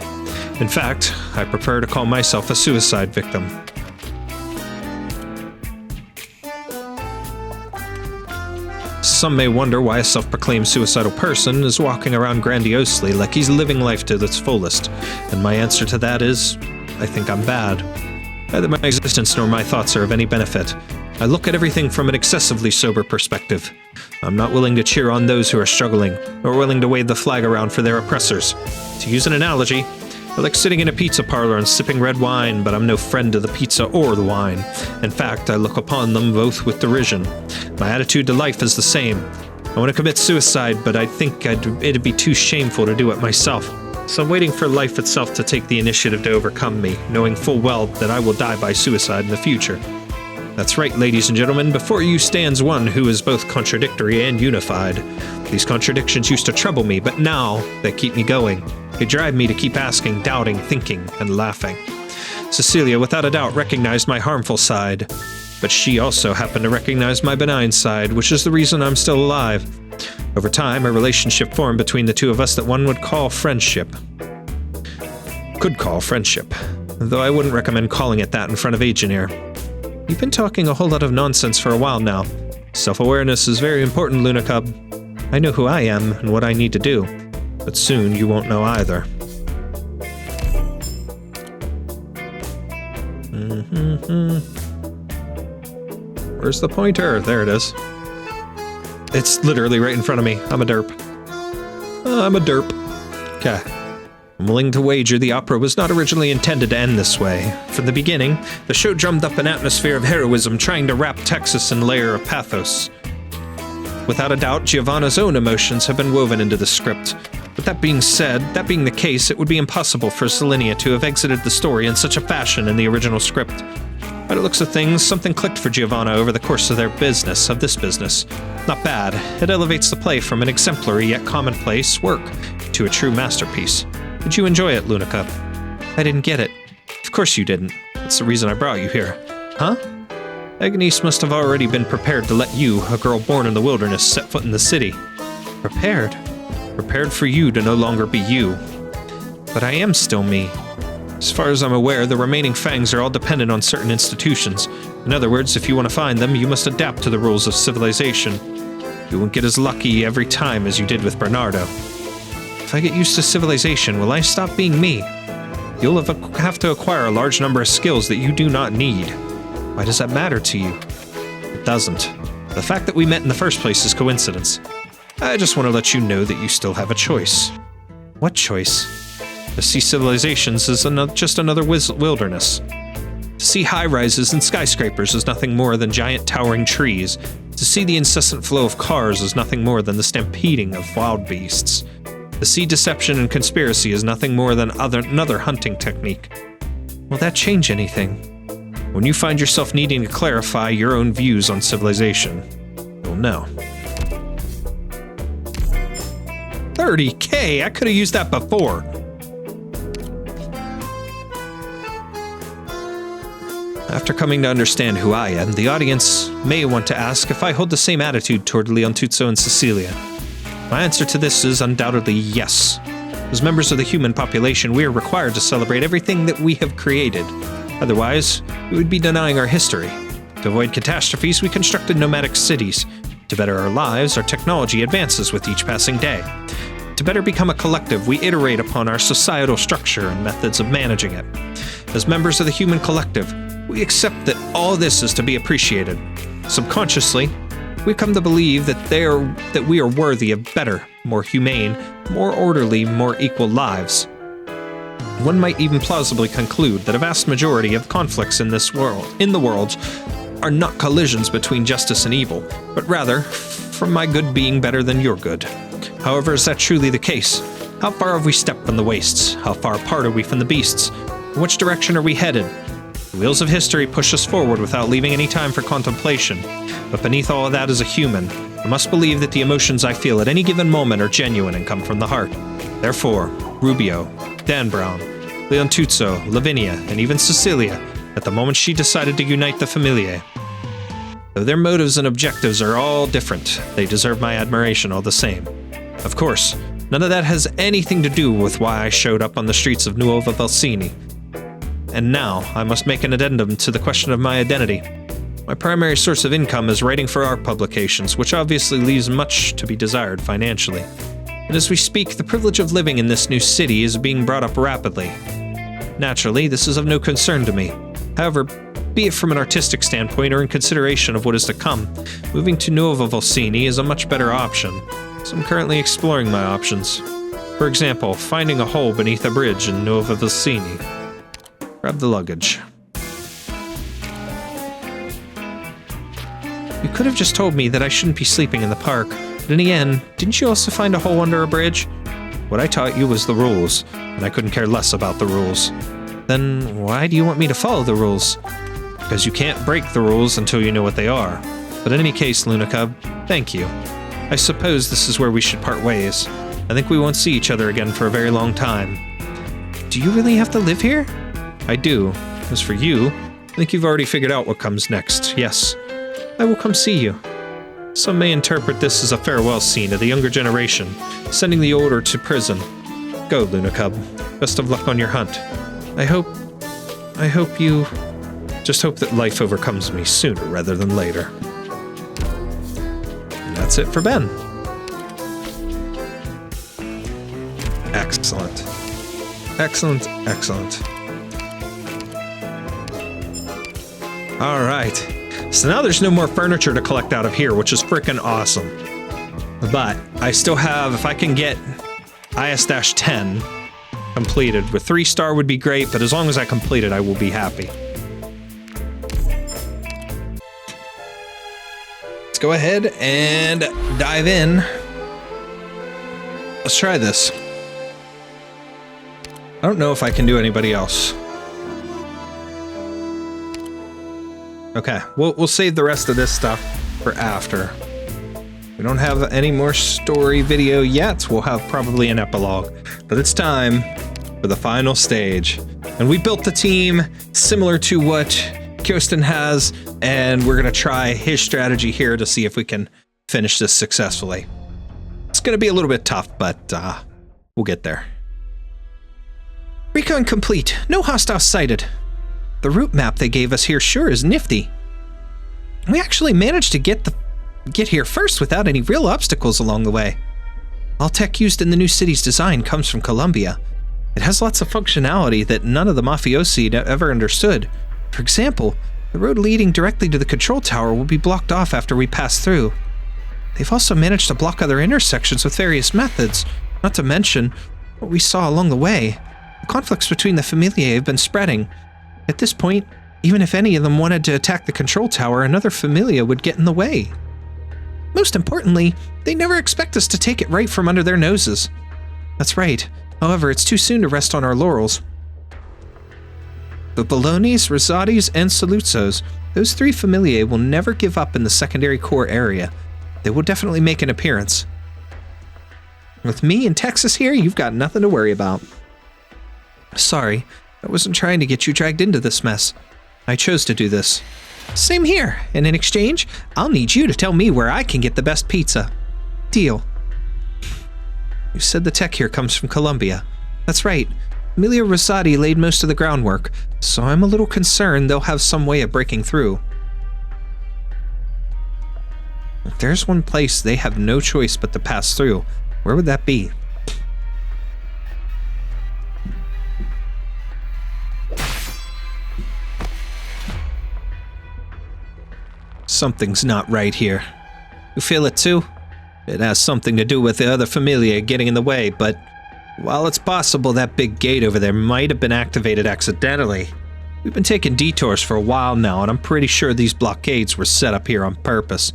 A: In fact, I prefer to call myself a suicide victim. Some may wonder why a self-proclaimed suicidal person is walking around grandiosely like he's living life to its fullest, and my answer to that is, I think I'm bad. Neither my existence nor my thoughts are of any benefit. I look at everything from an excessively sober perspective. I'm not willing to cheer on those who are struggling, nor willing to wave the flag around for their oppressors. To use an analogy, I like sitting in a pizza parlor and sipping red wine, but I'm no friend to the pizza or the wine. In fact, I look upon them both with derision. My attitude to life is the same. I want to commit suicide, but I think it'd be too shameful to do it myself. So I'm waiting for life itself to take the initiative to overcome me, knowing full well that I will die by suicide in the future. That's right, ladies and gentlemen, before you stands one who is both contradictory and unified. These contradictions used to trouble me, but now they keep me going. They drive me to keep asking, doubting, thinking, and laughing. Sicilia, without a doubt, recognized my harmful side, but she also happened to recognize my benign side, which is the reason I'm still alive. Over time, a relationship formed between the two of us that one would call friendship. Could call friendship, though I wouldn't recommend calling it that in front of Engineer. You've been talking a whole lot of nonsense for a while now. Self-awareness is very important, Lunacub. I know who I am and what I need to do, but soon you won't know either. Where's the pointer? There it is. It's literally right in front of me. I'm a derp. I'm a derp. Okay. I'm willing to wager the opera was not originally intended to end this way. From the beginning, the show drummed up an atmosphere of heroism, trying to wrap Texas in a layer of pathos. Without a doubt, Giovanna's own emotions have been woven into the script. But that being said, that being the case, it would be impossible for Salinia to have exited the story in such a fashion in the original script. By the looks of things, something clicked for Giovanna over the course of this business. Not bad. It elevates the play from an exemplary yet commonplace work to a true masterpiece. Did you enjoy it, Lunacub? I didn't get it. Of course you didn't. That's the reason I brought you here. Huh? Agnes must have already been prepared to let you, a girl born in the wilderness, set foot in the city. Prepared?
F: prepared for you to no longer be you. But I am still me. As far as I'm aware, the remaining fangs are all dependent on certain institutions. In other words, if you want to find them, you must adapt to the rules of civilization. You won't get as lucky every time as you did with Bernardo. If I get used to civilization, will I stop being me? You'll have to acquire a large number of skills that you do not need. Why does that matter to you? It doesn't. The fact that we met in the first place is coincidence. I just want to let you know that you still have a choice. What choice? To see civilizations is just another wilderness. To see high-rises and skyscrapers is nothing more than giant towering trees. To see the incessant flow of cars is nothing more than the stampeding of wild beasts. To see deception and conspiracy is nothing more than another hunting technique. Will that change anything? When you find yourself needing to clarify your own views on civilization, you'll know. 30K? I could have used that before. After coming to understand who I am, the audience may want to ask if I hold the same attitude toward Leontuzzo and Sicilia. My answer to this is undoubtedly yes. As members of the human population, we are required to celebrate everything that we have created. Otherwise, we would be denying our history. To avoid catastrophes, we constructed nomadic cities. To better our lives, our technology advances with each passing day. To better become a collective, we iterate upon our societal structure and methods of managing it. As members of the human collective, we accept that all this is to be appreciated. Subconsciously, we come to believe that we are worthy of better, more humane, more orderly, more equal lives. One might even plausibly conclude that a vast majority of conflicts in the world are not collisions between justice and evil, but rather from my good being better than your good. However, is that truly the case? How far have we stepped from the wastes? How far apart are we from the beasts? In which direction are we headed? The wheels of history push us forward without leaving any time for contemplation. But beneath all of that is a human. I must believe that the emotions I feel at any given moment are genuine and come from the heart. Therefore, Rubio, Dan Brown, Leontuzzo, Lavinia, and even Sicilia, at the moment she decided to unite the Familiae. Though their motives and objectives are all different, they deserve my admiration all the same. Of course, none of that has anything to do with why I showed up on the streets of Nuova Valsini. And now, I must make an addendum to the question of my identity. My primary source of income is writing for art publications, which obviously leaves much to be desired financially. And as we speak, the privilege of living in this new city is being brought up rapidly. Naturally, this is of no concern to me. However, be it from an artistic standpoint or in consideration of what is to come, moving to Nuova Valsini is a much better option, so I'm currently exploring my options. For example, finding a hole beneath a bridge in Nuova Valsini. Grab the luggage. You could have just told me that I shouldn't be sleeping in the park, but in the end, didn't you also find a hole under a bridge? What I taught you was the rules, and I couldn't care less about the rules. Then why do you want me to follow the rules? Because you can't break the rules until you know what they are. But in any case, Lunacub, thank you. I suppose this is where we should part ways. I think we won't see each other again for a very long time. Do you really have to live here? I do. As for you, I think you've already figured out what comes next. Yes, I will come see you. Some may interpret this as a farewell scene to the younger generation, sending the older to prison. Go, Lunacub. Best of luck on your hunt. I hope you... Just hope that life overcomes me sooner rather than later. And that's it for Ben. Excellent. Excellent, excellent. Alright. So now there's no more furniture to collect out of here, which is freaking awesome. But I still have, if I can get IS-10 completed, with 3-star would be great, but as long as I complete it, I will be happy. Let's go ahead and dive in. Let's try this. I don't know if I can do anybody else. Okay, we'll save the rest of this stuff for after. We don't have any more story video yet. We'll have probably an epilogue. But it's time for the final stage. And we built the team similar to what Kirsten has, and we're going to try his strategy here to see if we can finish this successfully. Let's
A: going to be a little bit tough, but we'll get there. Recon complete. No hostiles sighted. The route map they gave us here sure is nifty. We actually managed to get here first without any real obstacles along the way. All tech used in the new city's design comes from Colombia. It has lots of functionality that none of the mafiosi ever understood. For example, the road leading directly to the control tower will be blocked off after we pass through. They've also managed to block other intersections with various methods, not to mention what we saw along the way. The conflicts between the Familiae have been spreading. At this point, even if any of them wanted to attack the control tower, another Familia would get in the way. Most importantly, they never expect us to take it right from under their noses. That's right. However, it's too soon to rest on our laurels. The Bolognes, Wis'adels, and Saluzos, those three Familiae will never give up in the secondary core area. They will definitely make an appearance. With me and Texas here, you've got nothing to worry about. Sorry, I wasn't trying to get you dragged into this mess. I chose to do this. Same here, and in exchange, I'll need you to tell me where I can get the best pizza. Deal. You said the tech here comes from Colombia. That's right. Emilia Rosati laid most of the groundwork, so I'm a little concerned they'll have some way of breaking through. If there's one place they have no choice but to pass through, where would that be? Something's not right here. You feel it too? It has something to do with the other Familia getting in the way, but while it's possible that big gate over there might have been activated accidentally, we've been taking detours for a while now, and I'm pretty sure these blockades were set up here on purpose.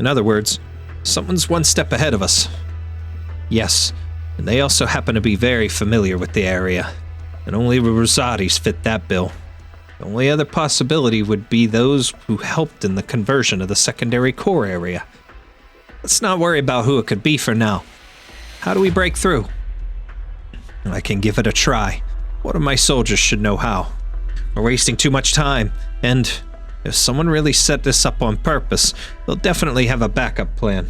A: In other words, someone's one step ahead of us. Yes, and they also happen to be very familiar with the area, and only the Rosati's fit that bill. The only other possibility would be those who helped in the conversion of the secondary core area. Let's not worry about who it could be for now. How do we break through? I can give it a try. One of my soldiers should know how. We're wasting too much time, and if someone really set this up on purpose, they'll definitely have a backup plan.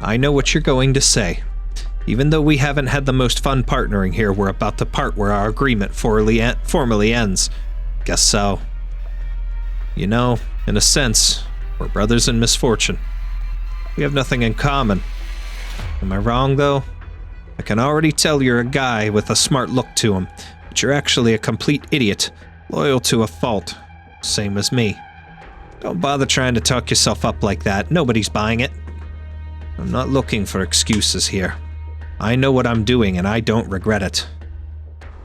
A: I know what you're going to say. Even though we haven't had the most fun partnering here, we're about to part where our agreement formally ends. Guess so. You know, in a sense, we're brothers in misfortune. We have nothing in common. Am I wrong, though? I can already tell you're a guy with a smart look to him, but you're actually a complete idiot, loyal to a fault, same as me. Don't bother trying to talk yourself up like that. Nobody's buying it. I'm not looking for excuses here. I know what I'm doing, and I don't regret it.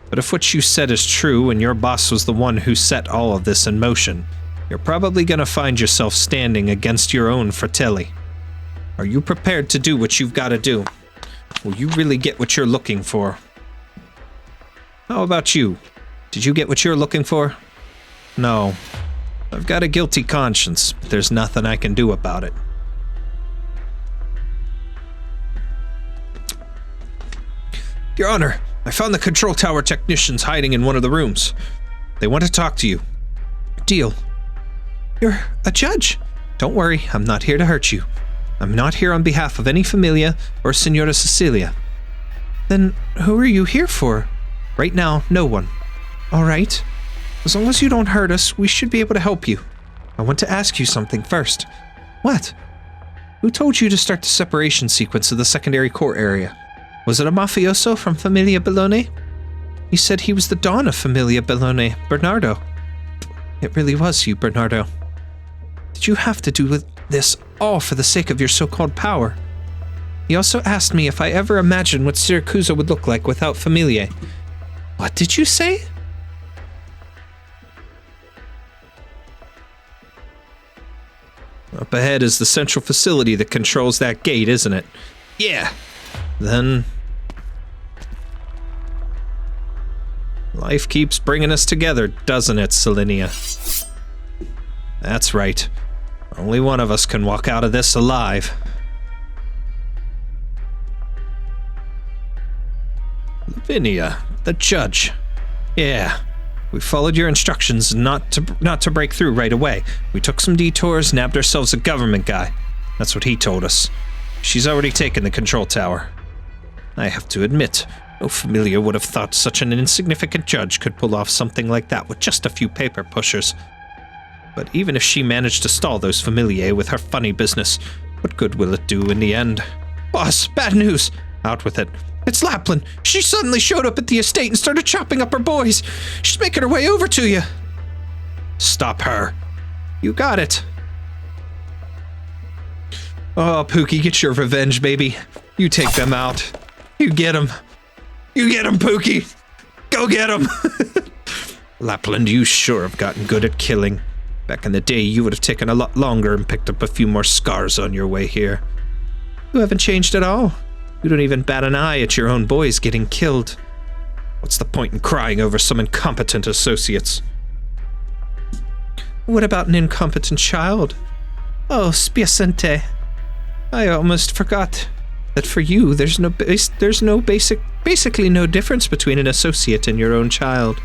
A: But if what you said is true and your boss was the one who set all of this in motion, you're probably going to find yourself standing against your own fratelli. Are you prepared to do what you've got to do? Will you really get what you're looking for? How about you? Did you get what you're looking for? No. I've got a guilty conscience, but there's nothing I can do about it. Your Honor, I found the control tower technicians hiding in one of the rooms. They want to talk to you. Deal. You're a judge. Don't worry, I'm not here to hurt you. I'm not here on behalf of any Familia or Signora Sicilia. Then who are you here for? Right now, no one. All right. As long as you don't hurt us, we should be able to help you. I want to ask you something first. What? Who told you to start the separation sequence of the secondary core area? Was it a mafioso from Familia Bologna? He said he was the Don of Familia Bologna, Bernardo. It really was you, Bernardo. Did you have to do this all for the sake of your so-called power? He also asked me if I ever imagined what Siracusa would look like without Familiae. What did you say? Up ahead is the central facility that controls that gate, isn't it? Yeah. Then life keeps bringing us together, doesn't it, Salinia? That's right. Only one of us can walk out of this alive. Lavinia, the judge. Yeah. We followed your instructions not to break through right away. We took some detours, nabbed ourselves a government guy. That's what he told us. She's already taken the control tower. I have to admit, no familiar would have thought such an insignificant judge could pull off something like that with just a few paper pushers. But even if she managed to stall those familiae with her funny business, what good will it do in the end? Boss, bad news! Out with it. It's Lappland! She suddenly showed up at the estate and started chopping up her boys! She's making her way over to you! Stop her. You got it. Oh, Pookie, get your revenge, baby. You take them out. You get them. You get them, Pookie! Go get them! Lappland, you sure have gotten good at killing. Back in the day, you would have taken a lot longer and picked up a few more scars on your way here. You haven't changed at all. You don't even bat an eye at your own boys getting killed. What's the point in crying over some incompetent associates? What about an incompetent child? Oh, spiacente. I almost forgot that for you, there's basically no difference between an associate and your own child.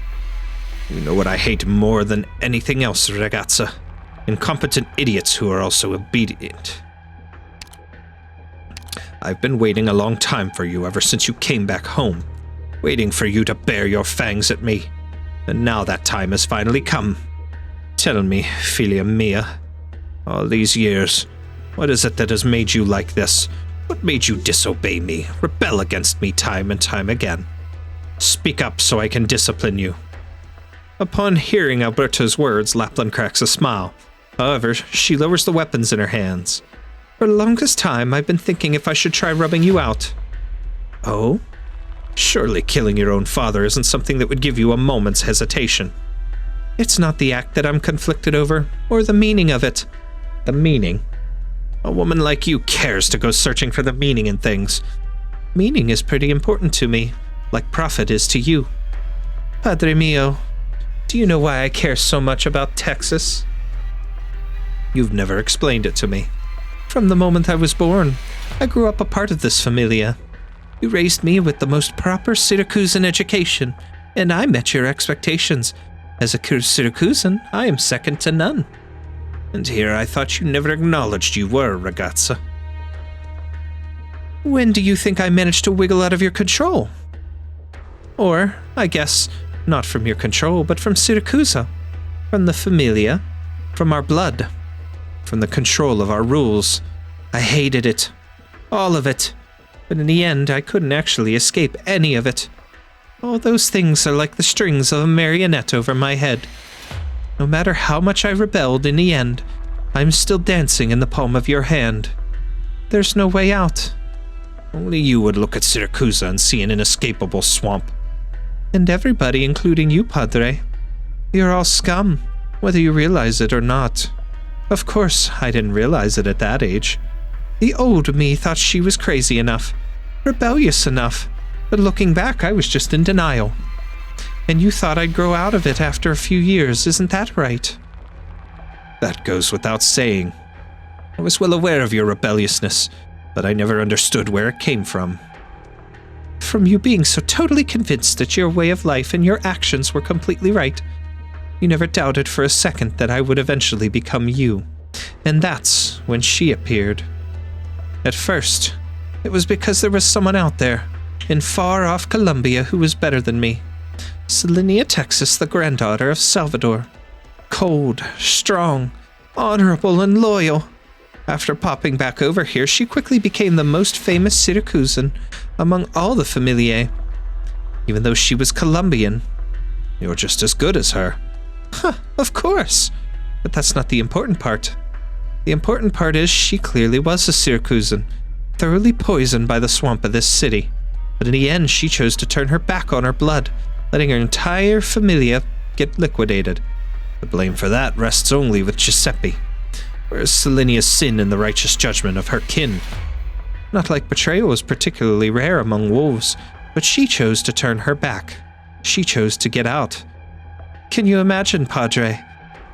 A: You know what I hate more than anything else, ragazza? Incompetent idiots who are also obedient. I've been waiting a long time for you ever since you came back home, waiting for you to bare your fangs at me, and now that time has finally come. Tell me, filia mia, all these years, what is it that has made you like this? What made you disobey me, rebel against me time and time again? Speak up so I can discipline you. Upon hearing Alberto's words, Lappland cracks a smile. However, she lowers the weapons in her hands. For the longest time, I've been thinking if I should try rubbing you out. Oh? Surely killing your own father isn't something that would give you a moment's hesitation. It's not the act that I'm conflicted over, or the meaning of it. The meaning? A woman like you cares to go searching for the meaning in things. Meaning is pretty important to me, like profit is to you. Padre mio, do you know why I care so much about Texas? You've never explained it to me. From the moment I was born, I grew up a part of this familia. You raised me with the most proper Siracusan education, and I met your expectations. As a Siracusan, I am second to none. And here I thought you never acknowledged you were, ragazza. When do you think I managed to wiggle out of your control? Or, I guess, not from your control, but from Siracusa, from the familia, from our blood, from the control of our rules. I hated it. All of it. But in the end, I couldn't actually escape any of it. All those things are like the strings of a marionette over my head. No matter how much I rebelled in the end, I'm still dancing in the palm of your hand. There's no way out. Only you would look at Siracusa and see an inescapable swamp. And everybody, including you, Padre. You're all scum, whether you realize it or not. Of course, I didn't realize it at that age. The old me thought she was crazy enough, rebellious enough, but looking back, I was just in denial. And you thought I'd grow out of it after a few years, isn't that right? That goes without saying. I was well aware of your rebelliousness, but I never understood where it came from. From you being so totally convinced that your way of life and your actions were completely right. You never doubted for a second that I would eventually become you. And that's when she appeared. At first, it was because there was someone out there, in far-off Colombia, who was better than me. Salinia, Texas, the granddaughter of Salvador. Cold, strong, honorable, and loyal. After popping back over here, she quickly became the most famous Siracusan among all the familiae. Even though she was Colombian, you're just as good as her. Huh, of course. But that's not the important part. The important part is she clearly was a Siracusan, thoroughly poisoned by the swamp of this city. But in the end, she chose to turn her back on her blood, letting her entire familia get liquidated. The blame for that rests only with Giuseppe, whereas Salinia's sin in the righteous judgment of her kin. Not like betrayal was particularly rare among wolves, but she chose to turn her back. She chose to get out. Can you imagine, Padre?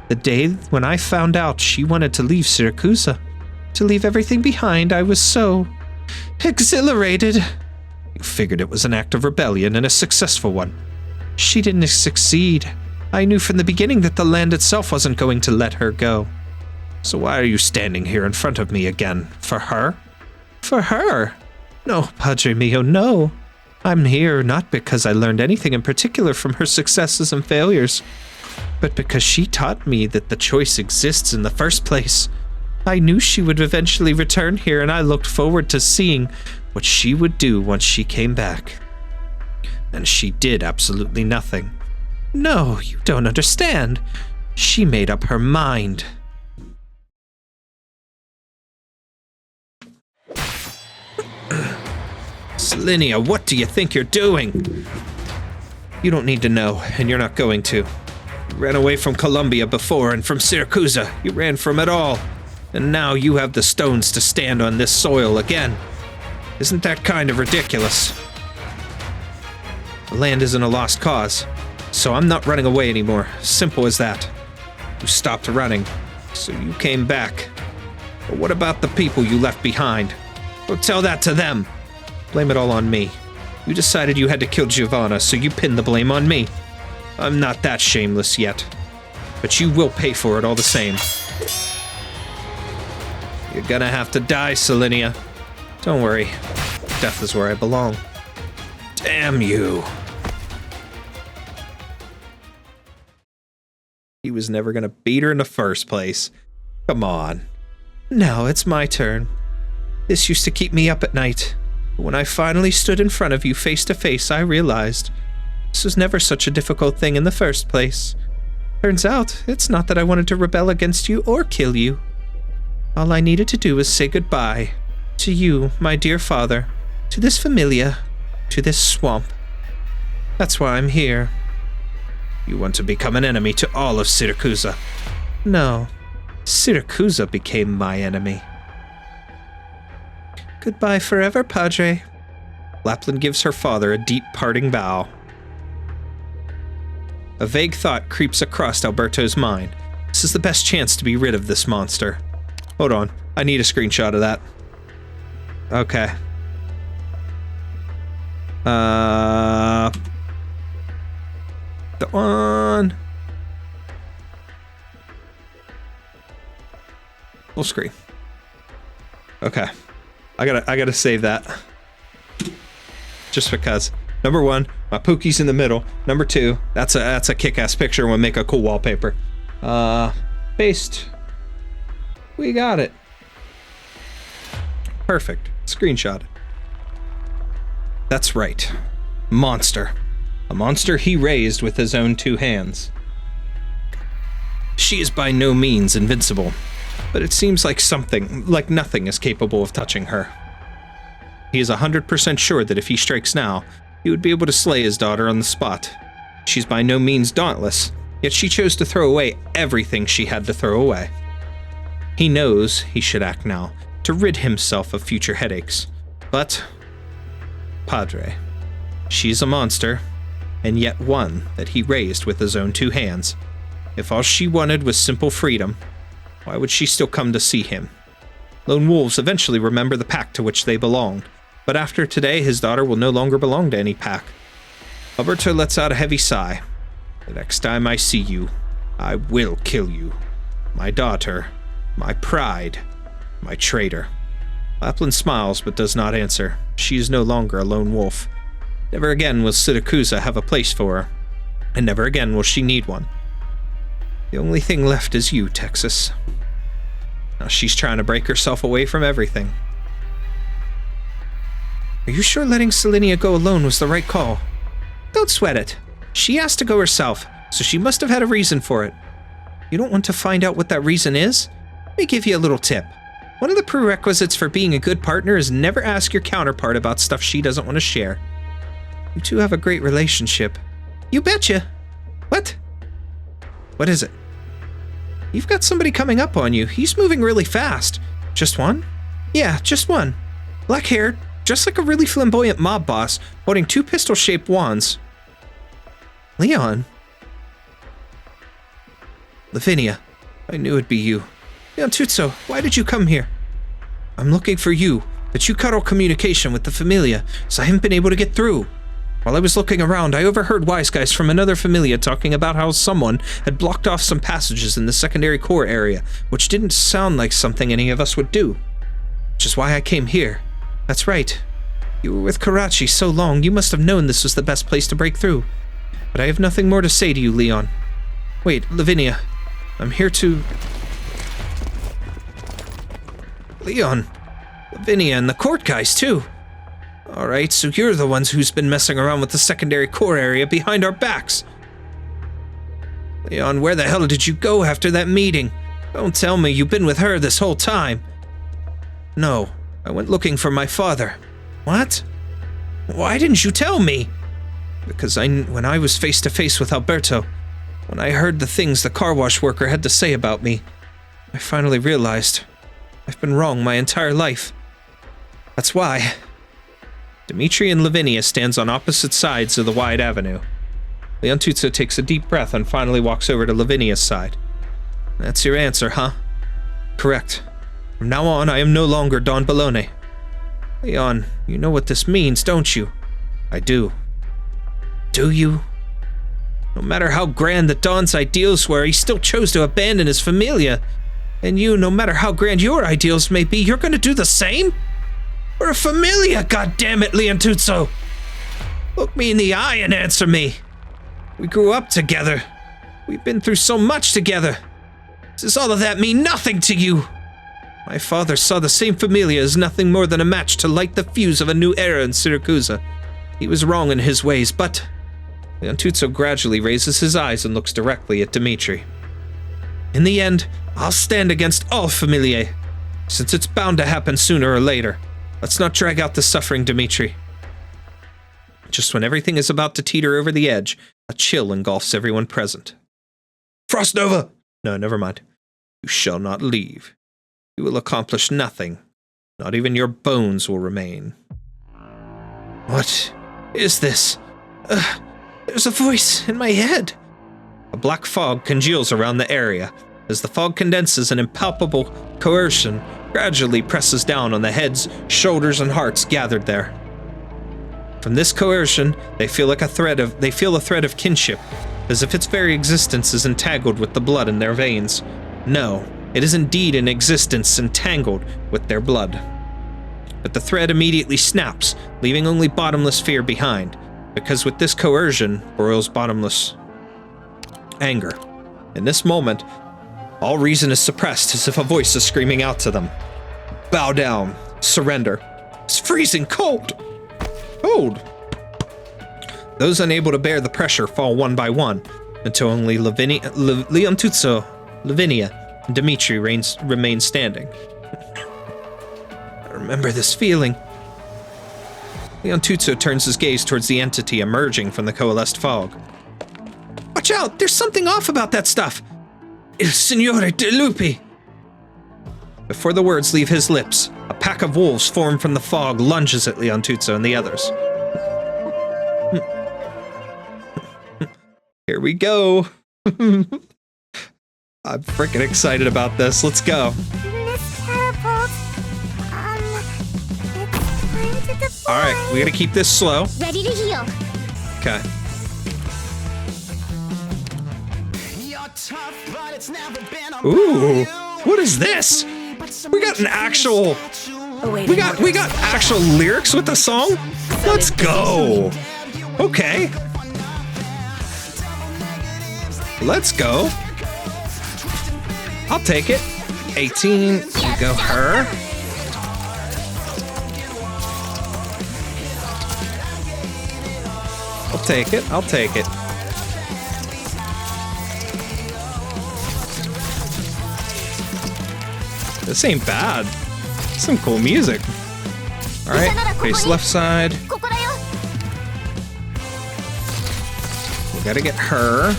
A: The day when I found out she wanted to leave Siracusa, to leave everything behind, I was so exhilarated. You figured it was an act of rebellion and a successful one. She didn't succeed. I knew from the beginning that the land itself wasn't going to let her go. So why are you standing here in front of me again? For her? For her? No, Padre mio, no. I'm here not because I learned anything in particular from her successes and failures, but because she taught me that the choice exists in the first place. I knew she would eventually return here, and I looked forward to seeing what she would do once she came back. And she did absolutely nothing. No, you don't understand. She made up her mind. Silinia, what do you think you're doing? You don't need to know, and you're not going to. You ran away from Columbia before, and from Siracusa. You ran from it all. And now you have the stones to stand on this soil again. Isn't that kind of ridiculous? The land isn't a lost cause, so I'm not running away anymore. Simple as that. You stopped running, so you came back. But what about the people you left behind? Go tell that to them. Blame it all on me. You decided you had to kill Giovanna, so you pinned the blame on me. I'm not that shameless yet, but you will pay for it all the same. You're gonna have to die, Silinia. Don't worry. Death is where I belong. Damn you. He was never gonna beat her in the first place. Come on. Now it's my turn. This used to keep me up at night. But when I finally stood in front of you face to face, I realized this was never such a difficult thing in the first place. Turns out, it's not that I wanted to rebel against you or kill you. All I needed to do was say goodbye to you, my dear father, to this familia, to this swamp. That's why I'm here. You want to become an enemy to all of Siracusa. No, Siracusa became my enemy. Goodbye forever, Padre. Lappland gives her father a deep parting bow. A vague thought creeps across Alberto's mind. This is the best chance to be rid of this monster. Hold on, I need a screenshot of that. Okay. The one. Full screen. Okay. I gotta save that. Just because. Number one, my Pookie's in the middle. Number two, that's a kick-ass picture and we'll make a cool wallpaper. Paste. We got it. Perfect. Screenshot. That's right. Monster. A monster he raised with his own two hands. She is by no means invincible, but it seems like nothing is capable of touching her. He is 100% sure that if he strikes now, he would be able to slay his daughter on the spot. She's by no means dauntless, yet she chose to throw away everything she had to throw away. He knows he should act now, to rid himself of future headaches. But, Padre, she's a monster, and yet one that he raised with his own two hands. If all she wanted was simple freedom, why would she still come to see him? Lone wolves eventually remember the pack to which they belonged, but after today his daughter will no longer belong to any pack. Alberto lets out a heavy sigh. The next time I see you, I will kill you. My daughter, my pride, my traitor. Lappland smiles but does not answer. She is no longer a lone wolf. Never again will Siracusa have a place for her, and never again will she need one. The only thing left is you, Texas. Now she's trying to break herself away from everything. Are you sure letting Silinia go alone was the right call? Don't sweat it. She asked to go herself, so she must have had a reason for it. You don't want to find out what that reason is? Let me give you a little tip. One of the prerequisites for being a good partner is never ask your counterpart about stuff she doesn't want to share. You two have a great relationship. You betcha. What? What is it? You've got somebody coming up on you. He's moving really fast. Just one? Yeah, just one. Black-haired, just like a really flamboyant mob boss, holding two pistol-shaped wands. Leon? Lavinia, I knew it'd be you. Leon Tutso, why did you come here? I'm looking for you, but you cut all communication with the Familia, so I haven't been able to get through. While I was looking around, I overheard wise guys from another Familia talking about how someone had blocked off some passages in the secondary core area, which didn't sound like something any of us would do. Which is why I came here. That's right. You were with Karachi so long, you must have known this was the best place to break through. But I have nothing more to say to you, Leon. Wait, Lavinia. I'm here to... Leon. Lavinia and the court guys, too. Alright, so you're the ones who's been messing around with the secondary core area behind our backs. Leon, where the hell did you go after that meeting? Don't tell me you've been with her this whole time. No, I went looking for my father. What? Why didn't you tell me? Because when I was face to face with Alberto, when I heard the things the car wash worker had to say about me, I finally realized I've been wrong my entire life. That's why. Dimitri and Lavinia stands on opposite sides of the wide avenue. Leontuzzo takes a deep breath and finally walks over to Lavinia's side. That's your answer, huh? Correct. From now on, I am no longer Don Bellone. Leon, you know what this means, don't you? I do. Do you? No matter how grand the Don's ideals were, he still chose to abandon his familia. And you, no matter how grand your ideals may be, you're gonna do the same? We're a familia, goddammit, Leontuzzo! Look me in the eye and answer me. We grew up together. We've been through so much together. Does all of that mean nothing to you? My father saw the same familia as nothing more than a match to light the fuse of a new era in Siracusa. He was wrong in his ways, but... Leontuzzo gradually raises his eyes and looks directly at Dimitri. In the end, I'll stand against all familiae, since it's bound to happen sooner or later. Let's not drag out the suffering, Dimitri. Just when everything is about to teeter over the edge, a chill engulfs everyone present. Frost Nova! No, never mind. You shall not leave. You will accomplish nothing. Not even your bones will remain. What is this? There's a voice in my head. A black fog congeals around the area. As the fog condenses, an impalpable coercion gradually presses down on the heads, shoulders, and hearts gathered there. From this coercion, they feel a thread of kinship, as if its very existence is entangled with the blood in their veins. No, it is indeed an existence entangled with their blood. But the thread immediately snaps, leaving only bottomless fear behind, because with this coercion boils bottomless anger. In this moment, all reason is suppressed as if a voice is screaming out to them. Bow down. Surrender. It's freezing cold. Cold. Those unable to bear the pressure fall one by one, until only Leontuzzo, Lavinia, and Dimitri remain standing. I remember this feeling. Leontuzzo turns his gaze towards the entity emerging from the coalesced fog. Watch out! There's something off about that stuff! Il Signore de Lupi! Before the words leave his lips, a pack of wolves formed from the fog lunges at Leontuzzo and the others. Here we go. I'm freaking excited about this. Let's go.
C: Miss Catapult. It's time to deploy.
A: Alright, we gotta keep this slow.
C: Ready to heal.
A: Okay. Ooh, what is this? We got an actual... We got actual lyrics with the song? Let's go. Okay. Let's go. I'll take it. 18, you go her. I'll take it, I'll take it. This ain't bad. Some cool music. Alright, face left side. We gotta get her.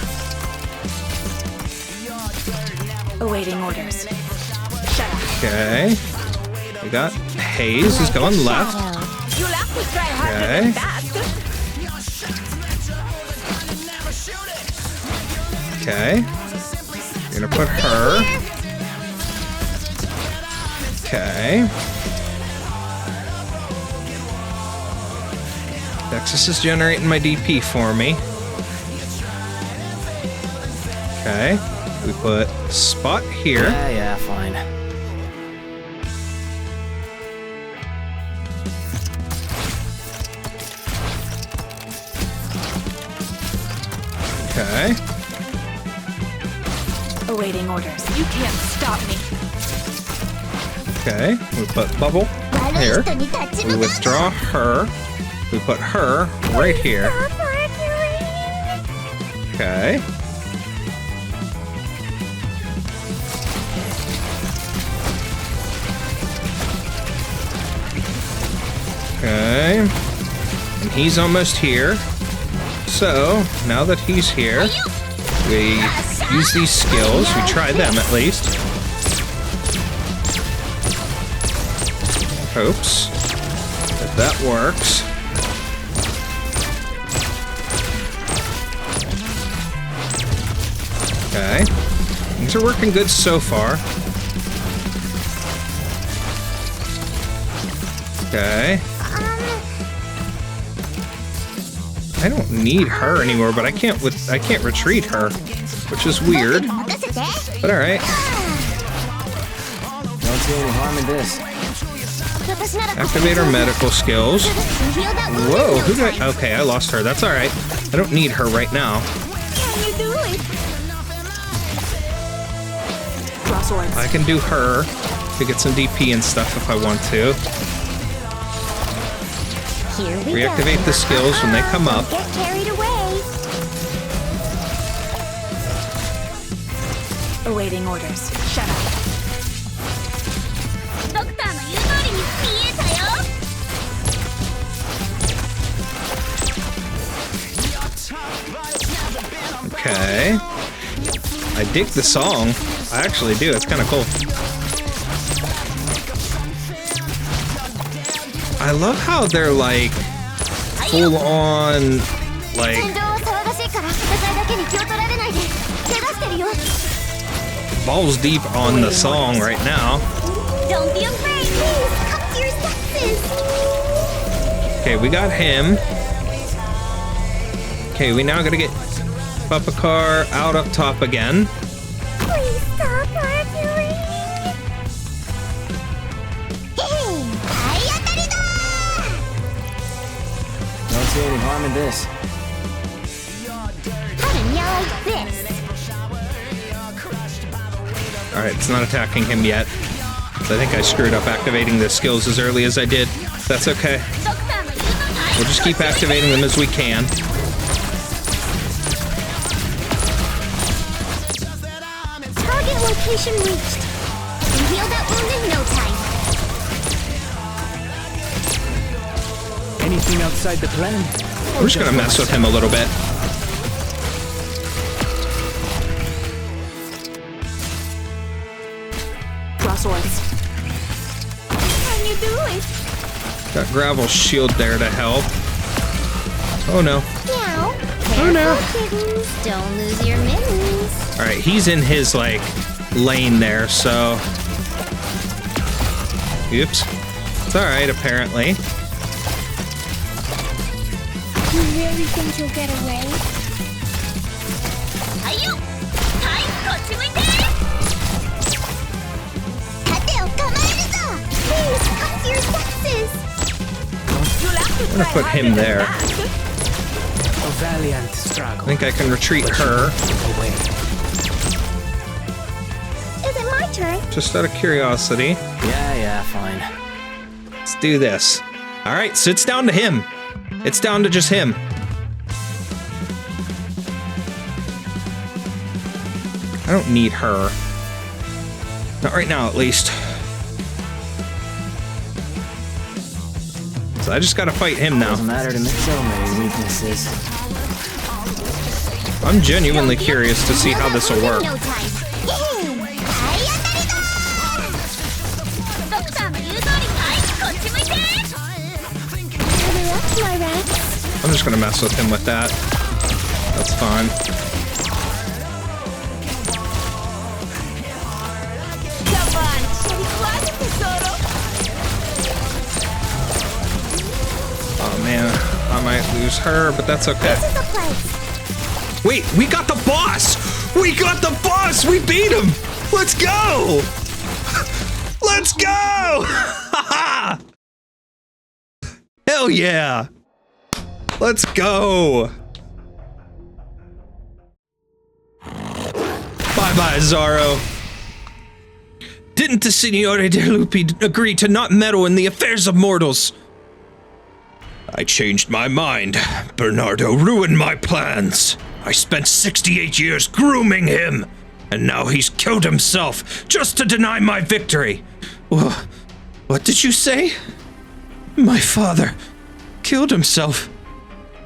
E: Awaiting orders. Shut up.
A: Okay. We got Hayes who's going left.
E: You'll have to try harder
A: Okay.
E: than that.
A: Okay. We're gonna put her. Okay. Texas is generating my DP for me. Okay. We put Spot here.
D: Yeah, fine.
A: Okay.
E: Awaiting orders. You can't stop me.
A: Okay. We put Bubble here. We withdraw her. We put her right here. Okay. Okay. And he's almost here. So, now that he's here, we use these skills. We try them at least. Hopes that that works. Okay. Things are working good so far. Okay. I don't need her anymore, but I can't retreat her, which is weird. But all right.
D: Don't see any harm in this.
A: Activate her medical skills. Whoa, who did I? Okay, I lost her. That's all right. I don't need her right now. I can do her to get some DP and stuff if I want to. Reactivate the skills when they come up.
C: Get carried away.
E: Awaiting orders. Shut up.
A: Okay. I dig the song. I actually do. It's kind of cool. I love how they're like full on like balls deep on the song right now.
C: Don't be afraid. Please, come to your senses.
A: Okay, we got him. Okay, we now gotta get Papakar out up top again.
C: Please stop arguing.
D: Don't see any harm in this.
C: How to yell like this?
A: Alright, it's not attacking him yet. So I think I screwed up activating the skills as early as I did. That's okay. We'll just keep activating them as we can.
C: Target location reached. And heal that wound in no time.
D: Anything outside the plan?
A: We're just gonna mess with him a little bit.
E: Crosswords.
C: Can you do it?
A: Got Gravel's shield there to help. Oh no.
C: Meow.
A: Oh no.
C: Kittens. Don't lose your mittens.
A: Alright, he's in his like lane there, so. Oops. It's alright, apparently.
C: You really think you'll get away? Please, come to your senses.
A: I'm gonna put him there.
D: A valiant struggle.
A: I think I can retreat her.
D: Away.
C: Is it my turn?
A: Just out of curiosity.
D: Yeah, fine.
A: Let's do this. Alright, so it's down to him. It's down to just him. I don't need her. Not right now, at least. So I just gotta fight him now.
D: Doesn't matter to me. So many weaknesses.
A: I'm genuinely curious to see how this will work.
C: No time. Hurry up, my rats.
A: I'm just gonna mess with him with that. That's fine. Oh man, I might lose her, but that's okay.
C: This is the place.
A: Wait, we got the boss! We got the boss! We beat him! Let's go! Let's go! Hell yeah! Let's go! Bye-bye, Zaro. Didn't the Signore Delupi agree to not meddle in the affairs of mortals? I changed my mind. Bernardo ruined my plans. I spent 68 years grooming him, and now he's killed himself just to deny my victory. What did you say? My father killed himself.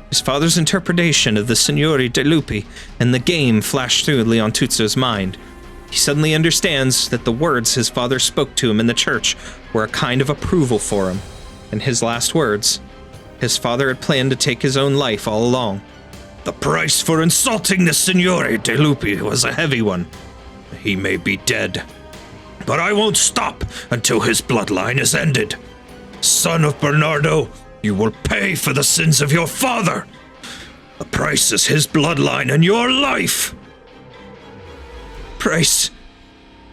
A: His father's interpretation of the Signore Delupi and the game flashed through Leon Tutso's mind. He suddenly understands that the words his father spoke to him in the church were a kind of approval for him. And his last words, his father had planned to take his own life all along. The price for insulting the Signore Delupi was a heavy one. He may be dead, but I won't stop until his bloodline is ended. Son of Bernardo, you will pay for the sins of your father. The price is his bloodline and your life. Price?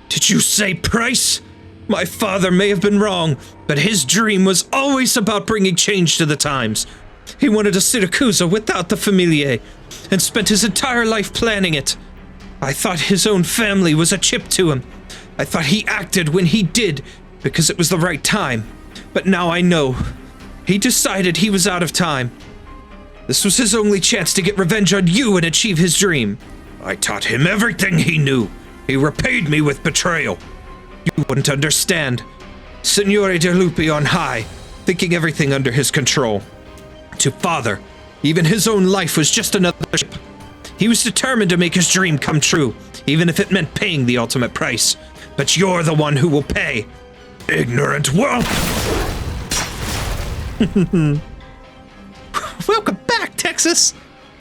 A: Did you say price? My father may have been wrong, but his dream was always about bringing change to the times. He wanted a Siracusa without the familiae, and spent his entire life planning it. I thought his own family was a chip to him. I thought he acted when he did, because it was the right time. But now I know. He decided he was out of time. This was his only chance to get revenge on you and achieve his dream. I taught him everything he knew. He repaid me with betrayal. You wouldn't understand. Signore Delupi on high, thinking everything under his control. To father, even his own life was just another chip. He was determined to make his dream come true, even if it meant paying the ultimate price. But you're the one who will pay. Ignorant whelp! Welcome back, Texas!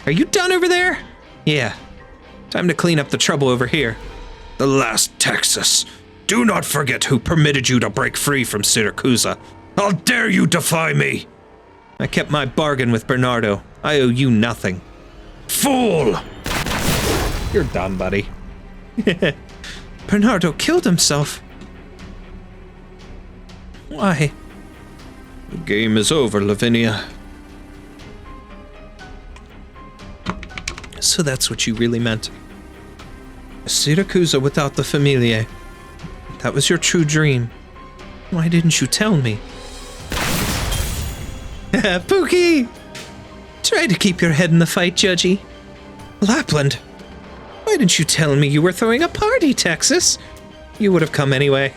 A: Are you done over there? Yeah. Time to clean up the trouble over here. The last Texas. Do not forget who permitted you to break free from Siracusa. How dare you defy me? I kept my bargain with Bernardo. I owe you nothing. Fool! You're done, buddy. Bernardo killed himself. Why? The game is over, Lavinia. So that's what you really meant. Siracusa without the familiae. That was your true dream. Why didn't you tell me? Pookie! Try to keep your head in the fight, Judgy. Lappland, why didn't you tell me you were throwing a party, Texas? You would have come anyway.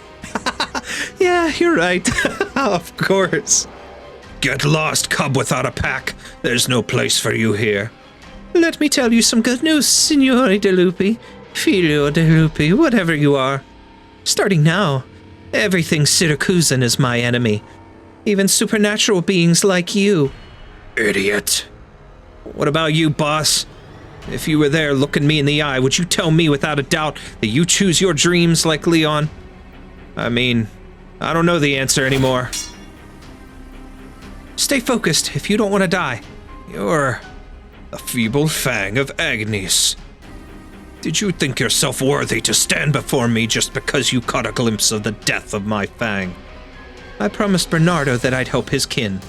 A: Yeah, you're right. Of course. Get lost, cub without a pack. There's no place for you here. Let me tell you some good news, Signore Delupi, Filio Delupi, whatever you are. Starting now, everything Siracusan is my enemy. Even supernatural beings like you. Idiot. What about you, boss? If you were there looking me in the eye, would you tell me without a doubt that you choose your dreams like Leon? I mean, I don't know the answer anymore. Stay focused if you don't want to die. You're a feeble fang of Agnes. Did you think yourself worthy to stand before me just because you caught a glimpse of the death of my fang? I promised Bernardo that I'd help his kin.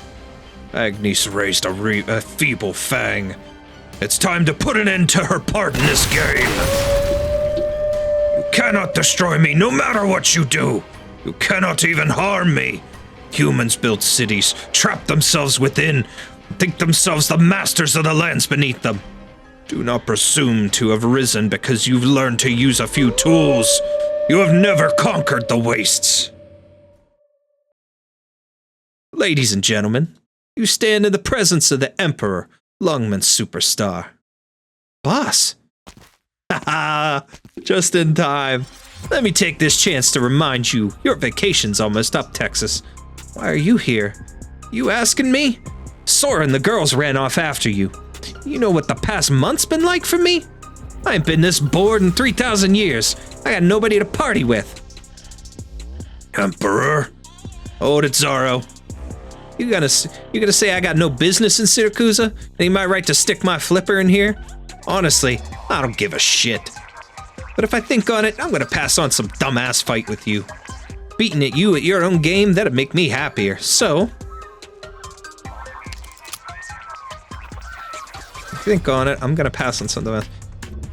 A: Agnes raised a feeble fang. It's time to put an end to her part in this game. You cannot destroy me no matter what you do. You cannot even harm me. Humans build cities, trap themselves within, think themselves the masters of the lands beneath them. Do not presume to have risen because you've learned to use a few tools. You have never conquered the wastes. Ladies and gentlemen, you stand in the presence of the Emperor, Lungman Superstar. Boss? Haha, just in time. Let me take this chance to remind you, your vacation's almost up, Texas. Why are you here? You asking me? Sora and the girls ran off after you. You know what the past month's been like for me? I ain't been this bored in 3,000 years. I got nobody to party with. Emperor? Hold it, Zaro. You gonna say I got no business in Siracusa? Ain't my right to stick my flipper in here? Honestly, I don't give a shit. But if I think on it, I'm gonna pass on some dumbass fight with you. Beating at you at your own game, that'd make me happier. So, think on it, I'm gonna pass on something else.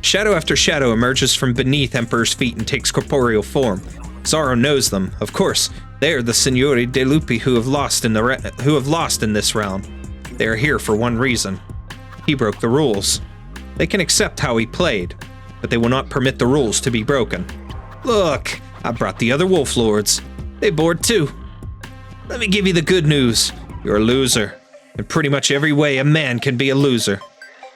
A: Shadow after shadow emerges from beneath Emperor's feet and takes corporeal form. Zaro knows them, of course. They are the Signori De Lupi who have lost in this round. They are here for one reason. He broke the rules. They can accept how he played, but they will not permit the rules to be broken. Look, I brought the other Wolf Lords. They bored too. Let me give you the good news. You're a loser. In pretty much every way a man can be a loser.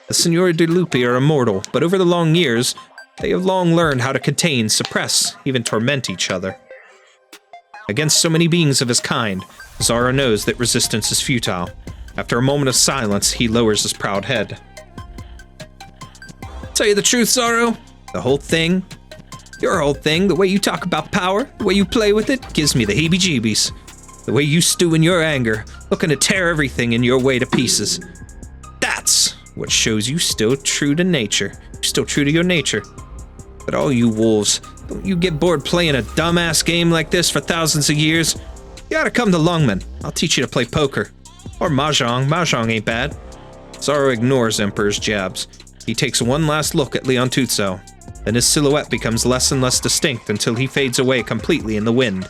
A: The Signori De Lupi are immortal, but over the long years, they have long learned how to contain, suppress, even torment each other. Against so many beings of his kind, Zaro knows that resistance is futile. After a moment of silence, he lowers his proud head. Tell you the truth, Zaro, the whole thing, your whole thing, the way you talk about power, the way you play with it, gives me the heebie-jeebies. The way you stew in your anger, looking to tear everything in your way to pieces. That's what shows you still true to nature. You're still true to your nature. But all you wolves, don't you get bored playing a dumbass game like this for thousands of years? You oughta come to Lungmen. I'll teach you to play poker. Or Mahjong. Mahjong ain't bad. Zaro ignores Emperor's jabs. He takes one last look at Leontuzzo. Then his silhouette becomes less and less distinct until he fades away completely in the wind.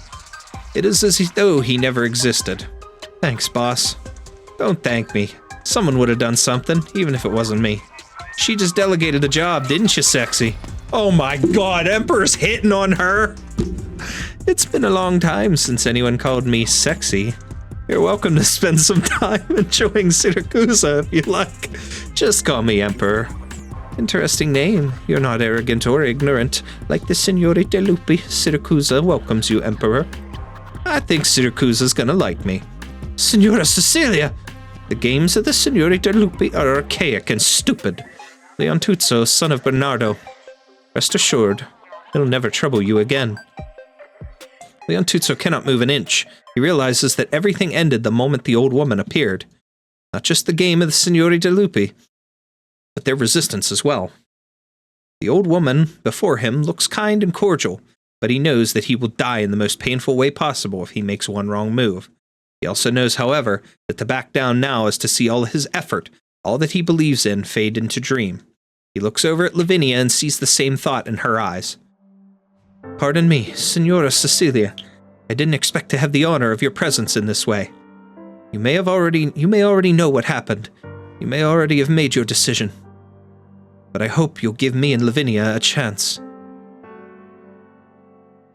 A: It is as though he never existed. Thanks, boss. Don't thank me. Someone would have done something, even if it wasn't me. She just delegated the job, didn't you, sexy? Oh my god, Emperor's hitting on her! It's been a long time since anyone called me sexy. You're welcome to spend some time enjoying Siracusa if you like. Just call me Emperor. Interesting name. You're not arrogant or ignorant. Like the Signori De Lupi, Siracusa welcomes you, Emperor. I think Siracusa's gonna like me. Signora Sicilia! The games of the Signori De Lupi are archaic and stupid. Leontuzzo, son of Bernardo. Rest assured, it'll never trouble you again. Leontuzzo cannot move an inch. He realizes that everything ended the moment the old woman appeared. Not just the game of the Signori De Lupi, but their resistance as well. The old woman before him looks kind and cordial, but he knows that he will die in the most painful way possible if he makes one wrong move. He also knows, however, that to back down now is to see all his effort, all that he believes in, fade into dream. He looks over at Lavinia and sees the same thought in her eyes. Pardon me, Signora Sicilia. I didn't expect to have the honor of your presence in this way. You may already know what happened. You may already have made your decision. But I hope you'll give me and Lavinia a chance.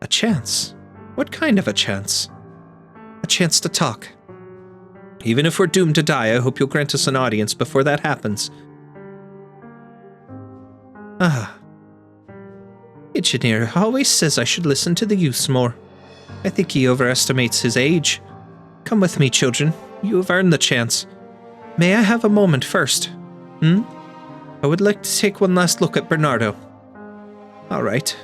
A: A chance? What kind of a chance? A chance to talk. Even if we're doomed to die, I hope you'll grant us an audience before that happens. Engineer always says I should listen to the youths more. I think he overestimates his age. Come with me, children. You have earned the chance. May I have a moment first? I would like to take one last look at Bernardo. All right.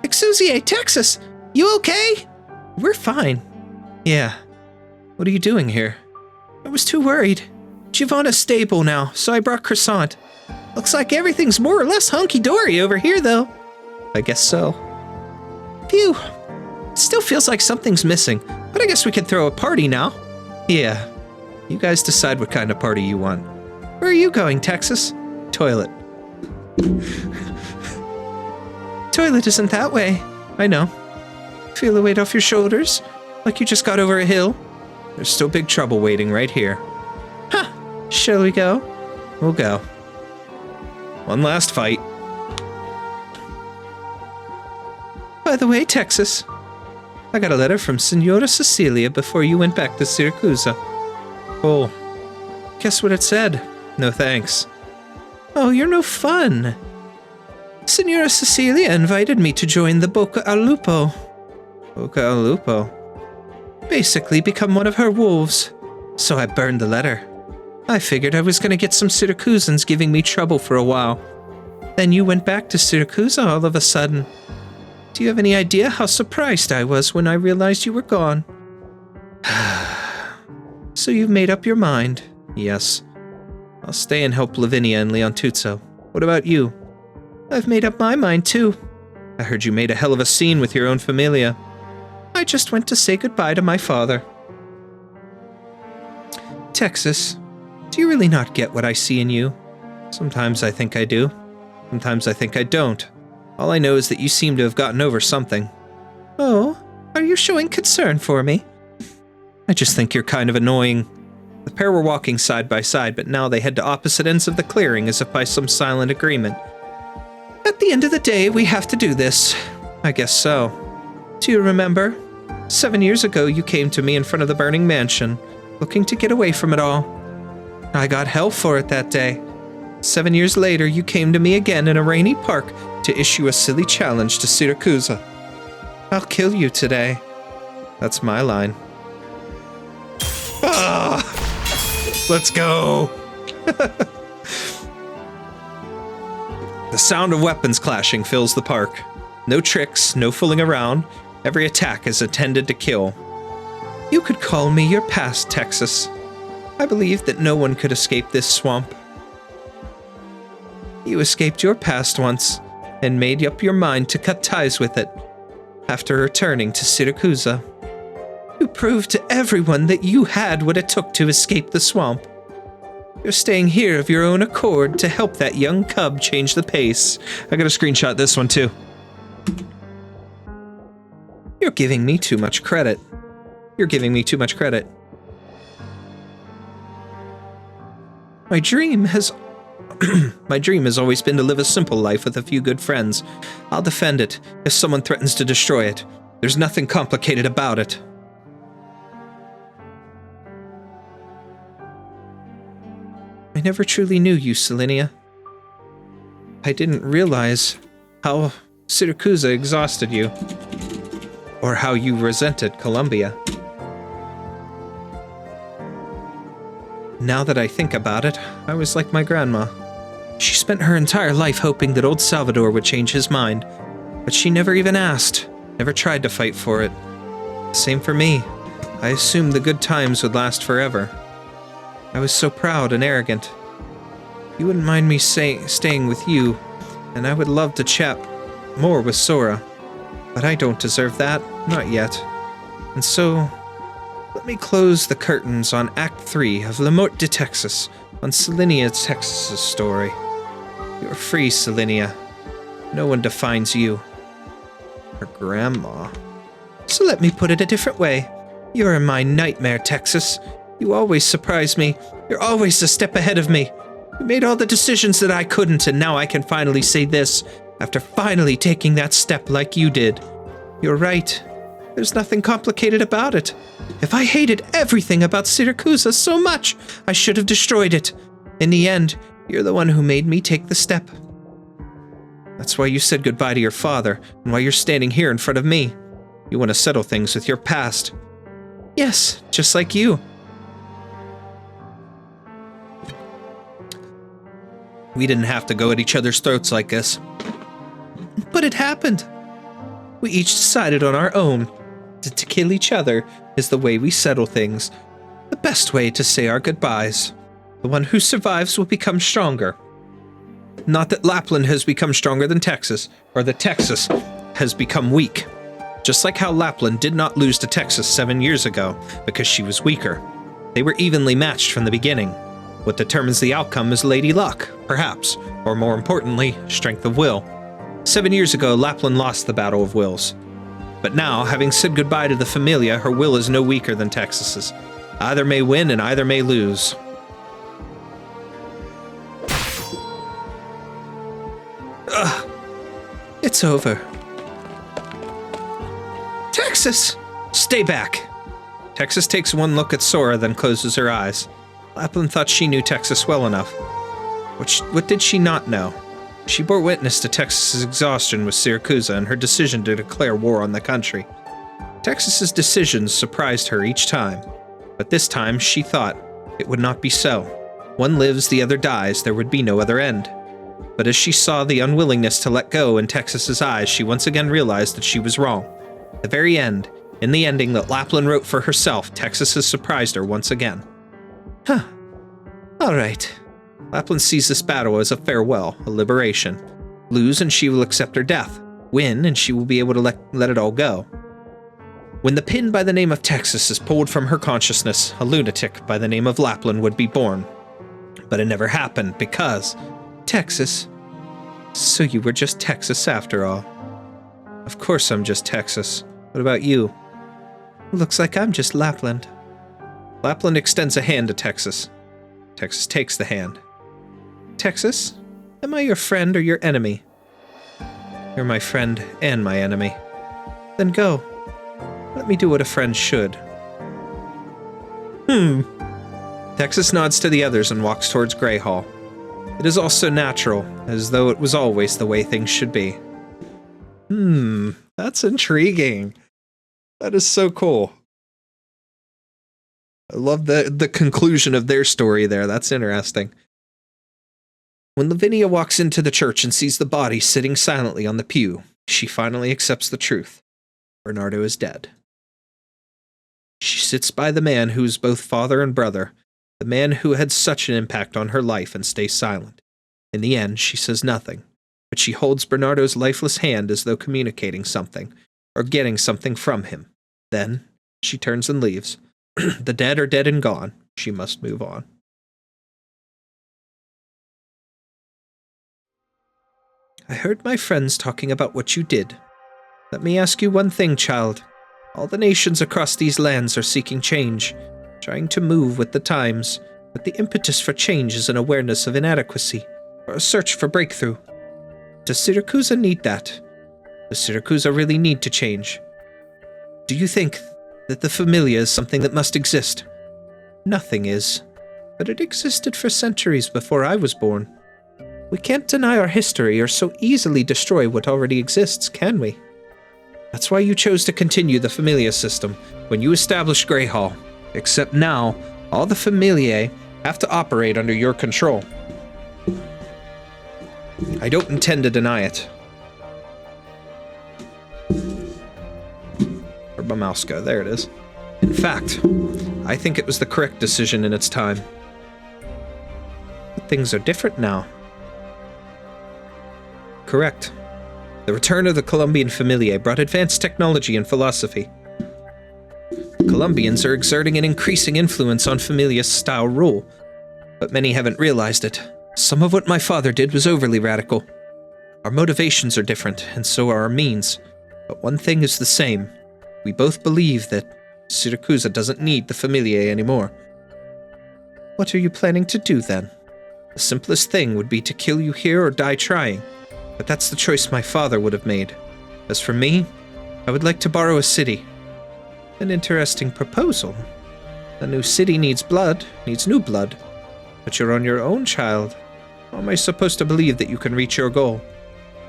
A: Exusier, Texas! You okay? We're fine. Yeah. What are you doing here? I was too worried. Giovanna's stable now, so I brought Croissant. Looks like everything's more or less hunky-dory over here, though. I guess so. Phew. Still feels like something's missing, but I guess we could throw a party now. Yeah. You guys decide what kind of party you want. Where are you going, Texas? Toilet. Toilet isn't that way. I know. Feel the weight off your shoulders? Like you just got over a hill? There's still big trouble waiting right here. Huh. Shall we go? We'll go. One last fight. By the way, Texas, I got a letter from Signora Sicilia before you went back to Siracusa. Oh. Guess what it said? No thanks. Oh, you're no fun. Signora Sicilia invited me to join the Bocca al Lupo. Bocca al Lupo? Basically become one of her wolves. So I burned the letter. I figured I was going to get some Siracusans giving me trouble for a while. Then you went back to Siracusa all of a sudden. Do you have any idea how surprised I was when I realized you were gone? So you've made up your mind? Yes. I'll stay and help Lavinia and Leontuzzo. What about you? I've made up my mind too. I heard you made a hell of a scene with your own familia. I just went to say goodbye to my father. Texas, do you really not get what I see in you? Sometimes I think I do. Sometimes I think I don't. All I know is that you seem to have gotten over something. Oh, are you showing concern for me? I just think you're kind of annoying. The pair were walking side by side, but now they head to opposite ends of the clearing as if by some silent agreement. At the end of the day, we have to do this. I guess so. Do you remember? 7 years ago, you came to me in front of the burning mansion, looking to get away from it all. I got hell for it that day. 7 years later, you came to me again in a rainy park to issue a silly challenge to Siracusa. I'll kill you today. That's my line. Ah! Let's go! The sound of weapons clashing fills the park. No tricks, no fooling around. Every attack is intended to kill. You could call me your past, Texas. I believe that no one could escape this swamp. You escaped your past once, and made up your mind to cut ties with it. After returning to Siracusa, you proved to everyone that you had what it took to escape the swamp. You're staying here of your own accord to help that young cub change the pace. I gotta screenshot this one too. You're giving me too much credit. You're giving me too much credit. My dream has always been to live a simple life with a few good friends. I'll defend it if someone threatens to destroy it. There's nothing complicated about it. I never truly knew you, Silinia. I didn't realize how Siracusa exhausted you, or how you resented Columbia. Now that I think about it, I was like my grandma. She spent her entire life hoping that old Salvador would change his mind, but she never even asked, never tried to fight for it. Same for me. I assumed the good times would last forever. I was so proud and arrogant. You wouldn't mind me staying with you, and I would love to chat more with Sora, but I don't deserve that, not yet. And so, let me close the curtains on Act 3 of La Morte de Texas, on Silinia Texas's story. You're free, Silinia. No one defines you. Her grandma. So let me put it a different way. You're in my nightmare, Texas. You always surprise me. You're always a step ahead of me. You made all the decisions that I couldn't, and now I can finally say this, after finally taking that step like you did. You're right. There's nothing complicated about it. If I hated everything about Siracusa so much, I should have destroyed it. In the end, you're the one who made me take the step. That's why you said goodbye to your father, and why you're standing here in front of me. You want to settle things with your past. Yes, just like you. We didn't have to go at each other's throats like this. But it happened. We each decided on our own that to kill each other is the way we settle things. The best way to say our goodbyes. The one who survives will become stronger. Not that Lappland has become stronger than Texas, or that Texas has become weak. Just like how Lappland did not lose to Texas 7 years ago because she was weaker. They were evenly matched from the beginning. What determines the outcome is Lady Luck, perhaps, or more importantly, strength of will. 7 years ago, Lappland lost the Battle of Wills. But now, having said goodbye to the Familia, her will is no weaker than Texas's. Either may win and either may lose. Ugh. It's over. Texas! Stay back! Texas takes one look at Sora, then closes her eyes. Lappland thought she knew Texas well enough. What did she not know? She bore witness to Texas's exhaustion with Siracusa and her decision to declare war on the country. Texas's decisions surprised her each time, but this time she thought it would not be so. One lives, the other dies, there would be no other end. But as she saw the unwillingness to let go in Texas's eyes, she once again realized that she was wrong. The very end, in the ending that Lappland wrote for herself, Texas has surprised her once again. Huh. All right. Lappland sees this battle as a farewell, a liberation. Lose and she will accept her death. Win and she will be able to let it all go. When the pin by the name of Texas is pulled from her consciousness, a lunatic by the name of Lappland would be born. But it never happened because Texas So you were just Texas after all. Of course I'm just Texas. What about you? Looks like I'm just Lappland. Lappland extends a hand to Texas. Texas takes the hand. Texas, am I your friend or your enemy? You're my friend and my enemy. Then go. Let me do what a friend should. Texas nods to the others and walks towards Grey Hall. It is all so natural, as though it was always the way things should be. That's intriguing. That is so cool. I love the conclusion of their story there. That's interesting. When Lavinia walks into the church and sees the body sitting silently on the pew, she finally accepts the truth. Bernardo is dead. She sits by the man who is both father and brother, the man who had such an impact on her life, and stays silent. In the end, she says nothing, but she holds Bernardo's lifeless hand as though communicating something, or getting something from him. Then, she turns and leaves. The dead are dead and gone. She must move on. I heard my friends talking about what you did. Let me ask you one thing, child. All the nations across these lands are seeking change, trying to move with the times, but the impetus for change is an awareness of inadequacy, or a search for breakthrough. Does Siracusa need that? Does Siracusa really need to change? Do you think that the familia is something that must exist? Nothing is, but it existed for centuries before I was born. We can't deny our history or so easily destroy what already exists, can we? That's why you chose to continue the familia system when you established Grey Hall. Except now, all the familiae have to operate under your control. I don't intend to deny it. Where'd my mouse go? There it is. In fact, I think it was the correct decision in its time. But things are different now. Correct. The return of the Colombian familiae brought advanced technology and philosophy. The Colombians are exerting an increasing influence on familia-style rule, but many haven't realized it. Some of what my father did was overly radical. Our motivations are different, and so are our means, but one thing is the same. We both believe that Siracusa doesn't need the familiae anymore. What are you planning to do, then? The simplest thing would be to kill you here or die trying. But that's the choice my father would have made. As for me, I would like to borrow a city. An interesting proposal. A new city needs blood, needs new blood. But you're on your own, child. How am I supposed to believe that you can reach your goal?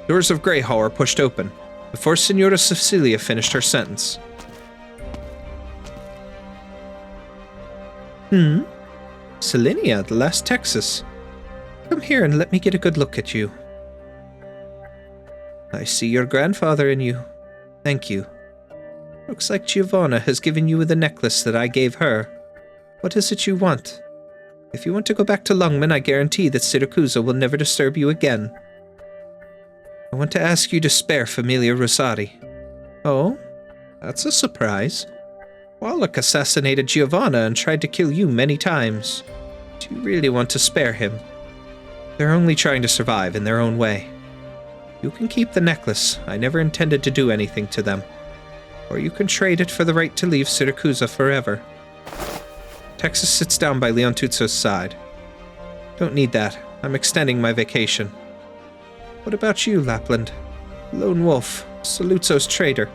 A: Doors of Grey Hall are pushed open, before Signora Sicilia finished her sentence. Salinia, the last Texas. Come here and let me get a good look at you. I see your grandfather in you. Thank you. Looks like Giovanna has given you the necklace that I gave her. What is it you want? If you want to go back to Lungmen, I guarantee that Siracusa will never disturb you again. I want to ask you to spare Familia Rosati. Oh? That's a surprise. Wallach assassinated Giovanna and tried to kill you many times. Do you really want to spare him? They're only trying to survive in their own way. You can keep the necklace. I never intended to do anything to them. Or you can trade it for the right to leave Siracusa forever. Texas sits down by Leontuzzo's side. Don't need that. I'm extending my vacation. What about you, Lappland? Lone wolf. Saluzzo's traitor.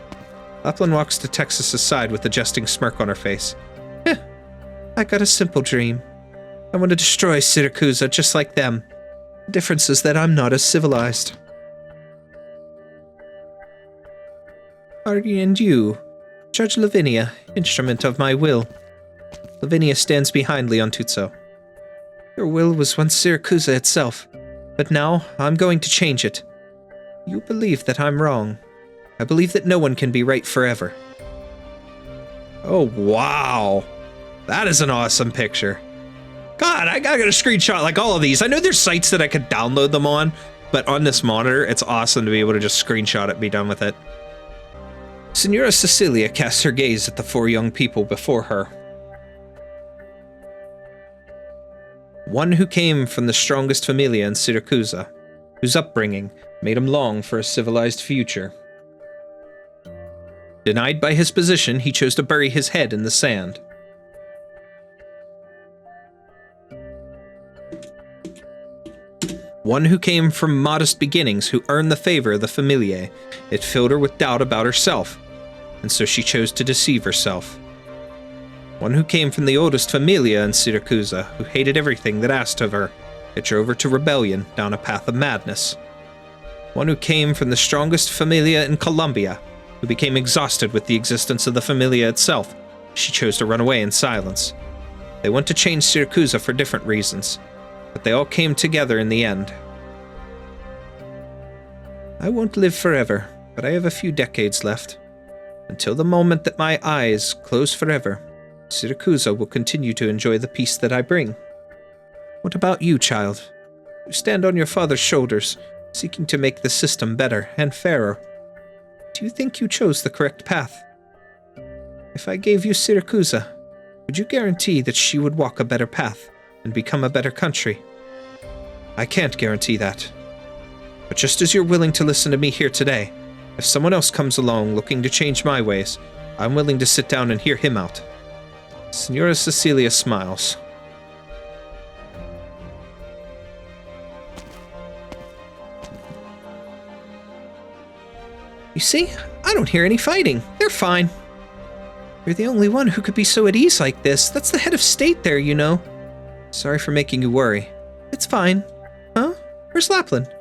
A: Lappland walks to Texas's side with a jesting smirk on her face. I got a simple dream. I want to destroy Siracusa just like them. The difference is that I'm not as civilized. And you, Judge Lavinia, instrument of my will. Lavinia stands behind Leontuzzo. Your will was once Siracusa itself, but now I'm going to change it. You believe that I'm wrong. I believe that no one can be right forever. Oh, wow. That is an awesome picture. God, I got a screenshot like all of these. I know there's sites that I could download them on, but on this monitor, it's awesome to be able to just screenshot it and be done with it. Signora Sicilia casts her gaze at the four young people before her. One who came from the strongest familia in Siracusa, whose upbringing made him long for a civilized future. Denied by his position, he chose to bury his head in the sand. One who came from modest beginnings, who earned the favor of the familiae. It filled her with doubt about herself, and so she chose to deceive herself. One who came from the oldest familia in Siracusa, who hated everything that asked of her. It drove her to rebellion down a path of madness. One who came from the strongest familia in Colombia, who became exhausted with the existence of the familia itself. She chose to run away in silence. They went to change Siracusa for different reasons, but they all came together in the end. I won't live forever, but I have a few decades left. Until the moment that my eyes close forever, Siracusa will continue to enjoy the peace that I bring. What about you, child? You stand on your father's shoulders, seeking to make the system better and fairer. Do you think you chose the correct path? If I gave you Siracusa, would you guarantee that she would walk a better path and become a better country? I can't guarantee that. But just as you're willing to listen to me here today, if someone else comes along looking to change my ways, I'm willing to sit down and hear him out. Signora Sicilia smiles. You see, I don't hear any fighting. They're fine. You're the only one who could be so at ease like this. That's the head of state there, you know. Sorry for making you worry. It's fine. Huh? Where's Lappland?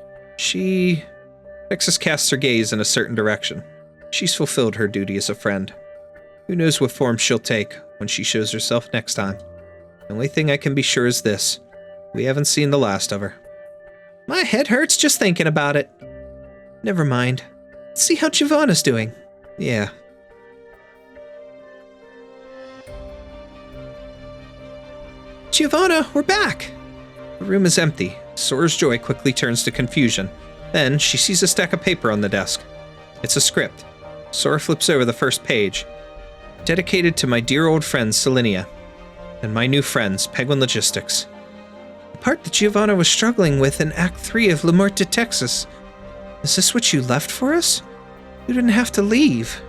A: Texas casts her gaze in a certain direction. She's fulfilled her duty as a friend. Who knows what form she'll take when she shows herself next time. The only thing I can be sure is this. We haven't seen the last of her. My head hurts just thinking about it. Never mind. Let's see how Giovanna's doing. Yeah. Giovanna, we're back! The room is empty. Sora's joy quickly turns to confusion. Then, she sees a stack of paper on the desk. It's a script. Sora flips over the first page. Dedicated to my dear old friend, Selinia, and my new friends, Penguin Logistics. The part that Giovanna was struggling with in Act 3 of La Muerte, Texas. Is this what you left for us? You didn't have to leave.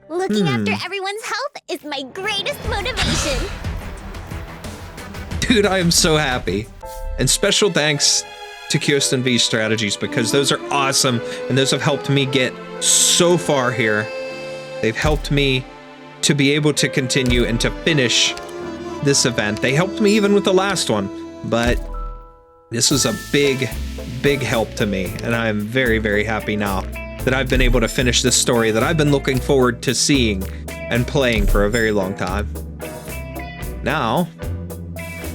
C: Looking after everyone's health is my greatest motivation.
A: Dude, I am so happy. And special thanks to KysotinV strategies, because those are awesome, and those have helped me get so far here. They've helped me to be able to continue and to finish this event. They helped me even with the last one, but this is a big, big help to me, and I'm very, very happy now that I've been able to finish this story that I've been looking forward to seeing and playing for a very long time. Now,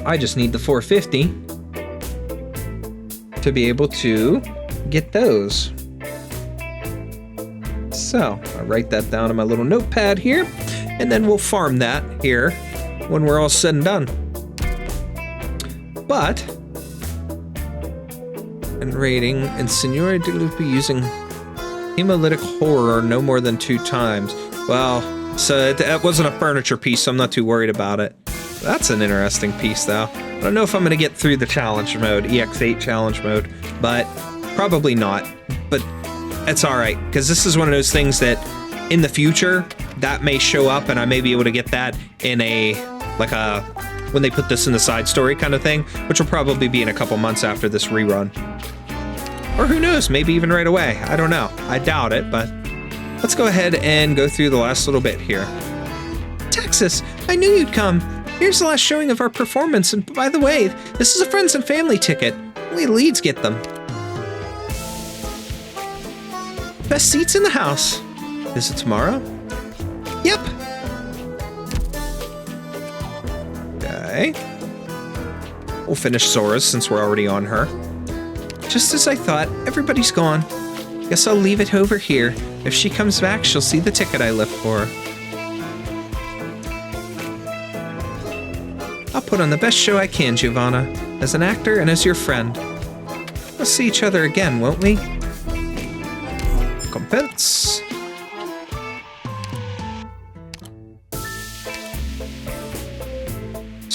A: I just need the 450 to be able to get those. So, I'll write that down on my little notepad here, and then we'll farm that here when we're all said and done. But, and rating, and Signora de Lupi using hemolytic horror no more than 2 times. Well, so that wasn't a furniture piece, so I'm not too worried about it. That's an interesting piece, though. I don't know if I'm going to get through the challenge mode, EX8 challenge mode, but probably not. But it's alright, because this is one of those things that in the future, that may show up, and I may be able to get that in when they put this in the side story kind of thing, which will probably be in a couple months after this rerun. Or who knows, maybe even right away. I don't know. I doubt it, but let's go ahead and go through the last little bit here. Texas, I knew you'd come. Here's the last showing of our performance, and by the way, this is a friends and family ticket. Only leads get them. Best seats in the house. Is it tomorrow? Yep. Okay. We'll finish Sora's since we're already on her. Just as I thought, everybody's gone. Guess I'll leave it over here. If she comes back, she'll see the ticket I left for her. I'll put on the best show I can, Giovanna, as an actor and as your friend. We'll see each other again, won't we? Compense.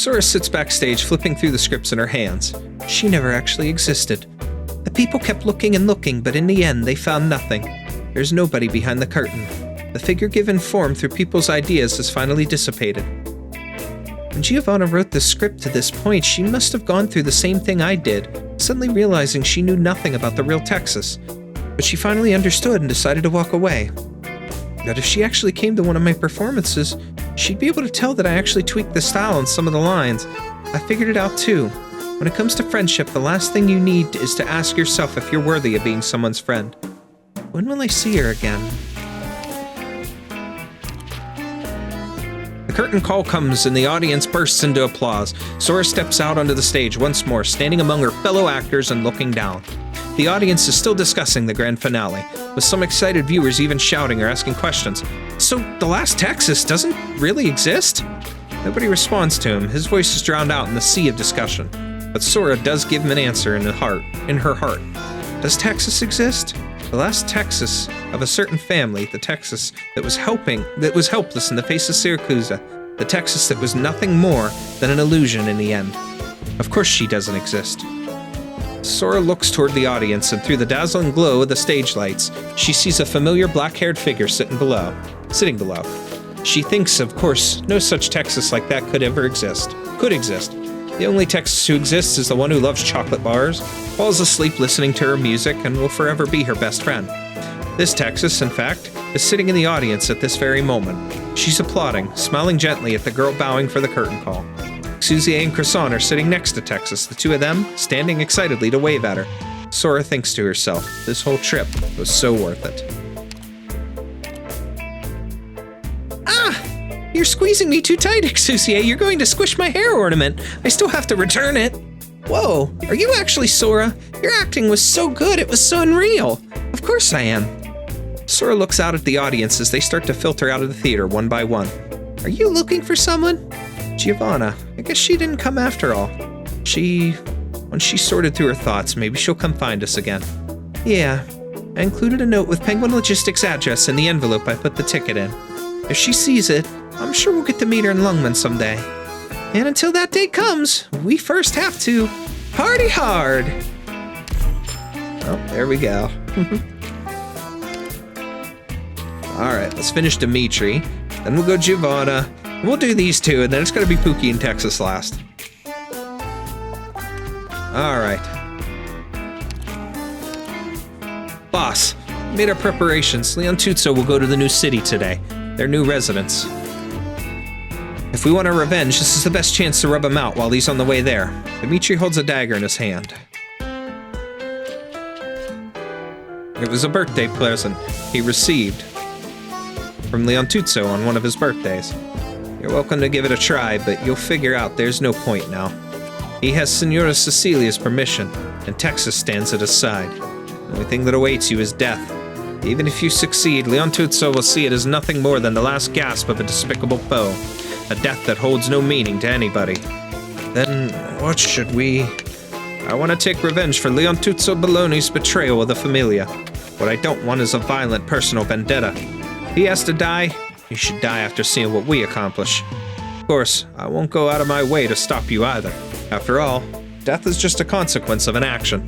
A: Sora sits backstage, flipping through the scripts in her hands. She never actually existed. The people kept looking and looking, but in the end, they found nothing. There's nobody behind the curtain. The figure given form through people's ideas has finally dissipated. When Giovanna wrote the script to this point, she must have gone through the same thing I did, suddenly realizing she knew nothing about the real Texas. But she finally understood and decided to walk away. But if she actually came to one of my performances, she'd be able to tell that I actually tweaked the style on some of the lines. I figured it out too. When it comes to friendship, the last thing you need is to ask yourself if you're worthy of being someone's friend. When will I see her again? The curtain call comes and the audience bursts into applause. Sora steps out onto the stage once more, standing among her fellow actors and looking down. The audience is still discussing the grand finale, with some excited viewers even shouting or asking questions. So, the last Texas doesn't really exist? Nobody responds to him. His voice is drowned out in the sea of discussion. But Sora does give him an answer in her heart. Does Texas exist? The last Texas of a certain family, the Texas that was helpless in the face of Siracusa, the Texas that was nothing more than an illusion in the end. Of course she doesn't exist. Sora looks toward the audience, and through the dazzling glow of the stage lights, she sees a familiar black-haired figure sitting below. She thinks, of course, no such Texas like that could exist. The only Texas who exists is the one who loves chocolate bars, falls asleep listening to her music, and will forever be her best friend. This Texas, in fact, is sitting in the audience at this very moment. She's applauding, smiling gently at the girl bowing for the curtain call. Susie and Croissant are sitting next to Texas, the two of them standing excitedly to wave at her. Sora thinks to herself, this whole trip was so worth it. You're squeezing me too tight, Exusier. You're going to squish my hair ornament. I still have to return it. Whoa, are you actually Sora? Your acting was so good, it was so unreal. Of course I am. Sora looks out at the audience as they start to filter out of the theater one by one. Are you looking for someone? Giovanna. I guess she didn't come after all. When she sorted through her thoughts, maybe she'll come find us again. Yeah, I included a note with Penguin Logistics' address in the envelope I put the ticket in. If she sees it, I'm sure we'll get to meet her in Lungman someday. And until that day comes, we first have to party hard. Oh, there we go. Alright, let's finish Dimitri. Then we'll go Giovanna. We'll do these two, and then it's going to be Pookie and Texas last. Alright. Boss, made our preparations. Leontuzzo will go to the new city today. Their new residence. If we want our revenge, this is the best chance to rub him out while he's on the way there. Dimitri holds a dagger in his hand. It was a birthday present he received from Leontuzzo on one of his birthdays. You're welcome to give it a try, but you'll figure out there's no point now. He has Signora Sicilia's permission, and Texas stands at his side. The only thing that awaits you is death. Even if you succeed, Leontuzzo will see it as nothing more than the last gasp of a despicable foe. A death that holds no meaning to anybody. Then, what should we... I want to take revenge for Leontuzzo Belloni's betrayal of the Familia. What I don't want is a violent personal vendetta. If he has to die, he should die after seeing what we accomplish. Of course, I won't go out of my way to stop you either. After all, death is just a consequence of an action.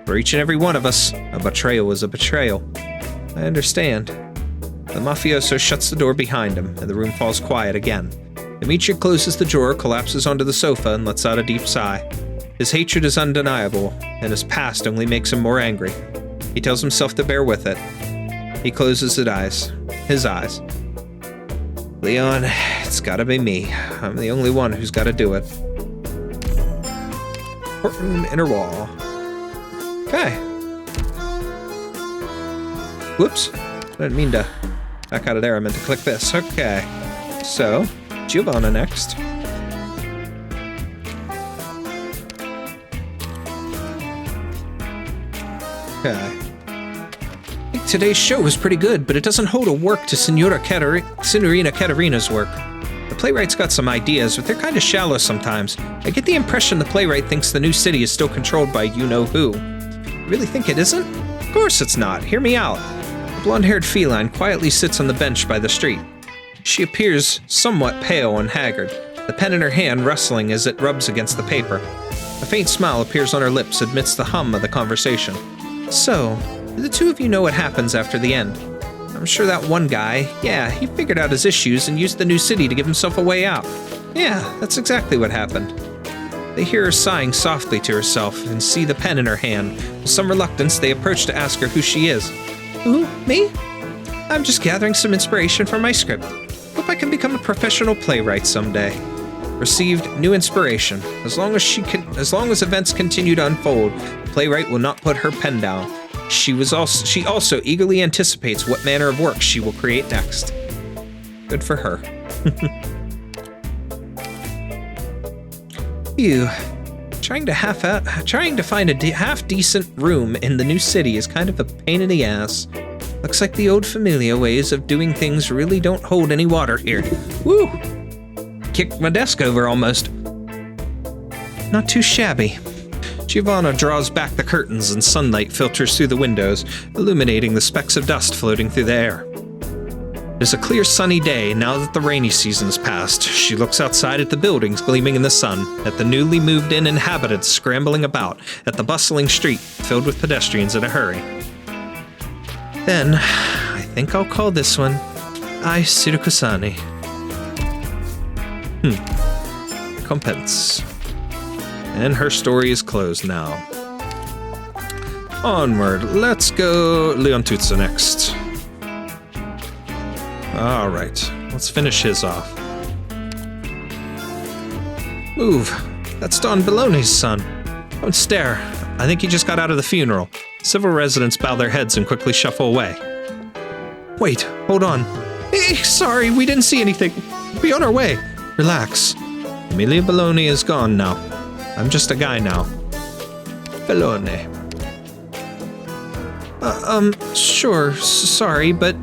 A: For each and every one of us, a betrayal is a betrayal. I understand. The mafioso shuts the door behind him, and the room falls quiet again. Dimitri closes the drawer, collapses onto the sofa, and lets out a deep sigh. His hatred is undeniable, and his past only makes him more angry. He tells himself to bear with it. He closes his eyes. Leon, it's gotta be me. I'm the only one who's gotta do it. Courtroom inner wall. Okay. Whoops. I didn't mean to back out of there. I meant to click this. Okay. So, Giovanna next. Okay. I think today's show was pretty good, but it doesn't hold a work to Signorina Caterina's work. The playwright's got some ideas, but they're kind of shallow sometimes. I get the impression the playwright thinks the new city is still controlled by you-know-who. You really think it isn't? Of course it's not. Hear me out. The blonde-haired feline quietly sits on the bench by the street. She appears somewhat pale and haggard. the pen in her hand rustling as it rubs against the paper. A faint smile appears on her lips amidst the hum of the conversation. So, do the two of you know what happens after the end? I'm sure that one guy, yeah, he figured out his issues and used the new city to give himself a way out. Yeah, that's exactly what happened. They hear her sighing softly to herself and see the pen in her hand. With some reluctance, they approach to ask her who she is. Who? Me? I'm just gathering some inspiration for my script. Hope I can become a professional playwright someday. Received new inspiration. As long as events continue to unfold, the playwright will not put her pen down. She also eagerly anticipates what manner of work she will create next. Good for her. Ew. Trying to find a half-decent room in the new city is kind of a pain in the ass. Looks like the old familiar ways of doing things really don't hold any water here. Woo! Kicked my desk over almost. Not too shabby. Giovanna draws back the curtains and sunlight filters through the windows, illuminating the specks of dust floating through the air. It is a clear sunny day now that the rainy season's passed. She looks outside at the buildings gleaming in the sun, at the newly moved in inhabitants scrambling about, at the bustling street filled with pedestrians in a hurry. Then, I think I'll call this one I Siracusani. Recompense. And her story is closed now. Onward, let's go Leontuzza next. Alright, let's finish his off. Move. That's Don Baloney's son. Don't stare. I think he just got out of the funeral. Several residents bow their heads and quickly shuffle away. Wait, hold on. Hey, sorry, we didn't see anything. Be on our way. Relax. Emilia Baloney is gone now. I'm just a guy now. Baloney. Sure, sorry, but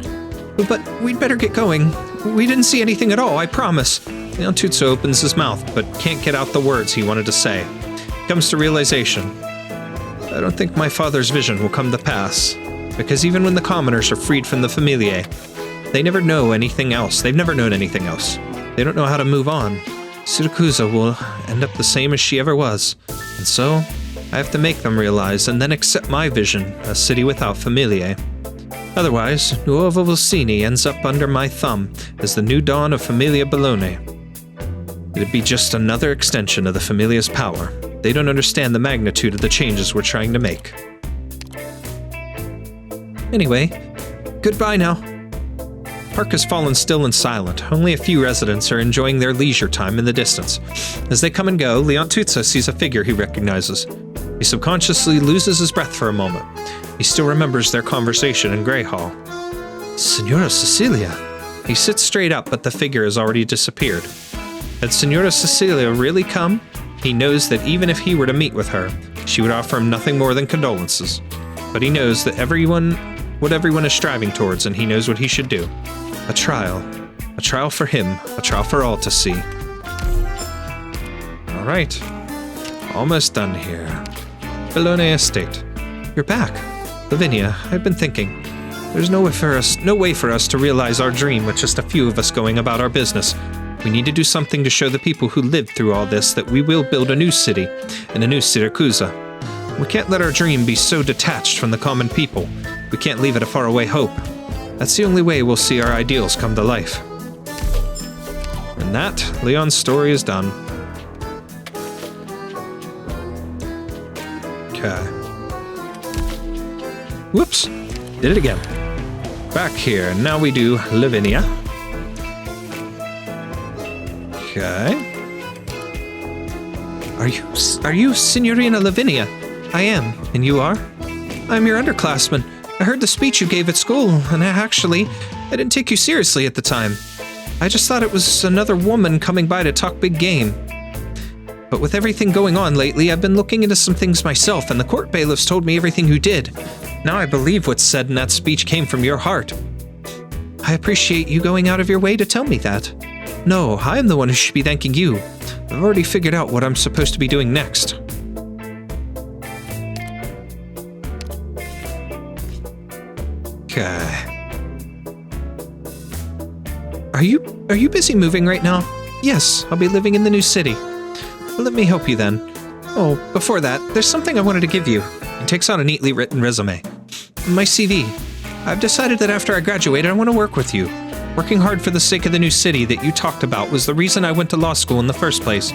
A: we'd better get going. We didn't see anything at all, I promise. Leontuzza opens his mouth, but can't get out the words he wanted to say. He comes to realization. I don't think my father's vision will come to pass, because even when the commoners are freed from the familiae, they never know anything else. They've never known anything else. They don't know how to move on. Siracusa will end up the same as she ever was, and so I have to make them realize and then accept my vision, a city without familiae. Otherwise, Nuova Vulcini ends up under my thumb as the new dawn of Familia Baloney. It'd be just another extension of the Familia's power. They don't understand the magnitude of the changes we're trying to make. Anyway, goodbye now. Park has fallen still and silent. Only a few residents are enjoying their leisure time in the distance. As they come and go, Leontuzza sees a figure he recognizes. He subconsciously loses his breath for a moment. He still remembers their conversation in Grey Hall. Signora Sicilia. He sits straight up, but the figure has already disappeared. Had Signora Sicilia really come? He knows that even if he were to meet with her, she would offer him nothing more than condolences. But he knows that what everyone is striving towards, and he knows what he should do. A trial. A trial for him. A trial for all to see. Alright. Almost done here. Baloney Estate. You're back. Lavinia, I've been thinking. There's no way for us to realize our dream with just a few of us going about our business. We need to do something to show the people who lived through all this that we will build a new city and a new Siracusa. We can't let our dream be so detached from the common people. We can't leave it a faraway hope. That's the only way we'll see our ideals come to life. And that, Leon's story is done. Okay. Whoops. Did it again. Back here. Now we do Lavinia. Okay. Are you Signorina Lavinia? I am. And you are? I'm your underclassman. I heard the speech you gave at school, and I didn't take you seriously at the time. I just thought it was another woman coming by to talk big game. But with everything going on lately, I've been looking into some things myself, and the court bailiffs told me everything you did. Now I believe what's said in that speech came from your heart. I appreciate you going out of your way to tell me that. No, I'm the one who should be thanking you. I've already figured out what I'm supposed to be doing next. Okay. Are you busy moving right now? Yes, I'll be living in the new city. Let me help you then. Oh, before that, there's something I wanted to give you. He takes out a neatly written resume. My CV. I've decided that after I graduate, I want to work with you. Working hard for the sake of the new city that you talked about was the reason I went to law school in the first place.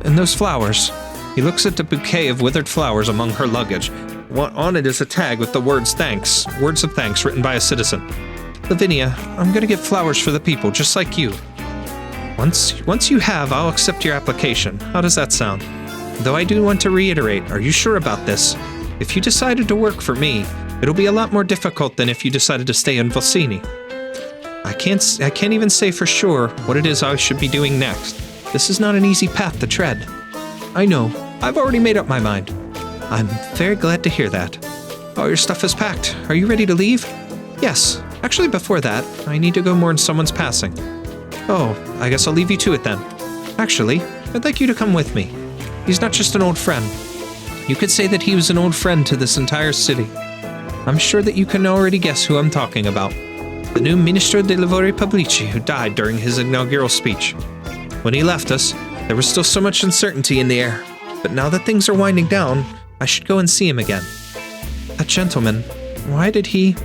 A: And those flowers. He looks at the bouquet of withered flowers among her luggage. On it is a tag with the words thanks, words of thanks written by a citizen. Lavinia, I'm going to get flowers for the people, just like you. Once you have, I'll accept your application. How does that sound? Though I do want to reiterate, are you sure about this? If you decided to work for me, it'll be a lot more difficult than if you decided to stay in Volsini. I can't even say for sure what it is I should be doing next. This is not an easy path to tread. I know. I've already made up my mind. I'm very glad to hear that. All your stuff is packed. Are you ready to leave? Yes. Actually, before that, I need to go mourn someone's passing. Oh, I guess I'll leave you to it then. Actually, I'd like you to come with me. He's not just an old friend. You could say that he was an old friend to this entire city. I'm sure that you can already guess who I'm talking about. The new Ministro dei Lavori Pubblici who died during his inaugural speech. When he left us, there was still so much uncertainty in the air. But now that things are winding down, I should go and see him again. That gentleman, why did he...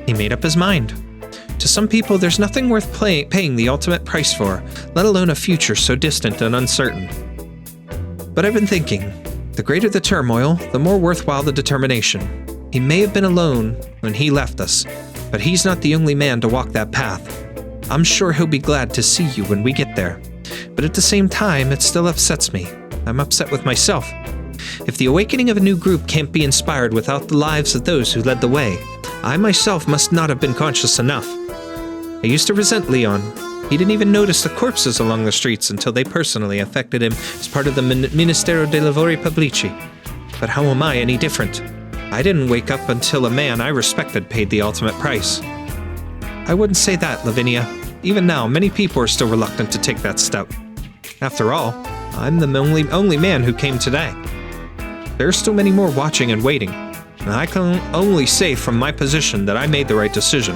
A: He made up his mind. To some people, there's nothing worth paying the ultimate price for, let alone a future so distant and uncertain. But I've been thinking, the greater the turmoil, the more worthwhile the determination. He may have been alone when he left us, but he's not the only man to walk that path. I'm sure he'll be glad to see you when we get there. But at the same time, it still upsets me. I'm upset with myself. If the awakening of a new group can't be inspired without the lives of those who led the way, I myself must not have been conscious enough. I used to resent Leon. He didn't even notice the corpses along the streets until they personally affected him as part of the Ministero dei Lavori Pubblici. But how am I any different? I didn't wake up until a man I respected paid the ultimate price. I wouldn't say that, Lavinia. Even now, many people are still reluctant to take that step. After all, I'm the only man who came today. There are still many more watching and waiting, and I can only say from my position that I made the right decision.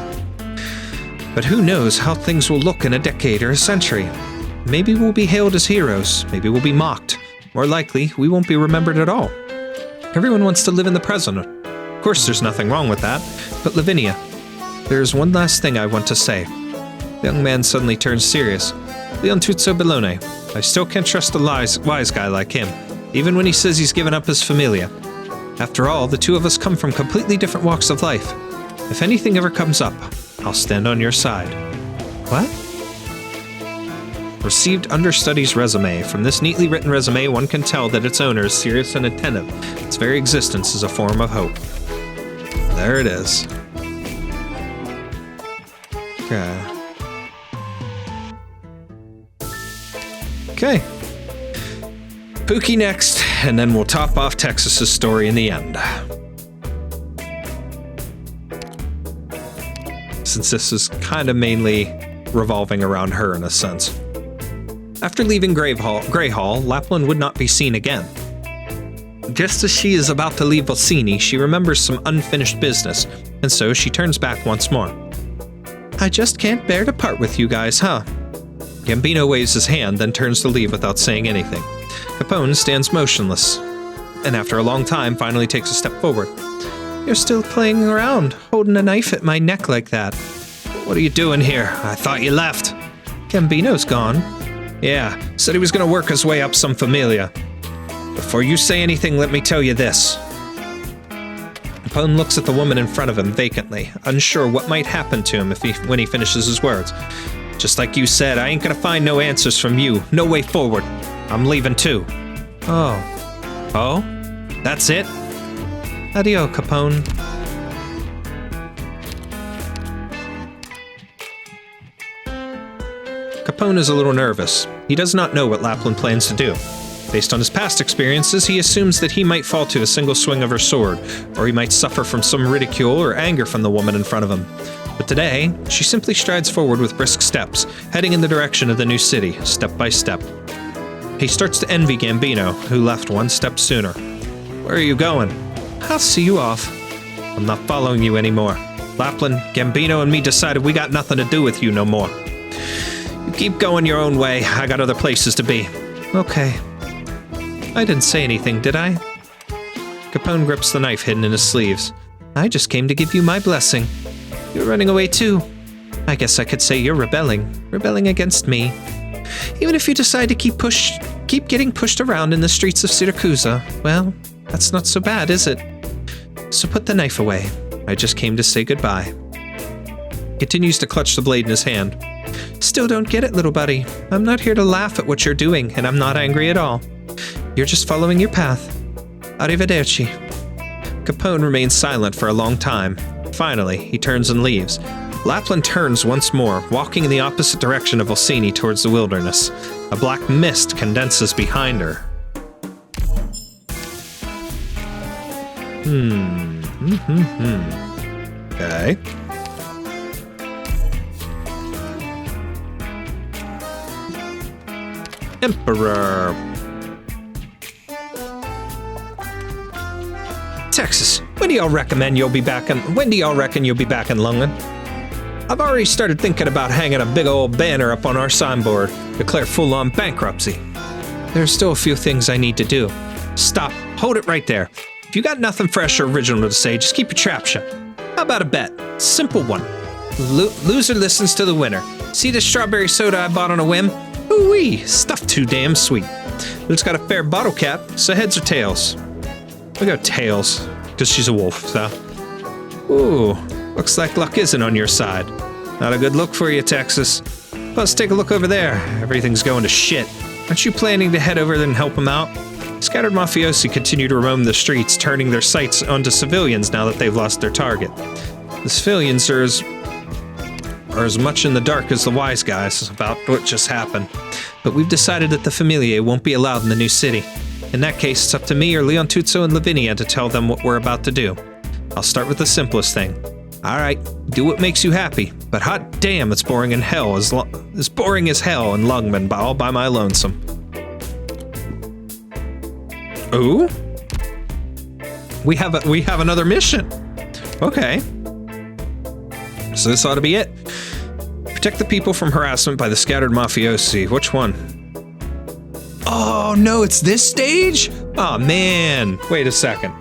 A: But who knows how things will look in a decade or a century? Maybe we'll be hailed as heroes, maybe we'll be mocked. More likely, we won't be remembered at all. Everyone wants to live in the present. Of course, there's nothing wrong with that. But Lavinia, there's one last thing I want to say. The young man suddenly turns serious. Leon Tutso Bellone. I still can't trust a wise guy like him, even when he says he's given up his familia. After all, the two of us come from completely different walks of life. If anything ever comes up, I'll stand on your side. What? Received understudy's resume. From this neatly written resume, one can tell that its owner is serious and attentive. Its very existence is a form of hope. There it is. Okay. Pookie next, and then we'll top off Texas's story in the end. Since this is kind of mainly revolving around her in a sense. After leaving Greyhall, Lappland would not be seen again. Just as she is about to leave Volsini, she remembers some unfinished business, and so she turns back once more. I just can't bear to part with you guys, huh? Gambino waves his hand, then turns to leave without saying anything. Capone stands motionless, and after a long time, finally takes a step forward. You're still playing around, holding a knife at my neck like that. What are you doing here? I thought you left. Gambino's gone. Yeah, said he was going to work his way up some familia. Before you say anything, let me tell you this. Capone looks at the woman in front of him vacantly, unsure what might happen to him when he finishes his words. Just like you said, I ain't gonna find no answers from you. No way forward. I'm leaving too. Oh. Oh? That's it? Adio, Capone. Capone is a little nervous. He does not know what Lappland plans to do. Based on his past experiences, he assumes that he might fall to a single swing of her sword, or he might suffer from some ridicule or anger from the woman in front of him. But today, she simply strides forward with brisk steps, heading in the direction of the new city, step by step. He starts to envy Gambino, who left one step sooner. Where are you going? I'll see you off. I'm not following you anymore. Lappland, Gambino, and me decided we got nothing to do with you no more. You keep going your own way. I got other places to be. Okay. I didn't say anything, did I? Capone grips the knife hidden in his sleeves. I just came to give you my blessing. You're running away too. I guess I could say you're rebelling. Rebelling against me. Even if you decide to keep getting pushed around in the streets of Siracusa, well, that's not so bad, is it? So put the knife away. I just came to say goodbye. Continues to clutch the blade in his hand. Still don't get it, little buddy. I'm not here to laugh at what you're doing, and I'm not angry at all. You're just following your path. Arrivederci. Capone remains silent for a long time. Finally, he turns and leaves. Lappland turns once more, walking in the opposite direction of Orsini towards the wilderness. A black mist condenses behind her. Okay. Emperor. Texas, when do y'all reckon you'll be back in London? I've already started thinking about hanging a big old banner up on our signboard, declare full-on bankruptcy. There's still a few things I need to do. Stop, hold it right there. If you got nothing fresh or original to say, just keep your trap shut. How about a bet? Simple one. Loser listens to the winner. See this strawberry soda I bought on a whim? Ooh-wee, stuff too damn sweet. But it's got a fair bottle cap, so heads or tails? We'll go tails, because she's a wolf, so. Ooh, looks like luck isn't on your side. Not a good look for you, Texas. Plus, take a look over there. Everything's going to shit. Aren't you planning to head over there and help them out? Scattered mafiosi continue to roam the streets, turning their sights onto civilians now that they've lost their target. The civilians are as much in the dark as the wise guys about what just happened. But we've decided that the Familiae won't be allowed in the new city. In that case, it's up to me or Leontuzzo and Lavinia to tell them what we're about to do. I'll start with the simplest thing. Alright, do what makes you happy, but hot damn, it's boring as hell in Lungman all by my lonesome. Ooh? We have another mission. Okay. So this ought to be it. Protect the people from harassment by the scattered mafiosi. Which one? Oh, no, it's this stage? Oh, man. Wait a second.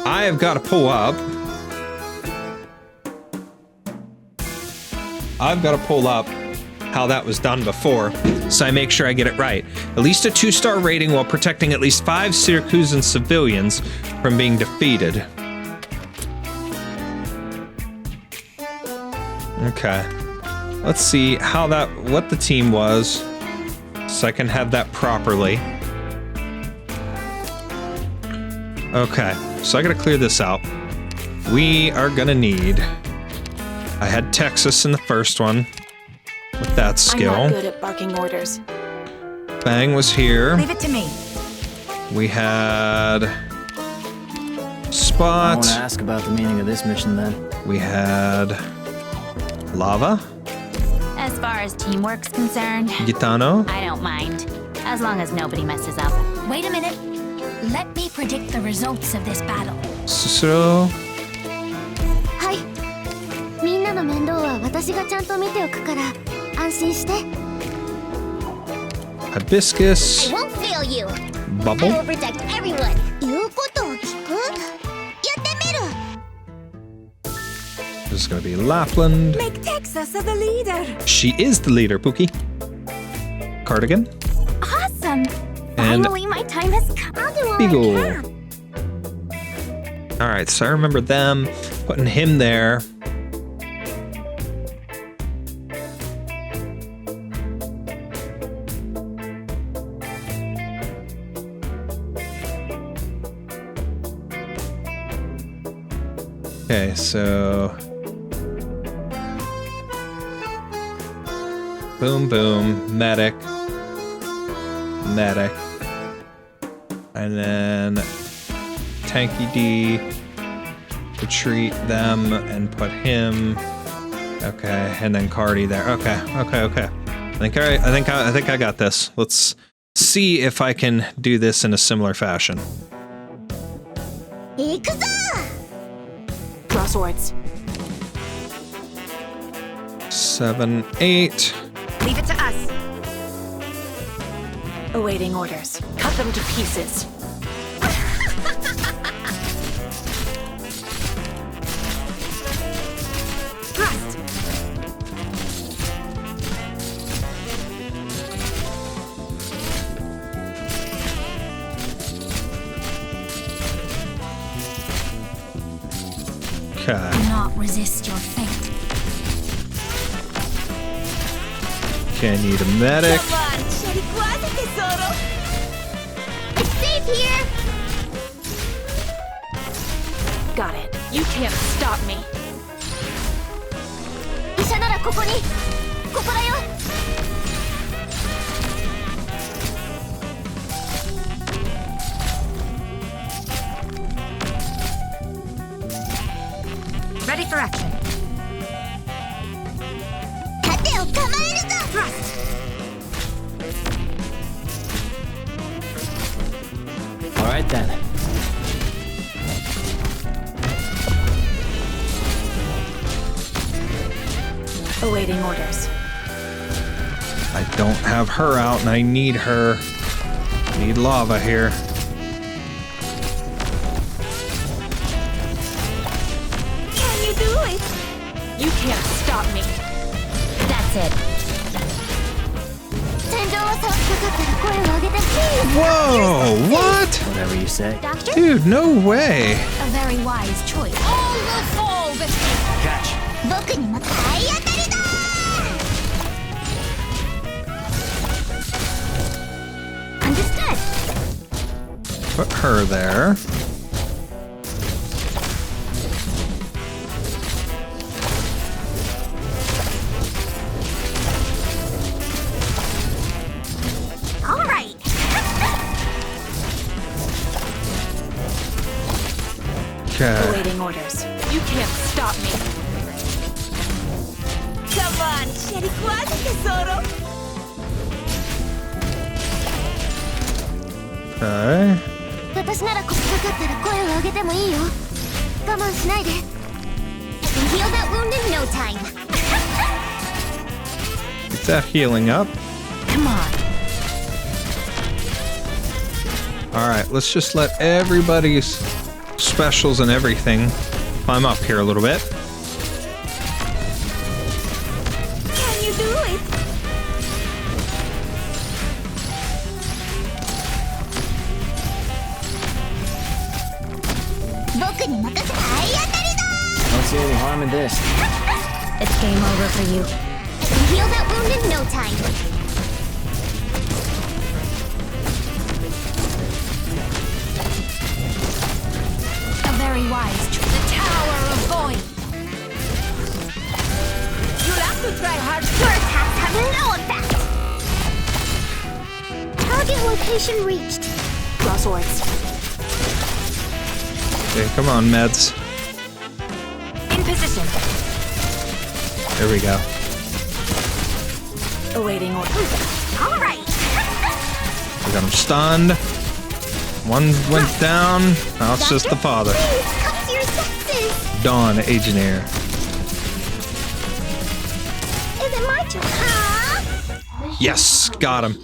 A: I have got to pull up. How that was done before, so I make sure I get it right. At least a 2-star rating while protecting at least 5 Syracusan civilians from being defeated. Okay. Let's see what the team was, so I can have that properly. Okay, so I gotta clear this out. We are gonna need... I had Texas in the first one, with that skill.
E: I'm not good at barking orders.
A: Bang was here.
B: Leave it to me.
A: We had...
D: I
A: Spot.
D: want to ask about the meaning of this mission then.
A: We had... Lava.
B: As far as teamwork's concerned,
A: Gitano.
B: I don't mind. As long as nobody messes up. Wait a minute. Let me predict the results of this battle.
A: Susuro.
C: はい。みんなの面倒は私がちゃんと見ておくから安心して。
A: Hibiscus.
C: I won't fail you.
A: Bubble.
C: I will protect everyone. 言うことを聞く？やってみる。
A: This is gonna be Lappland.
E: Make Texas the leader.
A: She is the leader, Pookie. Cardigan.
B: Awesome!
A: And
B: Finally, my time has come.
C: I'll do all
A: Beagle.
C: I can.
A: Alright, so I remember them putting him there. Okay, so... Boom, boom, medic. And then Tanky D, retreat them and put him. Okay, and then Cardi there. Okay. I think I got this. Let's see if I can do this in a similar fashion.
C: 行くぞ！
E: Draw swords.
A: 7, 8.
E: Leave it to us. Awaiting orders. Cut them to pieces. Thrust.
A: Okay.
B: Do not resist your fate.
A: Okay, I need a medic.
E: Come on, Siracusano, tesoro.
C: It's safe here!
E: Got it. You can't stop me.
C: 医者ならここにここだよ
E: Ready for action.
C: 盾を構えるぞ
E: Thrust.
D: All right then.
E: Awaiting orders.
A: I don't have her out and I need her. Need lava here.
E: Can you do it? You can't stop me.
B: That's it.
C: 天井はさかかったら声を上げて
A: Whoa! What?
D: Whatever you say.
C: Doctor?
A: Dude, no way.
B: A very wise choice. All will fall before.
D: Catch.
C: 僕にも体当たりだ Understood.
A: Put her there.
C: All right.
A: Okay.
E: Awaiting orders. You can't stop me. Come on, Siracusano, tesoro.
A: Okay.
C: 私ならこっかかったら声を上げてもいいよ我慢しないで I can heal that wound in no time
A: Get that healing up.
B: Come on.
A: Alright, let's just let everybody's specials and everything climb up here a little bit.
E: Can you do it?
D: Don't see any harm in this.
B: It's game over for you.
C: I can heal that wound in no time
B: A very wise choice. The Tower of Void.
E: You'll have to try hard.
C: Your attacks have no effect target location reached
E: Crosswords.
A: Okay, come on, meds.
E: In position.
A: There we go.
E: Awaiting orders.
C: all right
A: We got him stunned. One went down. Now it's just the father.
C: please come to your senses
A: Dawn, Aeginair.
C: is it my turn huh
A: Yes, got him.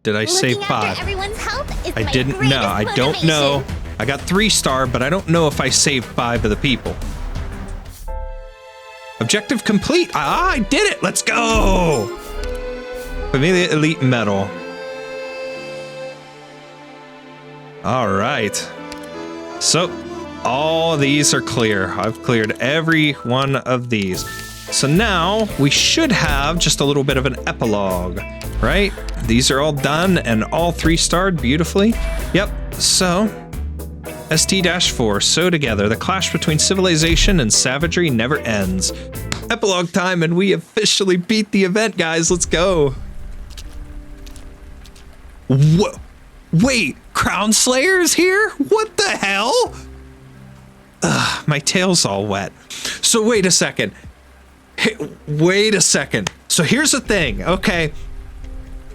A: Did I save
C: looking
A: 5?
C: after everyone's health is
A: I
C: my
A: didn't know. I
C: greatest
A: don't know.
C: motivation.
A: I got 3-star, but I don't know if I saved 5 of the people. Objective complete. Ah, I did it. Let's go. Familia Elite Medal. All right. So all these are clear. I've cleared every one of these. So now we should have just a little bit of an epilogue, right? These are all done and all 3-starred beautifully. Yep. So ST-4, so together, the clash between civilization and savagery never ends. Epilogue time, and we officially beat the event, guys. Let's go. Wait, Crown Slayer's here? What the hell? Ugh, my tail's all wet. So wait a second. Hey, wait a second. So here's the thing, okay?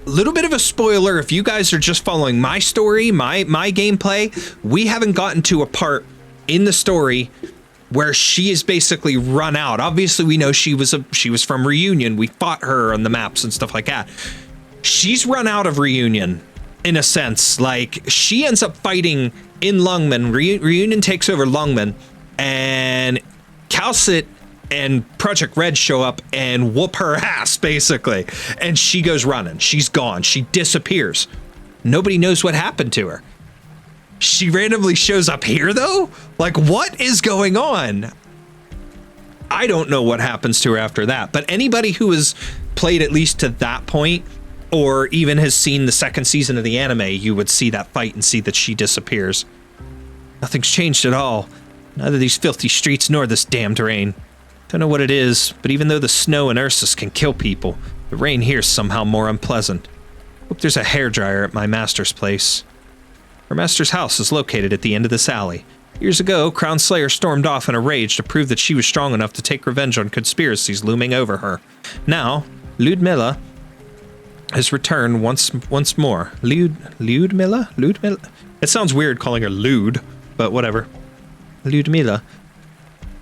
A: Little bit of a spoiler if you guys are just following my story, my gameplay. We haven't gotten to a part in the story where she is basically run out. Obviously, we know she was from Reunion. We fought her on the maps and stuff like that. She's run out of Reunion, in a sense. Like, she ends up fighting in Lungmen. Reunion takes over Lungmen, and Calcit and Project Red show up and whoop her ass, basically. And she goes running. She's gone. She disappears. Nobody knows what happened to her. She randomly shows up here, though? Like, what is going on? I don't know what happens to her after that, but anybody who has played at least to that point, or even has seen the second season of the anime, you would see that fight and see that she disappears. Nothing's changed at all. Neither these filthy streets nor this damned rain. Don't know what it is, but even though the snow in Ursus can kill people, the rain here's somehow more unpleasant. Hope there's a hairdryer at my master's place. Her master's house is located at the end of this alley. Years ago, Crown Slayer stormed off in a rage to prove that she was strong enough to take revenge on conspiracies looming over her. Now, Ludmilla has returned once more. Ludmilla? It sounds weird calling her Lud, but whatever. Ludmilla.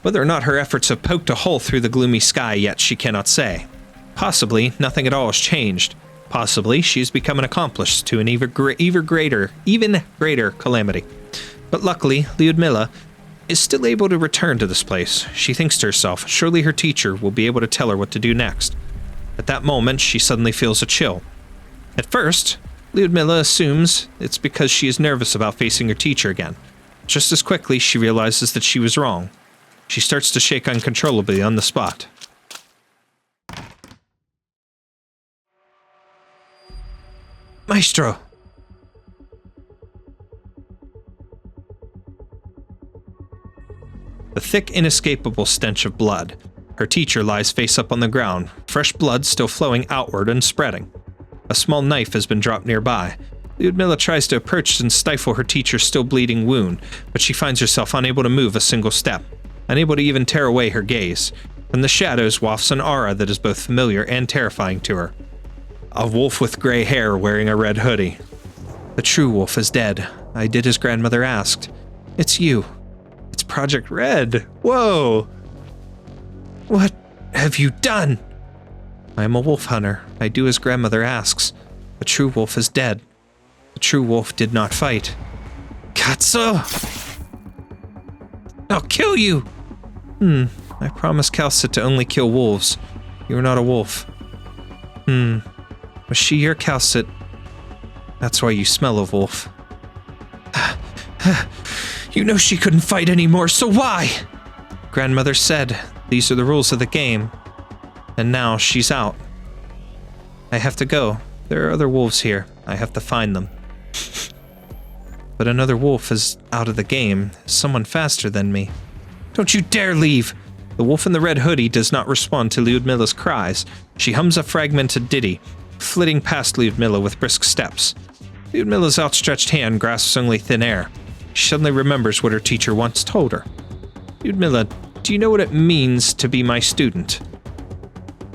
A: Whether or not her efforts have poked a hole through the gloomy sky yet, she cannot say. Possibly, nothing at all has changed. Possibly, she has become an accomplice to an even greater calamity. But luckily, Ludmilla is still able to return to this place. She thinks to herself, surely her teacher will be able to tell her what to do next. At that moment, she suddenly feels a chill. At first, Ludmilla assumes it's because she is nervous about facing her teacher again. Just as quickly, she realizes that she was wrong. She starts to shake uncontrollably on the spot. Maestro! The thick, inescapable stench of blood. Her teacher lies face up on the ground, fresh blood still flowing outward and spreading. A small knife has been dropped nearby. Ludmilla tries to approach and stifle her teacher's still bleeding wound, but she finds herself unable to move a single step, unable to even tear away her gaze. From the shadows wafts an aura that is both familiar and terrifying to her. A wolf with gray hair wearing a red hoodie. The true wolf is dead. I did as grandmother asked. It's you. It's Project Red. Whoa! What have you done? I am a wolf hunter. I do as grandmother asks. The true wolf is dead. The true wolf did not fight. Katsu! I'll kill you! I promised Calcit to only kill wolves. You are not a wolf. Was she your Calcit? That's why you smell of wolf. You know she couldn't fight anymore, so why? Grandmother said, these are the rules of the game. And now she's out. I have to go. There are other wolves here. I have to find them. But another wolf is out of the game. Someone faster than me. Don't you dare leave! The wolf in the red hoodie does not respond to Ludmilla's cries. She hums a fragmented ditty, flitting past Ludmilla with brisk steps. Ludmilla's outstretched hand grasps only thin air. She suddenly remembers what her teacher once told her. Ludmilla, do you know what it means to be my student?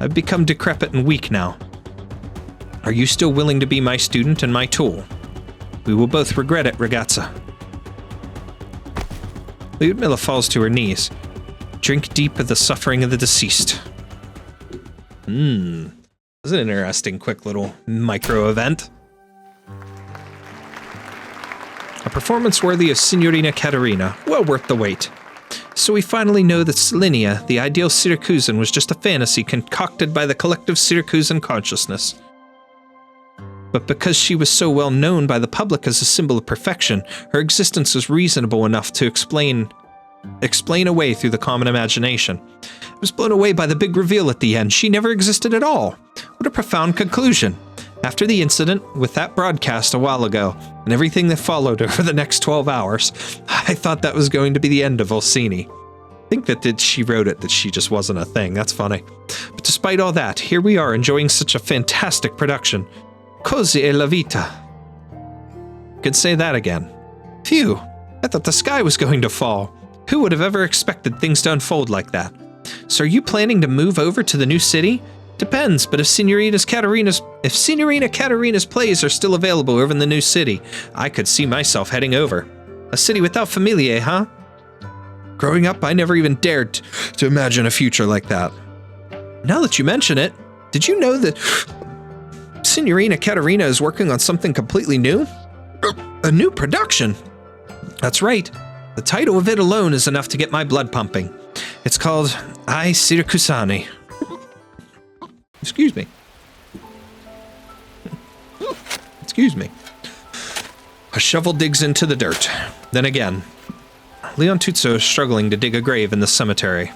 A: I've become decrepit and weak now. Are you still willing to be my student and my tool? We will both regret it, ragazza. Ludmilla falls to her knees. Drink deep of the suffering of the deceased. That's an interesting, quick little micro event. A performance worthy of Signorina Caterina, well worth the wait. So we finally know that Salinia, the ideal Siracusan, was just a fantasy concocted by the collective Siracusan consciousness. But because she was so well known by the public as a symbol of perfection, her existence was reasonable enough to explain away through the common imagination. I was blown away by the big reveal at the end. She never existed at all. What a profound conclusion. After the incident with that broadcast a while ago, and everything that followed over the next 12 hours, I thought that was going to be the end of Orsini. I think that she wrote it, that she just wasn't a thing. That's funny. But despite all that, here we are enjoying such a fantastic production. Così è la vita. Could say that again. Phew, I thought the sky was going to fall. Who would have ever expected things to unfold like that? So are you planning to move over to the new city? Depends, but if Signorina Caterina's plays are still available over in the new city, I could see myself heading over. A city without familia, huh? Growing up, I never even dared to imagine a future like that. Now that you mention it, did you know that Signorina Katerina is working on something completely new? A new production? That's right. The title of it alone is enough to get my blood pumping. It's called I Siracusano. Excuse me. Excuse me. A shovel digs into the dirt. Then again, Leontuzzo is struggling to dig a grave in the cemetery.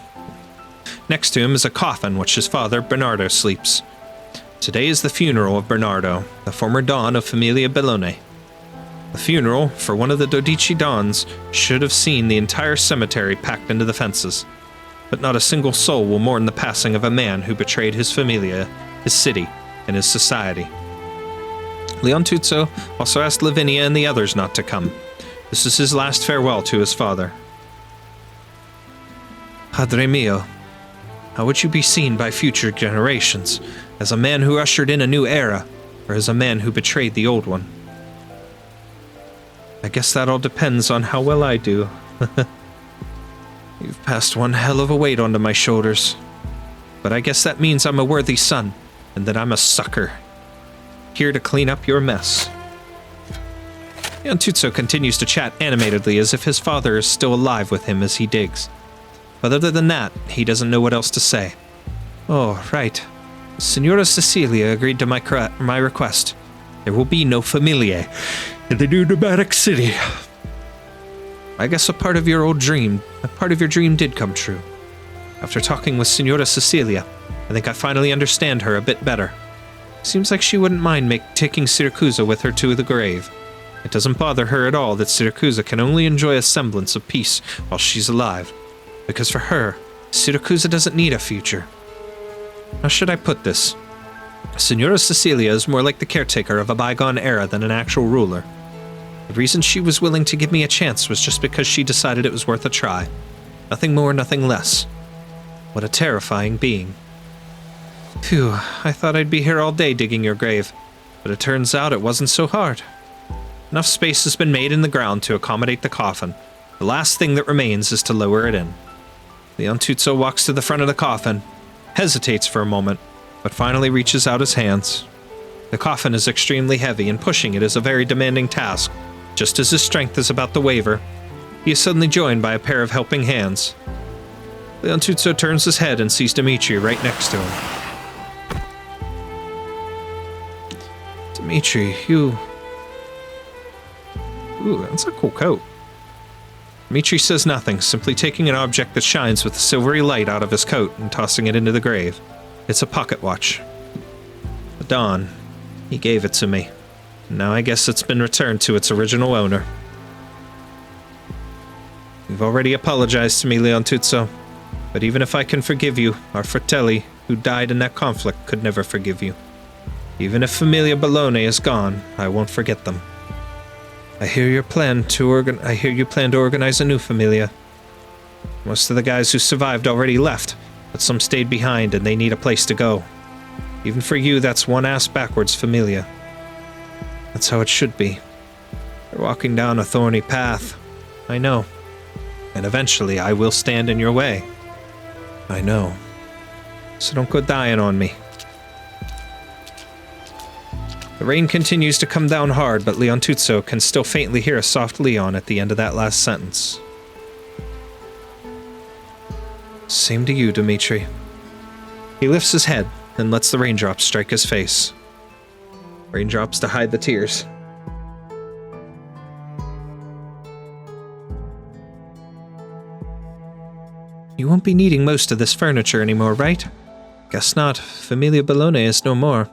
A: Next to him is a coffin which his father, Bernardo, sleeps. Today is the funeral of Bernardo, the former Don of Familia Bellone. The funeral for one of the Dodici Dons should have seen the entire cemetery packed into the fences. But not a single soul will mourn the passing of a man who betrayed his familia, his city, and his society. Leontuzzo also asked Lavinia and the others not to come. This is his last farewell to his father. Padre mio, how would you be seen by future generations? As a man who ushered in a new era, or as a man who betrayed the old one? I guess that all depends on how well I do. You've passed one hell of a weight onto my shoulders. But I guess that means I'm a worthy son, and that I'm a sucker. Here to clean up your mess. Leontuzzo continues to chat animatedly as if his father is still alive with him as he digs. But other than that, he doesn't know what else to say. Oh, right. Signora Sicilia agreed to my request. There will be no familiae in the new nomadic city. I guess a part of your dream did come true. After talking with Signora Sicilia, I think I finally understand her a bit better. Seems like she wouldn't mind taking Siracusa with her to the grave. It doesn't bother her at all that Siracusa can only enjoy a semblance of peace while she's alive. Because for her, Siracusa doesn't need a future. How should I put this? Signora Sicilia is more like the caretaker of a bygone era than an actual ruler. The reason she was willing to give me a chance was just because she decided it was worth a try. Nothing more, nothing less. What a terrifying being. Phew, I thought I'd be here all day digging your grave, but it turns out it wasn't so hard. Enough space has been made in the ground to accommodate the coffin. The last thing that remains is to lower it in. Leontuzzo walks to the front of the coffin, hesitates for a moment, but finally reaches out his hands. The coffin is extremely heavy, and pushing it is a very demanding task. Just as his strength is about to waver, he is suddenly joined by a pair of helping hands. Leontuzzo turns his head and sees Dimitri right next to him. Dimitri, you... Ooh, that's a cool coat. Dimitri says nothing, simply taking an object that shines with a silvery light out of his coat and tossing it into the grave. It's a pocket watch. The Don. He gave it to me. Now I guess it's been returned to its original owner. You've already apologized to me, Leontuzzo. But even if I can forgive you, our fratelli, who died in that conflict, could never forgive you. Even if Familia Bellone is gone, I won't forget them. I hear you plan to organize a new familia. Most of the guys who survived already left, but some stayed behind and they need a place to go. Even for you, that's one ass backwards familia. That's how it should be. You're walking down a thorny path. I know. And eventually I will stand in your way. I know. So don't go dying on me. The rain continues to come down hard, but Leontuzzo can still faintly hear a soft Leon at the end of that last sentence. Same to you, Dimitri. He lifts his head and lets the raindrops strike his face. Raindrops to hide the tears. You won't be needing most of this furniture anymore, right? Guess not. Familia Bellone is no more.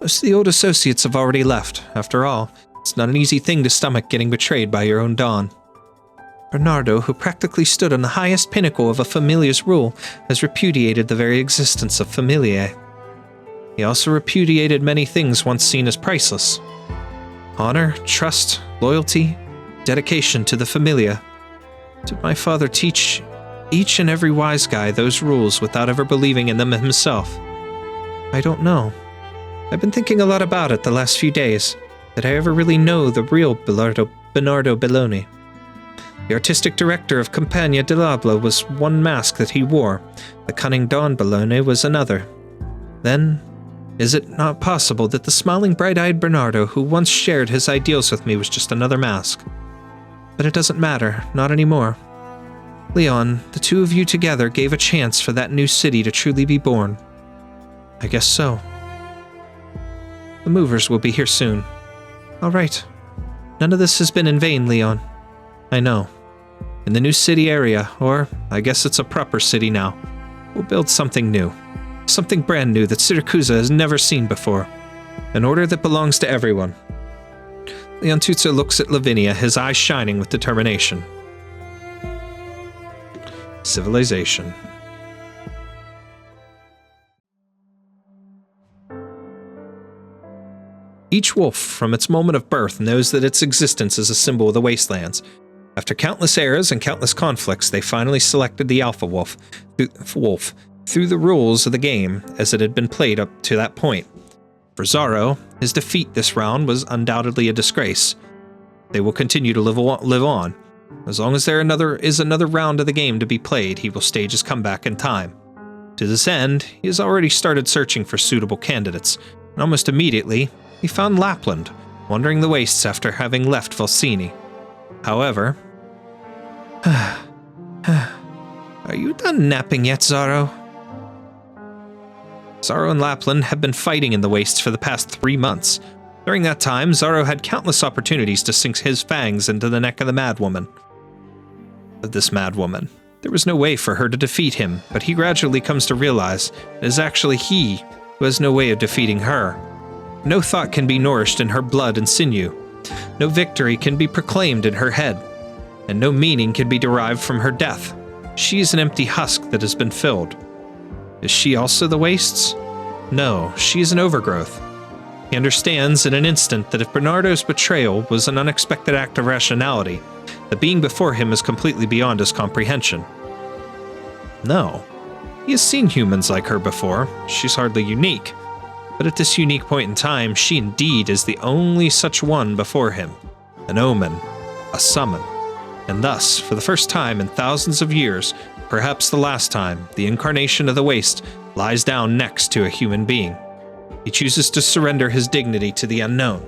A: Most of the old associates have already left. After all, it's not an easy thing to stomach getting betrayed by your own Don. Bernardo, who practically stood on the highest pinnacle of a familia's rule, has repudiated the very existence of familiae. He also repudiated many things once seen as priceless. Honor, trust, loyalty, dedication to the familia. Did my father teach each and every wise guy those rules without ever believing in them himself? I don't know. I've been thinking a lot about it the last few days. Did I ever really know the real Bernardo Bellone? The artistic director of Compagnia dell'Abla was one mask that he wore. The cunning Don Bologna was another. Then, is it not possible that the smiling, bright-eyed Bernardo who once shared his ideals with me was just another mask? But it doesn't matter, not anymore. Leon, the two of you together gave a chance for that new city to truly be born. I guess so. The movers will be here soon. All right. None of this has been in vain, Leon. I know. In the new city area, or I guess it's a proper city now, we'll build something new. Something brand new that Siracusa has never seen before. An order that belongs to everyone. Leontuzzo looks at Lavinia, his eyes shining with determination. Civilization. Each wolf, from its moment of birth, knows that its existence is a symbol of the wastelands. After countless eras and countless conflicts, they finally selected the Alpha Wolf through the rules of the game as it had been played up to that point. For ZAARO, his defeat this round was undoubtedly a disgrace. They will continue to live on. As long as there is another round of the game to be played, he will stage his comeback in time. To this end, he has already started searching for suitable candidates, and almost immediately, he found Lappland, wandering the wastes after having left Volsini. However... Are you done napping yet, ZAARO? ZAARO and Lappland have been fighting in the wastes for the past 3 months. During that time, ZAARO had countless opportunities to sink his fangs into the neck of this madwoman. There was no way for her to defeat him, but he gradually comes to realize it is actually he who has no way of defeating her. No thought can be nourished in her blood and sinew. No victory can be proclaimed in her head, and no meaning can be derived from her death. She is an empty husk that has been filled. Is she also the wastes? No, she is an overgrowth. He understands in an instant that if Bernardo's betrayal was an unexpected act of rationality, the being before him is completely beyond his comprehension. No. He has seen humans like her before. She's hardly unique. But at this unique point in time, she indeed is the only such one before him. An omen. A summon. And thus, for the first time in thousands of years, perhaps the last time, the incarnation of the waste lies down next to a human being. He chooses to surrender his dignity to the unknown.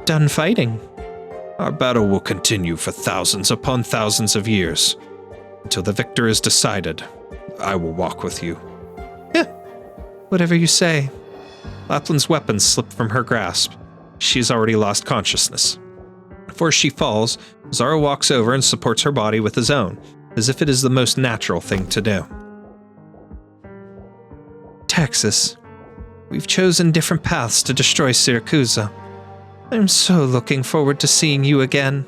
A: Done fighting. Our battle will continue for thousands upon thousands of years. Until the victor is decided, I will walk with you. Yeah, whatever you say. Lappland's weapons slip from her grasp. She has already lost consciousness. Before she falls, ZAARO walks over and supports her body with his own, as if it is the most natural thing to do. Texas, we've chosen different paths to destroy Siracusa. I'm so looking forward to seeing you again.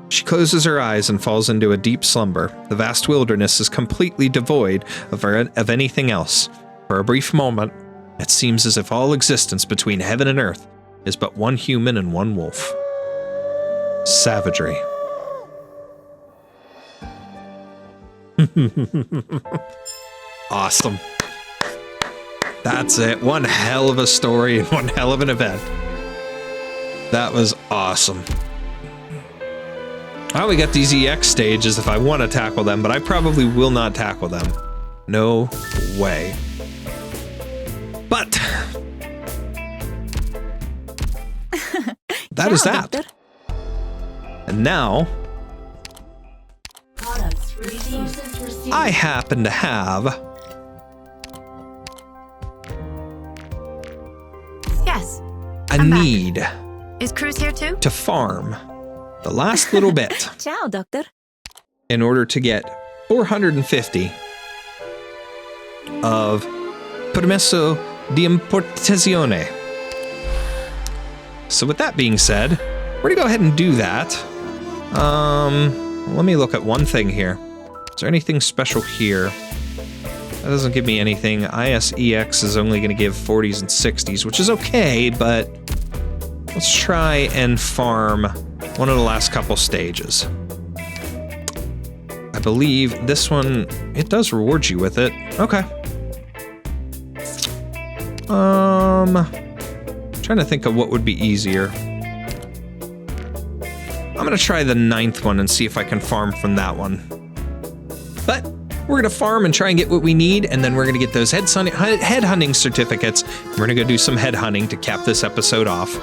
A: She closes her eyes and falls into a deep slumber. The vast wilderness is completely devoid of anything else. For a brief moment, it seems as if all existence between heaven and earth is but one human and one wolf. Savagery. Awesome. That's it. One hell of a story and one hell of an event. That was awesome. I only got these EX stages if I want to tackle them, but I probably will not tackle them. No way. But that is that.
E: Doctor.
A: And now I happen to have
E: Yes.
A: a need
E: Is Cruz here too?
A: to farm the last little bit
E: Ciao, Doctor.
A: in order to get 450 of permesso di importazione. So with that being said, we're gonna go ahead and do that. Let me look at one thing here. Is there anything special here? That doesn't give me anything. ISEX is only gonna give 40s and 60s, which is okay, but let's try and farm one of the last couple stages. I believe this one, it does reward you with it. Okay. Trying to think of what would be easier. I'm going to try the 9th one and see if I can farm from that one. But we're going to farm and try and get what we need, and then we're going to get those head hunting certificates. We're going to go do some head hunting to cap this episode off.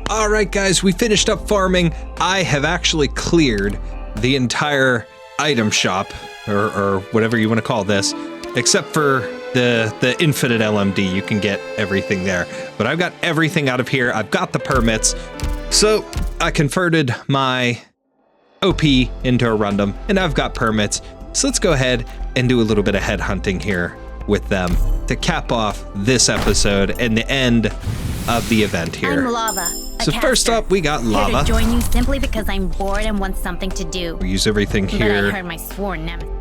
A: All right, guys, we finished up farming. I have actually cleared the entire item shop, or whatever you want to call this, except for the infinite LMD. You can get everything there. But I've got everything out of here. I've got the permits. So I converted my OP into a random, and I've got permits. So let's go ahead and do a little bit of head hunting here with them to cap off this episode and the end of the event here.
B: I'm Lava.
A: So first up, we got
B: Here
A: Lava.
B: to join you simply because I'm bored and want something to do.
A: We use everything
B: But I
A: here.
B: heard my sworn nemesis.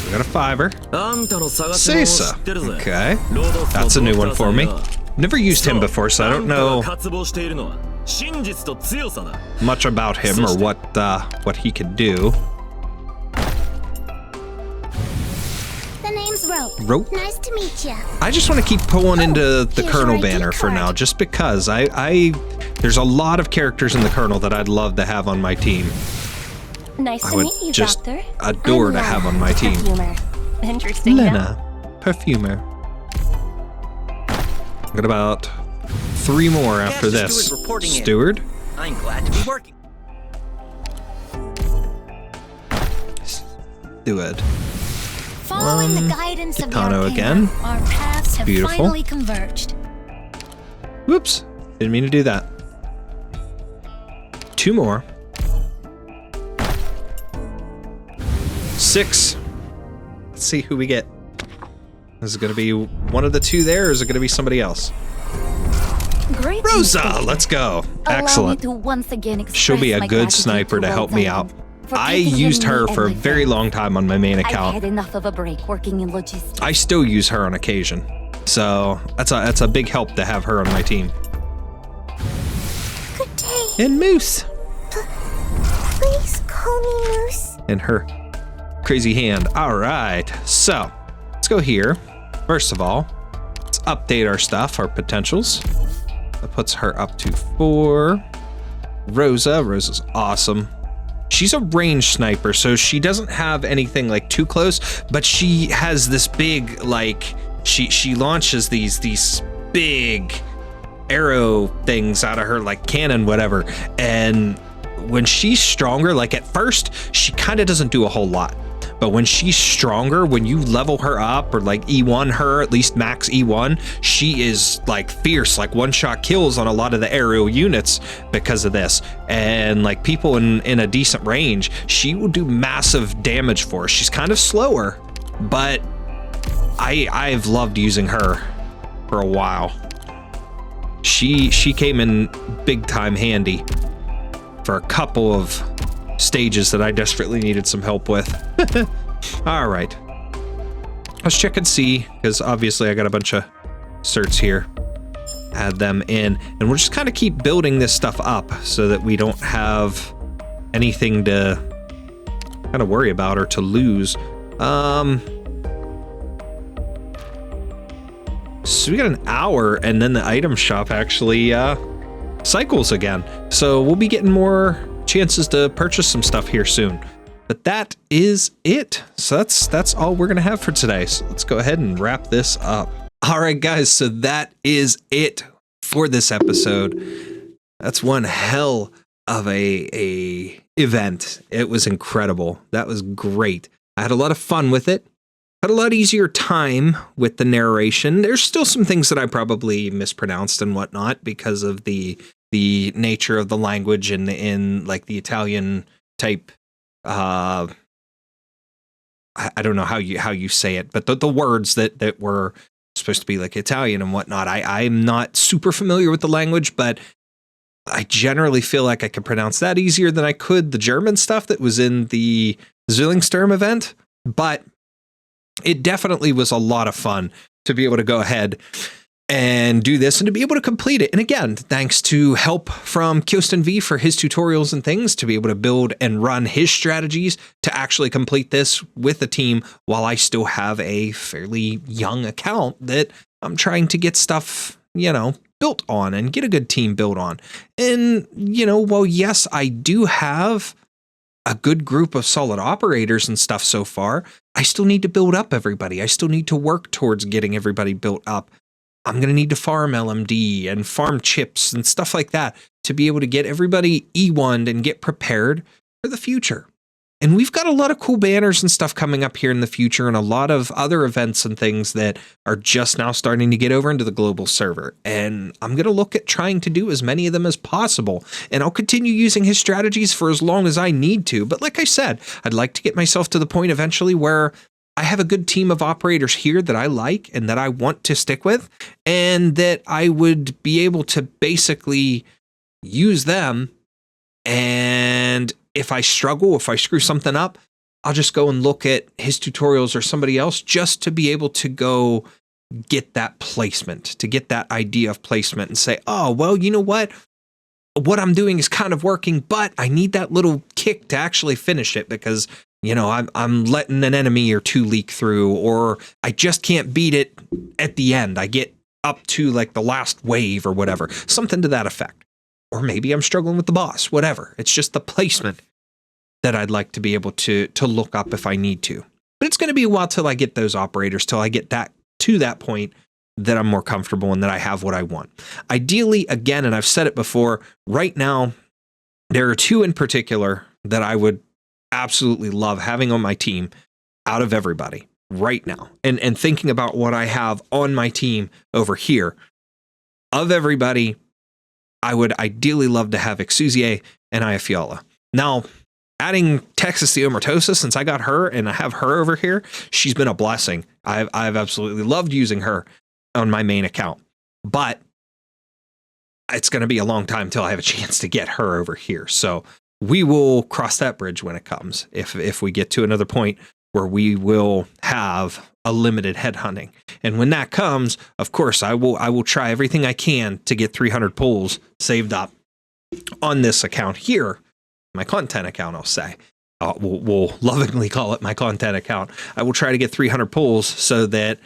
A: We got a 5er. Sisa. Okay. That's
D: That's
A: a new one for me. Never used him before, so I don't know much about him or what he could do.
C: The name's Rhodes.
A: Rope.
C: Nice to meet ya.
A: I just want to keep pulling into the
C: here's
A: Colonel
C: your ID
A: banner for
C: card.
A: now, just because there's a lot of characters in the Colonel that I'd love to have on my team.
E: Nice
A: I
E: to
A: would
E: meet you,
A: just
E: Doctor.
A: adore
C: I'm
A: to have
C: Lena,
A: on my team.
E: Perfumer. Interesting. huh?
A: Lena, perfumer. Got about 3 more after
G: Master
A: this.
G: Steward reporting in.
A: Steward?
G: I'm glad to be working.
A: Steward.
B: Following the guidance of the
A: Gitano
B: Arcana,
A: again.
B: our paths have
A: Beautiful.
B: finally converged.
A: Whoops. Didn't mean to do that. 2 more. 6. Let's see who we get. Is it going to be one of the 2 there, or is it going to be somebody else?
E: Great.
A: Rosa, let's go. Excellent.
E: Allow me to once again
A: She'll be a
E: express my
A: good
E: gratitude
A: sniper to
E: Rhodes
A: help me
E: Island
A: out.
E: for
A: I
E: keeping
A: used
E: me
A: her
E: and
A: for a
E: my
A: very
E: family.
A: long time on my main
E: I've
A: account.
E: had enough of a break working in logistics.
A: I still use her on occasion. So that's a big help to have her on my team.
C: Good day.
A: And Moose.
C: Please call me Moose.
A: And her crazy hand. All right. So let's go here. First of all, let's update our stuff, our potentials. That puts her up to 4. Rosa's awesome. She's a range sniper, so she doesn't have anything like too close, but she has this big, like, she launches these big arrow things out of her, like cannon, whatever. And when she's stronger, like at first, she kind of doesn't do a whole lot. But when she's stronger, when you level her up or like E1 her, at least max E1, she is like fierce, like one-shot kills on a lot of the aerial units because of this. And like people in a decent range, she will do massive damage for us. She's kind of slower, but I've loved using her for a while. She came in big time handy for a couple of stages that I desperately needed some help with. All right, let's check and see, because obviously I got a bunch of certs here. Add them in, and we'll just kind of keep building this stuff up so that we don't have anything to kind of worry about or to lose. So we got an hour, and then the item shop actually cycles again. So we'll be getting more chances to purchase some stuff here soon. But that is it. So that's all we're gonna have for today. So let's go ahead and wrap this up. All right, guys. So that is it for this episode. That's one hell of a event. It was incredible. That was great. I had a lot of fun with it. Had a lot easier time with the narration. There's still some things that I probably mispronounced and whatnot because of the nature of the language and in like the Italian type. I don't know how you say it, but the words that were supposed to be like Italian and whatnot. I'm not super familiar with the language, but I generally feel like I can pronounce that easier than I could the German stuff that was in the Zwillingssturm event. But it definitely was a lot of fun to be able to go ahead and do this and to be able to complete it. And again, thanks to help from KysotinV for his tutorials and things to be able to build and run his strategies to actually complete this with a team while I still have a fairly young account that I'm trying to get stuff, built on and get a good team built on. And, well, yes, I do have a good group of solid operators and stuff so far. I still need to build up everybody. I still need to work towards getting everybody built up. I'm going to need to farm LMD and farm chips and stuff like that to be able to get everybody E1'd and get prepared for the future. And we've got a lot of cool banners and stuff coming up here in the future, and a lot of other events and things that are just now starting to get over into the global server. And I'm going to look at trying to do as many of them as possible. And I'll continue using his strategies for as long as I need to. But like I said, I'd like to get myself to the point eventually where I have a good team of operators here that I like and that I want to stick with, and that I would be able to basically use them. And if I struggle, if I screw something up, I'll just go and look at his tutorials or somebody else just to be able to go get that placement, to get that idea of placement and say, oh, well, you know what? What I'm doing is kind of working, but I need that little kick to actually finish it because, I'm letting an enemy or two leak through, or I just can't beat it at the end. I get up to like the last wave or whatever, something to that effect. Or maybe I'm struggling with the boss, whatever. It's just the placement that I'd like to be able to look up if I need to. But it's going to be a while till I get those operators, till I get that to that point that I'm more comfortable and that I have what I want. Ideally, again, and I've said it before, right now, there are two in particular that I would absolutely love having on my team out of everybody right now. And thinking about what I have on my team over here, of everybody, I would ideally love to have Ixuzie and Ayafiola. Now, adding Texas the Omertosa, since I got her and I have her over here, she's been a blessing. I've absolutely loved using her on my main account. But it's going to be a long time till I have a chance to get her over here. So we will cross that bridge when it comes, if we get to another point where we will have a limited headhunting. And when that comes, of course, I will try everything I can to get 300 pulls saved up on this account here, my content account, I'll say. We'll lovingly call it my content account. I will try to get 300 pulls so that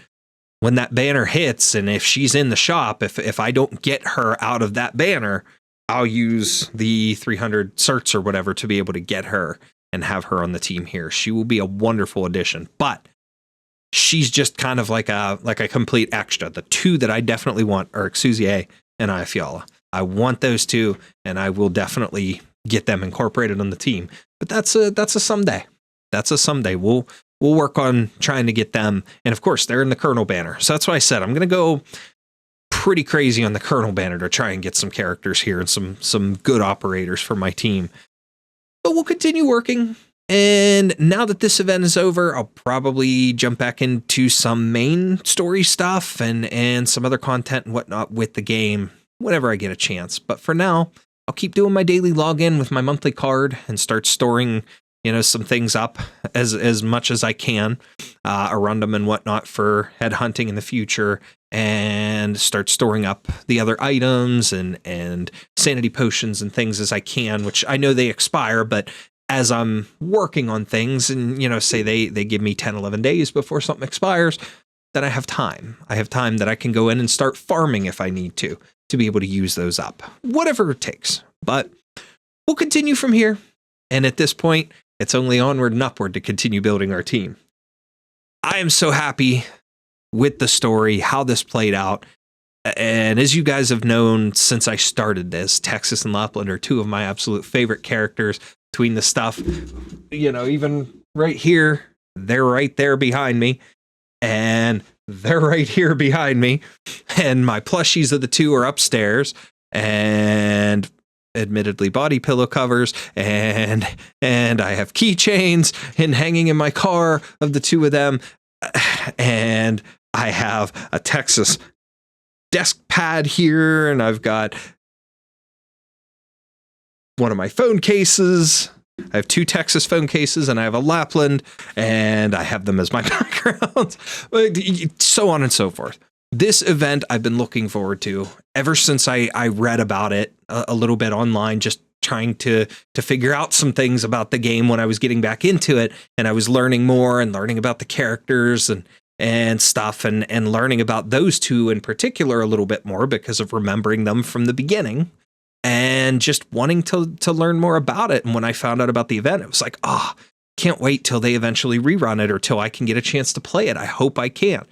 A: when that banner hits, and if she's in the shop, if I don't get her out of that banner, I'll use the 300 certs or whatever to be able to get her and have her on the team here. She will be a wonderful addition, but she's just kind of like a complete extra. The two that I definitely want are Ixuzie and Ayafiola. I want those two, and I will definitely get them incorporated on the team. But that's a someday. That's a someday. We'll work on trying to get them. And of course, they're in the Colonel banner. So that's why I said I'm going to go pretty crazy on the Colonel banner to try and get some characters here and some good operators for my team. But we'll continue working. And now that this event is over, I'll probably jump back into some main story stuff and some other content and whatnot with the game whenever I get a chance. But for now, I'll keep doing my daily login with my monthly card and start storing, some things up as much as I can around them and whatnot for headhunting in the future, and start storing up the other items and sanity potions and things as I can, which I know they expire, but as I'm working on things and, say they give me 10, 11 days before something expires, then I have time. I have time that I can go in and start farming if I need to be able to use those up, whatever it takes. But we'll continue from here. And at this point, it's only onward and upward to continue building our team. I am so happy with the story, how this played out. And as you guys have known since I started this, Texas and Lappland are two of my absolute favorite characters. Between the stuff, even right here, they're right there behind me, and they're right here behind me, and my plushies of the two are upstairs, and admittedly body pillow covers, and I have keychains and hanging in my car of the two of them, and I have a Texas desk pad here, and I've got one of my phone cases. I have two Texas phone cases, and I have a Lappland, and I have them as my backgrounds, so on and so forth. This event I've been looking forward to ever since I read about it a little bit online, just trying to figure out some things about the game when I was getting back into it, and I was learning more and learning about the characters and and stuff, and learning about those two in particular a little bit more because of remembering them from the beginning and just wanting to learn more about it. And when I found out about the event, it was like, can't wait till they eventually rerun it or till I can get a chance to play it. I hope I can.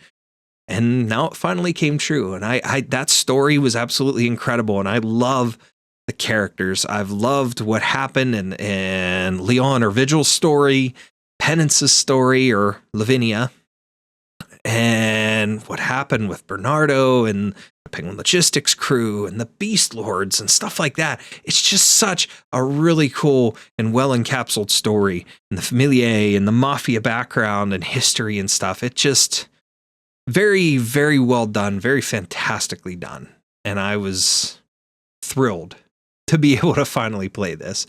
A: And now it finally came true. And I that story was absolutely incredible. And I love the characters. I've loved what happened and Leon or Vigil's story, Penance's story or Lavinia, and what happened with Bernardo and the Penguin Logistics crew and the Beast Lords and stuff like that. It's just such a really cool and well encapsulated story, and the Familia and the Mafia background and history and stuff. It just very, very well done, very fantastically done. And I was thrilled to be able to finally play this.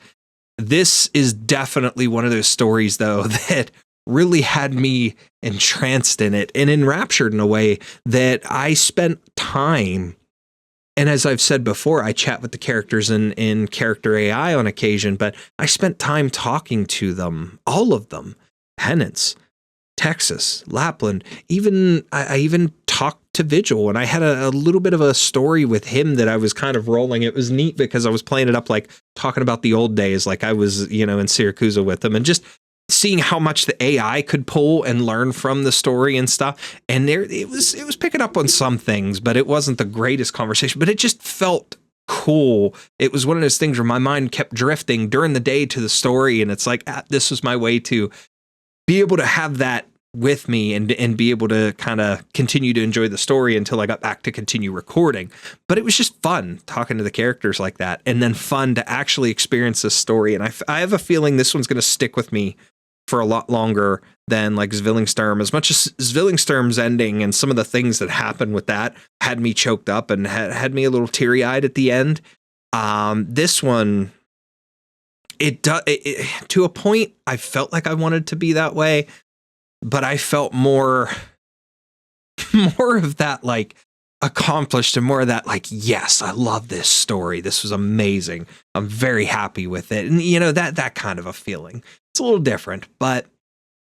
A: This is definitely one of those stories, though, that really had me entranced in it and enraptured in a way that I spent time. And as I've said before, I chat with the characters in Character AI on occasion, but I spent time talking to them, all of them. Penance, Texas, Lappland, I even talked to Vigil, and I had a little bit of a story with him that I was kind of rolling. It was neat because I was playing it up like talking about the old days, like I was, in Siracusa with them, and just seeing how much the AI could pull and learn from the story and stuff. And it was picking up on some things, but it wasn't the greatest conversation, but it just felt cool. It was one of those things where my mind kept drifting during the day to the story. And it's like, this was my way to be able to have that with me and be able to kind of continue to enjoy the story until I got back to continue recording. But it was just fun talking to the characters like that, and then fun to actually experience this story. And I have a feeling this one's going to stick with me for a lot longer than like Zwillingssturm. As much as Zwillingssturm's ending and some of the things that happened with that had me choked up and had me a little teary-eyed at the end. This one, it to a point, I felt like I wanted to be that way, but I felt more of that like accomplished and more of that like, yes, I love this story. This was amazing. I'm very happy with it. And that kind of a feeling. It's a little different, but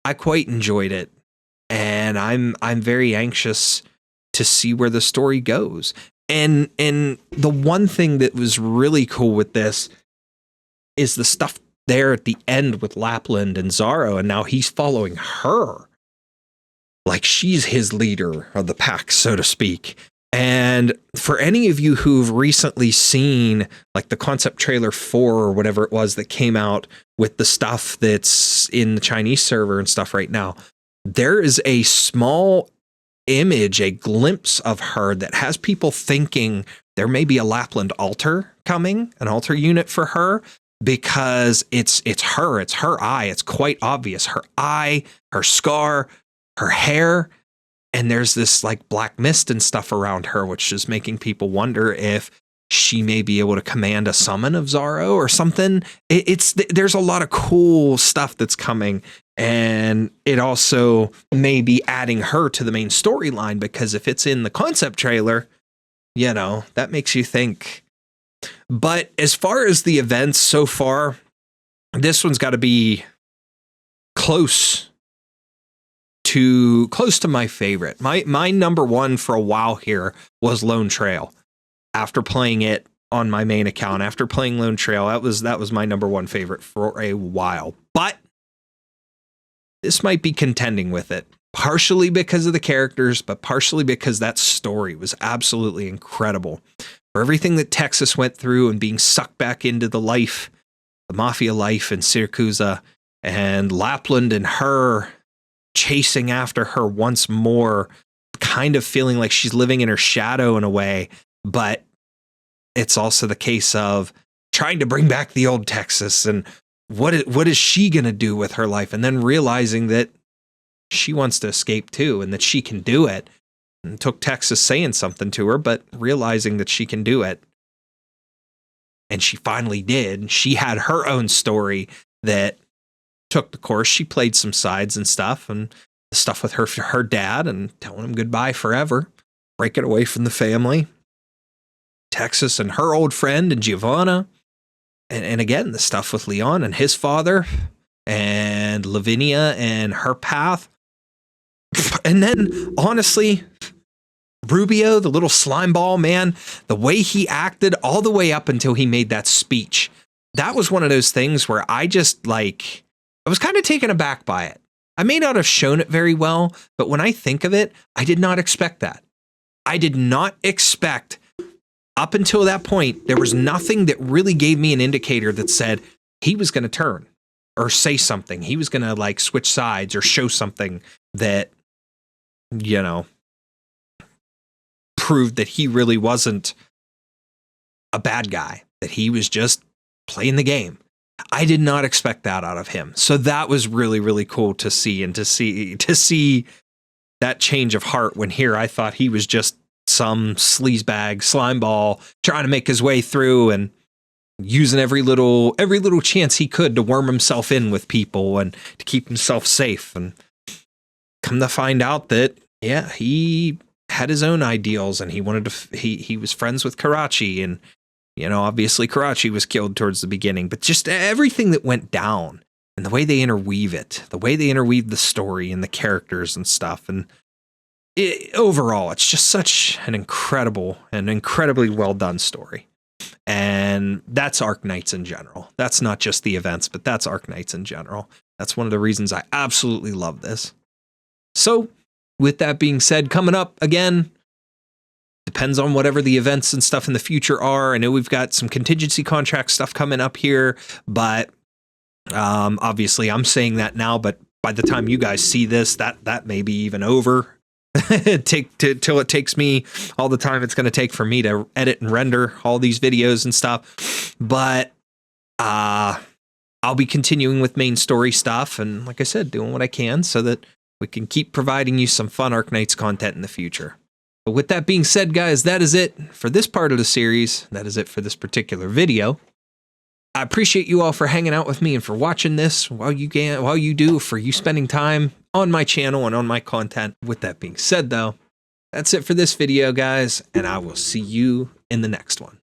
A: I quite enjoyed it. And I'm very anxious to see where the story goes. And the one thing that was really cool with this is the stuff there at the end with Lappland and ZAARO, and now he's following her. Like she's his leader of the pack, so to speak. And for any of you who've recently seen like the concept trailer 4 or whatever it was that came out with the stuff that's in the Chinese server and stuff right now, there is a small image, a glimpse of her that has people thinking there may be a Lappland altar coming, an altar unit for her, because it's her eye. It's quite obvious. Her eye, her scar, her hair. And there's this like black mist and stuff around her, which is making people wonder if she may be able to command a summon of ZAARO or something. There's a lot of cool stuff that's coming, and it also may be adding her to the main storyline, because if it's in the concept trailer, that makes you think. But as far as the events so far, this one's got to be close to my favorite. My number one for a while here was Lone Trail. After playing it on my main account, after playing Lone Trail, that was my number one favorite for a while. But this might be contending with it, partially because of the characters, but partially because that story was absolutely incredible. For everything that Texas went through and being sucked back into the mafia life in Siracusa, and Lappland and her chasing after her once more, kind of feeling like she's living in her shadow in a way, but it's also the case of trying to bring back the old Texas, and what is she going to do with her life, and then realizing that she wants to escape too, and that she can do it. And it took Texas saying something to her, but realizing that she can do it. And she finally did. She had her own story that took the course. She played some sides and stuff, and the stuff with her dad and telling him goodbye forever, breaking away from the family. Texas and her old friend and Giovanna, and again the stuff with Leon and his father, and Lavinia and her path. And then, honestly, Rubio, the little slime ball, man, the way he acted all the way up until he made that speech, that was one of those things where I just, like, I was kind of taken aback by it. I may not have shown it very well, but when I think of it, I did not expect that. I did not expect, up until that point, there was nothing that really gave me an indicator that said he was going to turn or say something. He was going to, like, switch sides or show something that, you know, proved that he really wasn't a bad guy, that he was just playing the game. I did not expect that out of him. So that was really, really cool to see, and to see that change of heart when here I thought he was just some sleazebag, slimeball trying to make his way through and using every little chance he could to worm himself in with people and to keep himself safe. And come to find out that, yeah, he had his own ideals, and he wanted to, he was friends with Karachi, and, you know, obviously Karachi was killed towards the beginning, but just everything that went down and the way they interweave the story and the characters and stuff. And overall, it's just such an incredibly well done story. And that's Arknights in general. That's not just the events, but that's Arknights in general. That's one of the reasons I absolutely love this. So, with that being said, coming up again, depends on whatever the events and stuff in the future are. I know we've got some contingency contract stuff coming up here, but obviously I'm saying that now, but by the time you guys see this, that may be even over. Till it takes me all the time it's going to take for me to edit and render all these videos and stuff. But I'll be continuing with main story stuff, and like I said, doing what I can so that we can keep providing you some fun Arknights content in the future. But with that being said, guys, that is it for this part of the series. That is it for this particular video. I appreciate you all for hanging out with me and for watching this while you do, for you spending time on my channel and on my content. With that being said, though, that's it for this video, guys, and I will see you in the next one.